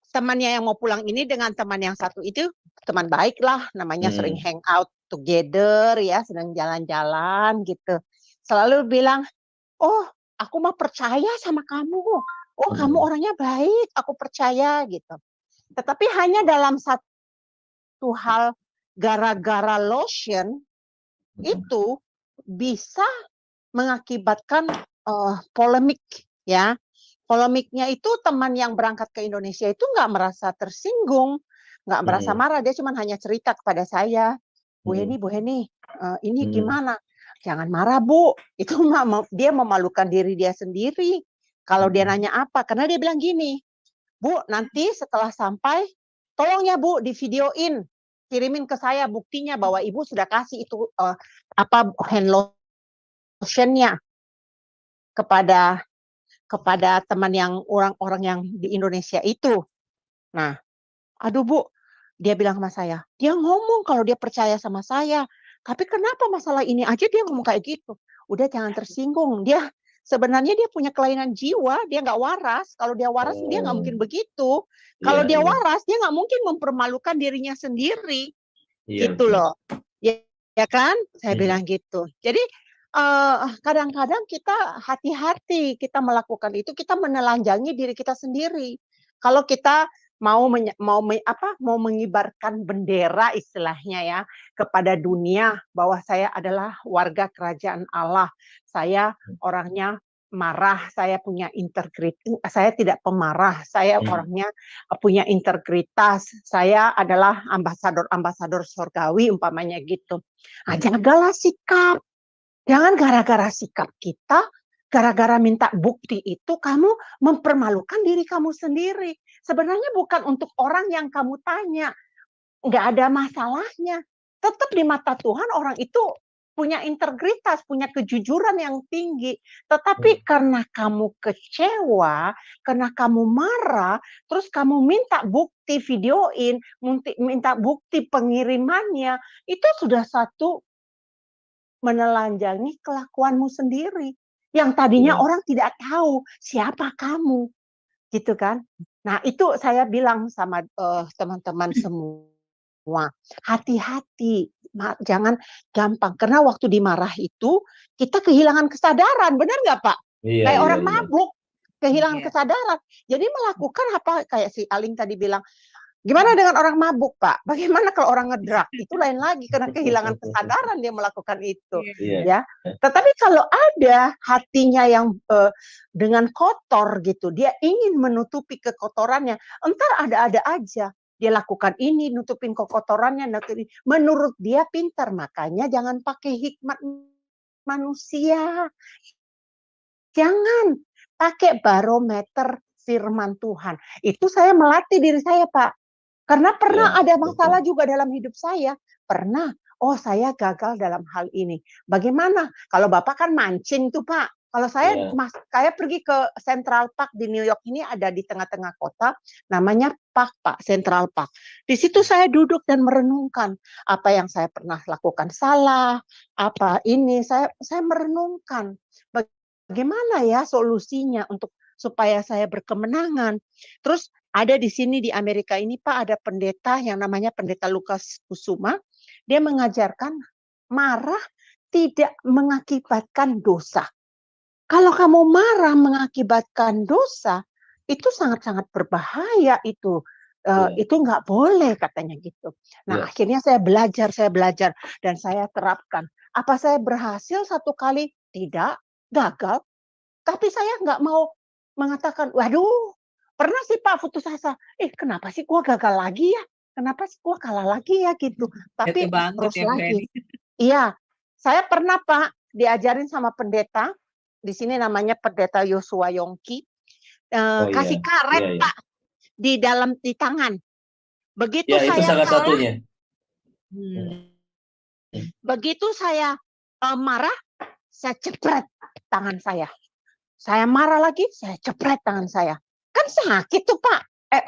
temannya yang mau pulang ini dengan teman yang satu itu teman baik lah, namanya sering hang out together ya, sedang jalan-jalan gitu. Selalu bilang, oh aku mah percaya sama kamu, oh kamu orangnya baik, aku percaya gitu. Tetapi hanya dalam satu hal, gara-gara lotion itu bisa mengakibatkan polemik ya. Polemiknya itu teman yang berangkat ke Indonesia itu nggak merasa tersinggung, nggak merasa marah, dia cuma hanya cerita kepada saya, Bu Heni, ini gimana? Jangan marah Bu, itu dia memalukan diri dia sendiri. Kalau dia nanya apa, karena dia bilang gini, Bu nanti setelah sampai, tolong ya Bu di videoin, kirimin ke saya buktinya bahwa Ibu sudah kasih itu hand lotionnya kepada teman yang orang-orang yang di Indonesia itu. Nah, aduh Bu, dia bilang sama saya, dia ngomong kalau dia percaya sama saya, tapi kenapa masalah ini aja dia ngomong kayak gitu? Udah jangan tersinggung, dia sebenarnya dia punya kelainan jiwa, dia nggak waras. Kalau dia waras dia nggak mungkin begitu. Kalau dia waras dia nggak mungkin mempermalukan dirinya sendiri, gitu loh. Ya kan? Saya bilang gitu. Jadi kadang-kadang kita hati-hati kita melakukan itu, kita menelanjangi diri kita sendiri. Kalau kita mau mengibarkan bendera istilahnya ya kepada dunia bahwa saya adalah warga kerajaan Allah, saya orangnya marah, saya punya integritas, saya tidak pemarah, saya orangnya punya integritas, saya adalah ambasador surgawi umpamanya gitu. Nah, jagalah sikap. Jangan gara-gara sikap kita, gara-gara minta bukti itu kamu mempermalukan diri kamu sendiri. Sebenarnya bukan untuk orang yang kamu tanya. Nggak ada masalahnya. Tetap di mata Tuhan orang itu punya integritas, punya kejujuran yang tinggi. Tetapi karena kamu kecewa, karena kamu marah, terus kamu minta bukti videoin, minta bukti pengirimannya, itu sudah satu menelanjangi kelakuanmu sendiri. Yang tadinya orang tidak tahu siapa kamu. Gitu kan. Nah itu saya bilang sama teman-teman semua. Hati-hati. Jangan gampang. Karena waktu dimarah itu kita kehilangan kesadaran. Benar nggak Pak? Kayak orang mabuk. Kehilangan kesadaran. Jadi melakukan apa kayak si Aling tadi bilang. Gimana dengan orang mabuk, Pak? Bagaimana kalau orang ngedrak? Itu lain lagi karena kehilangan kesadaran dia melakukan itu, ya. Tetapi kalau ada hatinya yang dengan kotor gitu, dia ingin menutupi kekotorannya, entar ada-ada aja. Dia lakukan ini, nutupin kekotorannya, menurut dia pintar. Makanya jangan pakai hikmat manusia. Jangan pakai barometer firman Tuhan. Itu saya melatih diri saya, Pak. Karena pernah ada masalah juga dalam hidup saya. Pernah, oh saya gagal dalam hal ini. Bagaimana? Kalau Bapak kan mancing tuh Pak. Kalau saya saya pergi ke Central Park di New York ini, ada di tengah-tengah kota, namanya Park, Pak, Central Park. Di situ saya duduk dan merenungkan apa yang saya pernah lakukan salah, apa ini, saya merenungkan bagaimana ya solusinya untuk supaya saya berkemenangan. Terus ada di sini di Amerika ini, Pak, ada pendeta yang namanya Pendeta Lukas Kusuma. Dia mengajarkan marah tidak mengakibatkan dosa. Kalau kamu marah mengakibatkan dosa, itu sangat-sangat berbahaya itu. Itu nggak boleh katanya gitu. Nah, akhirnya saya belajar dan saya terapkan. Apa saya berhasil satu kali? Tidak, gagal. Tapi saya nggak mau mengatakan, waduh, pernah sih Pak putus asa. Kenapa sih gua gagal lagi ya? Kenapa sih gua kalah lagi ya gitu? Tapi terus lagi. Iya, saya pernah Pak diajarin sama pendeta. Di sini namanya Pendeta Yosua Yongki, kasih karet Pak di tangan. Begitu saya itu salah kalah, satunya. Begitu saya marah, saya cepret tangan saya. Saya marah lagi, saya cepret tangan saya. Kan sakit tuh Pak.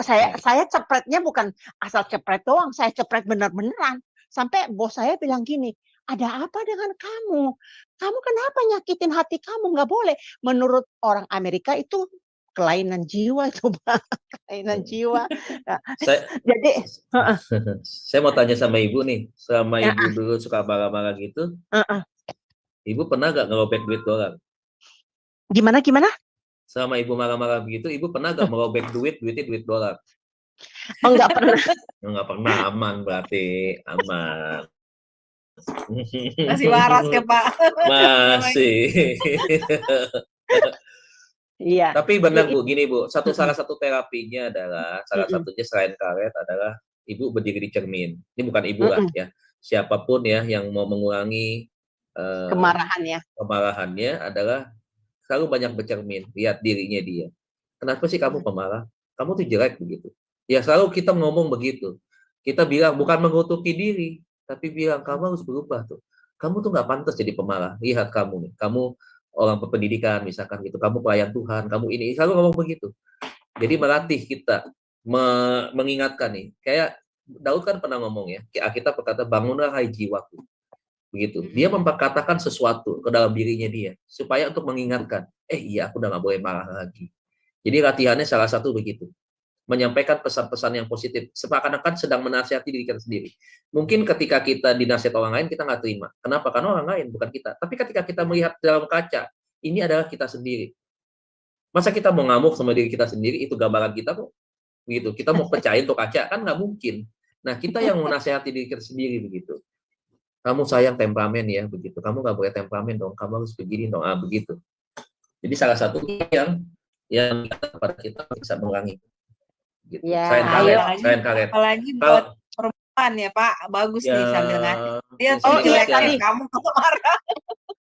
Saya cepretnya bukan asal cepret doang, saya cepret bener-beneran. Sampai bos saya bilang gini, ada apa dengan kamu? Kamu kenapa nyakitin hati kamu? Nggak boleh. Menurut orang Amerika itu kelainan jiwa itu, Pak. Kelainan jiwa. Nah, jadi saya mau tanya sama Ibu nih, selama Ibu dulu suka marah-marah gitu, Ibu pernah nggak ngerobek duit orang? Gimana? Selama Ibu marah-marah begitu, Ibu pernah nggak merobek duitnya duit dolar? Oh, nggak pernah. Nggak pernah, aman berarti, aman. Masih waras ya Pak? Masih. Iya. Tapi benar Bu, gini Bu, salah satu terapinya adalah, salah satunya selain karet adalah Ibu berdiri di cermin. Ini bukan Ibu lah ya, siapapun ya yang mau mengurangi kemarahannya adalah selalu banyak bercermin, lihat dirinya dia. Kenapa sih kamu pemarah? Kamu tuh jelek begitu. Ya selalu kita ngomong begitu. Kita bilang bukan mengutuki diri, tapi bilang kamu harus berubah tuh. Kamu tuh nggak pantas jadi pemarah. Lihat kamu nih, kamu orang berpendidikan misalkan gitu, kamu pelayan Tuhan, kamu ini selalu ngomong begitu. Jadi melatih kita, mengingatkan nih. Kayak Daud kan pernah ngomong ya, kita berkata bangunlah hai jiwaku. Begitu. Dia memperkatakan sesuatu ke dalam dirinya dia supaya untuk mengingatkan, iya aku udah nggak boleh marah lagi. Jadi latihannya salah satu begitu, menyampaikan pesan-pesan yang positif, seakan-akan sedang menasihati diri kita sendiri. Mungkin ketika kita dinasihat orang lain kita nggak terima. Kenapa? Karena orang lain bukan kita. Tapi ketika kita melihat dalam kaca, ini adalah kita sendiri. Masa kita mau ngamuk sama diri kita sendiri? Itu gambaran kita kok. Begitu. Kita mau pecahin tuh kaca kan nggak mungkin. Nah kita yang menasihati diri kita sendiri begitu. Kamu sayang temperamen ya, begitu. Kamu nggak boleh temperamen dong, kamu harus begini dong, begitu. Jadi salah satu yang pada kita bisa mengurangi. Gitu. Ya, selain karet. Apalagi buat perempuan ya Pak, bagus nih sambil ngasih. Dia tadi kamu marah.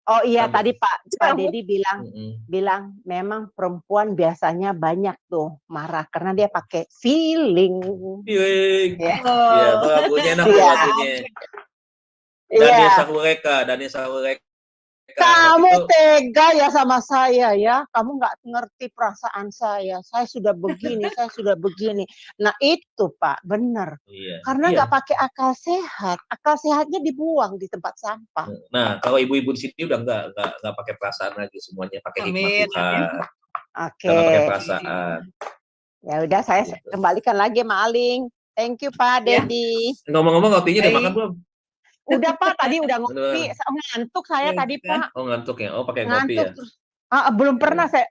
Oh iya tadi Pak Dedi bilang memang perempuan biasanya banyak tuh marah karena dia pakai feeling. Ya, lagunya enak lagunya. Daniel Sahureka. Kamu tega ya sama saya ya. Kamu nggak ngerti perasaan saya. Saya sudah begini, saya sudah begini. Nah itu Pak, benar. Karena nggak pakai akal sehat. Akal sehatnya dibuang di tempat sampah. Nah kalau ibu-ibu di sini udah nggak pakai perasaan lagi, semuanya pakai hikmat Tuhan. Oke. Nggak pakai perasaan. Ya udah saya kembalikan lagi sama Aling. Thank you Pak Dedi. Ngomong-ngomong kopinya udah makan belum? Udah Pak, tadi udah ngopi, ngantuk saya tadi Pak. Oh ngantuk ya, pakai ngopi ya? Belum pernah saya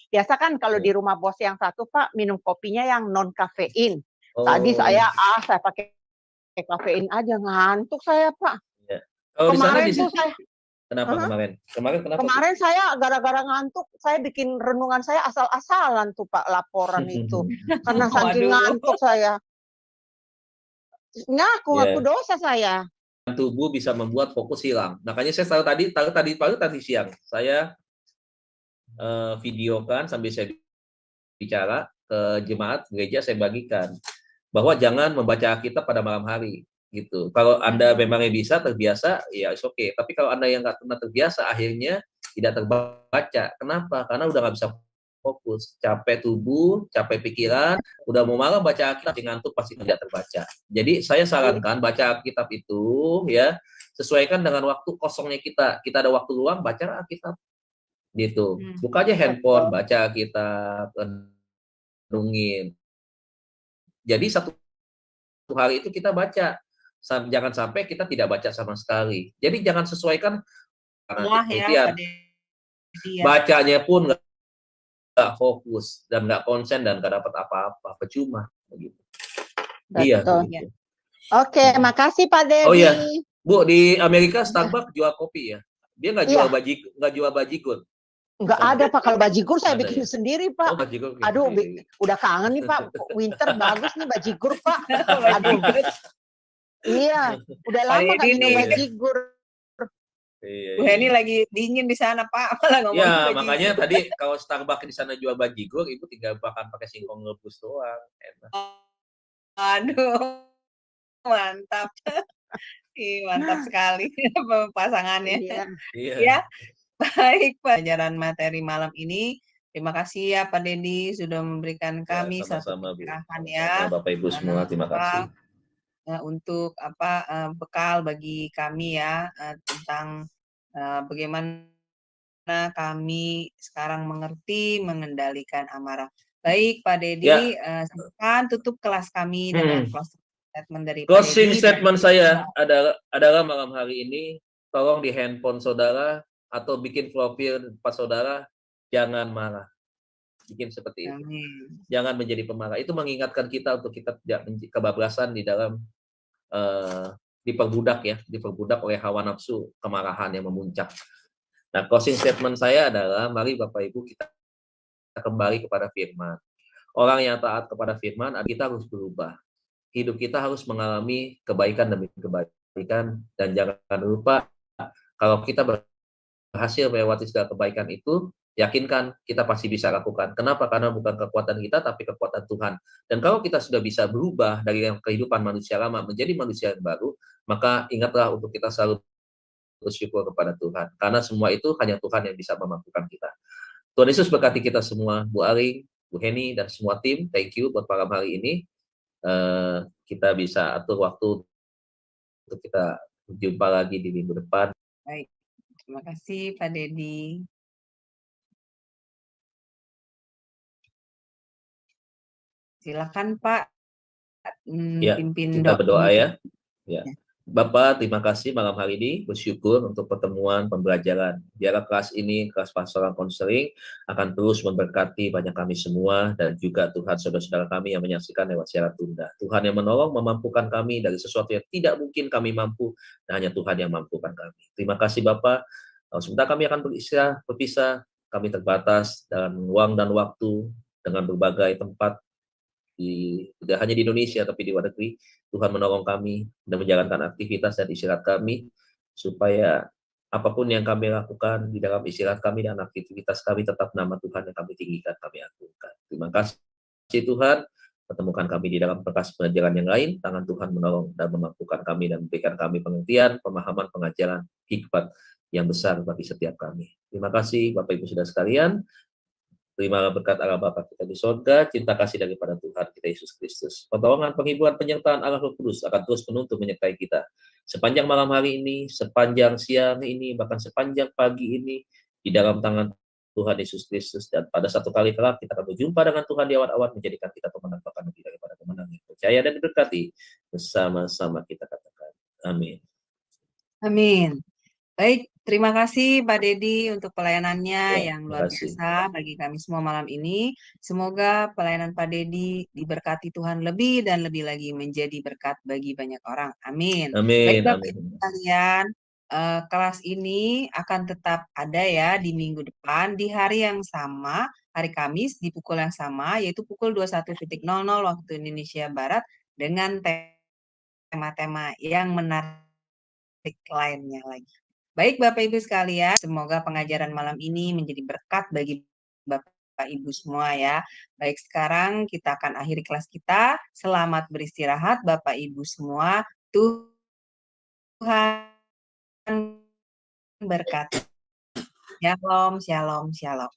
biasa kan kalau di rumah bos yang satu Pak minum kopinya yang non kafein. Tadi saya pakai kafein aja, ngantuk saya Pak. Ya. Kalau kemarin di sana, tuh saya. Kenapa kemarin? Kenapa? Kemarin saya gara-gara ngantuk, saya bikin renungan saya asal-asalan tuh Pak laporan itu, karena saking ngantuk saya. Ngaku dosa saya. Tubuh bisa membuat fokus hilang. Makanya saya tadi siang saya videokan sambil saya bicara ke jemaat gereja, saya bagikan bahwa jangan membaca Alkitab pada malam hari gitu. Kalau Anda memangnya bisa terbiasa ya oke. Tapi kalau Anda yang nggak pernah terbiasa, akhirnya tidak terbaca. Kenapa? Karena udah nggak bisa fokus, capek tubuh, capek pikiran, udah mau malam baca Alkitab, ngantuk pasti tidak terbaca. Jadi saya sarankan baca Alkitab itu ya sesuaikan dengan waktu kosongnya kita. Kita ada waktu luang, baca Alkitab gitu. Buka aja handphone, baca Alkitab, renungin. Jadi satu hari itu kita baca. Jangan sampai kita tidak baca sama sekali. Jadi jangan sesuaikan ya, bacanya pun nggak fokus dan nggak konsen dan nggak dapat apa-apa, percuma begitu. Iya. Begitu. Oke, makasih Pak Dedi. Oh iya, Bu, di Amerika Starbucks jual kopi ya. Dia nggak jual jual bajigur. Nggak ada Pak, kalau bajigur saya bikin sendiri Pak. Oh, bajigur. Aduh, udah kangen nih Pak. Winter bagus nih bajigur Pak. Aduh. Iya, udah lama nggak minum bajigur. Bu Heni lagi dingin di sana Pak, malah ngomong ya, makanya tadi kalau Starbucks di sana jual bajigur, Ibu tinggal makan pakai singkong rebus doang. Enak. Aduh, mantap. Mantap sekali pasangannya. Iya. Ya, baik pelajaran materi malam ini. Terima kasih ya Pak Dedi sudah memberikan kami satu pencerahan ya. Bapak Ibu semua, terima kasih. Untuk bekal bagi kami ya tentang bagaimana kami sekarang mengerti mengendalikan amarah. Baik Pak Dedi, silakan tutup kelas kami dengan closing statement dari Pak Dedi. Closing statement saya adalah malam hari ini, tolong di handphone saudara atau bikin profil pas saudara, jangan marah. Bikin seperti itu. Jangan menjadi pemarah. Itu mengingatkan kita untuk kita tidak kebablasan di dalam diperbudak oleh hawa nafsu kemarahan yang memuncak. Nah, closing statement saya adalah mari Bapak Ibu kita kembali kepada firman. Orang yang taat kepada firman, kita harus berubah. Hidup kita harus mengalami kebaikan demi kebaikan, dan jangan lupa kalau kita berhasil melewati segala kebaikan itu, yakinkan kita pasti bisa lakukan. Kenapa? Karena bukan kekuatan kita, tapi kekuatan Tuhan. Dan kalau kita sudah bisa berubah dari kehidupan manusia lama menjadi manusia yang baru, maka ingatlah untuk kita selalu bersyukur kepada Tuhan. Karena semua itu hanya Tuhan yang bisa memampukan kita. Tuhan Yesus berkati kita semua, Bu Aring, Bu Heni, dan semua tim. Thank you buat malam hari ini. Kita bisa atur waktu untuk kita jumpa lagi di minggu depan. Baik, terima kasih Pak Dedi. Silakan Pak, pimpin kita berdoa ya. Bapak, terima kasih malam hari ini, bersyukur untuk pertemuan pembelajaran. Biarlah kelas ini, kelas pastoral konseling, akan terus memberkati banyak kami semua, dan juga Tuhan saudara-saudara kami yang menyaksikan lewat siaran tunda. Tuhan yang menolong, memampukan kami dari sesuatu yang tidak mungkin kami mampu, dan hanya Tuhan yang mampukan kami. Terima kasih Bapak. Sebentar kami akan berpisah, kami terbatas dalam ruang dan waktu, dengan berbagai tempat, tidak hanya di Indonesia tapi di luar negeri. Tuhan menolong kami dan menjalankan aktivitas dan istirahat kami, supaya apapun yang kami lakukan di dalam istirahat kami dan aktivitas kami tetap nama Tuhan yang kami tinggikan, kami agungkan. Terima kasih Tuhan, pertemukan kami di dalam berkas pengajaran yang lain. Tangan Tuhan menolong dan memampukan kami dan memberikan kami pengertian, pemahaman, pengajaran, hikmat yang besar bagi setiap kami. Terima kasih Bapak Ibu Saudara sekalian. Terima berkat Allah Bapa kita di surga, cinta kasih daripada Tuhan kita Yesus Kristus. Pertolongan, penghiburan, penyertaan Allah Roh Kudus akan terus menuntun menyertai kita. Sepanjang malam hari ini, sepanjang siang ini, bahkan sepanjang pagi ini, di dalam tangan Tuhan Yesus Kristus. Dan pada satu kali kelak kita akan berjumpa dengan Tuhan di awan-awan, menjadikan kita pemenang, bahkan lebih daripada pemenang yang percaya dan diberkati. Bersama-sama kita katakan. Amin. Amin. Baik, terima kasih Pak Dedi untuk pelayanannya yang luar biasa bagi kami semua malam ini. Semoga pelayanan Pak Dedi diberkati Tuhan lebih dan lebih lagi menjadi berkat bagi banyak orang. Amin. Amin. Baik Bapak Ibu sekalian, kelas ini akan tetap ada ya di minggu depan di hari yang sama, hari Kamis di pukul yang sama, yaitu pukul 21.00 waktu Indonesia Barat, dengan tema-tema yang menarik lainnya lagi. Baik Bapak Ibu sekalian, semoga pengajaran malam ini menjadi berkat bagi Bapak Ibu semua ya. Baik, sekarang kita akan akhiri kelas kita. Selamat beristirahat Bapak Ibu semua. Tuhan berkati. Shalom, shalom, shalom.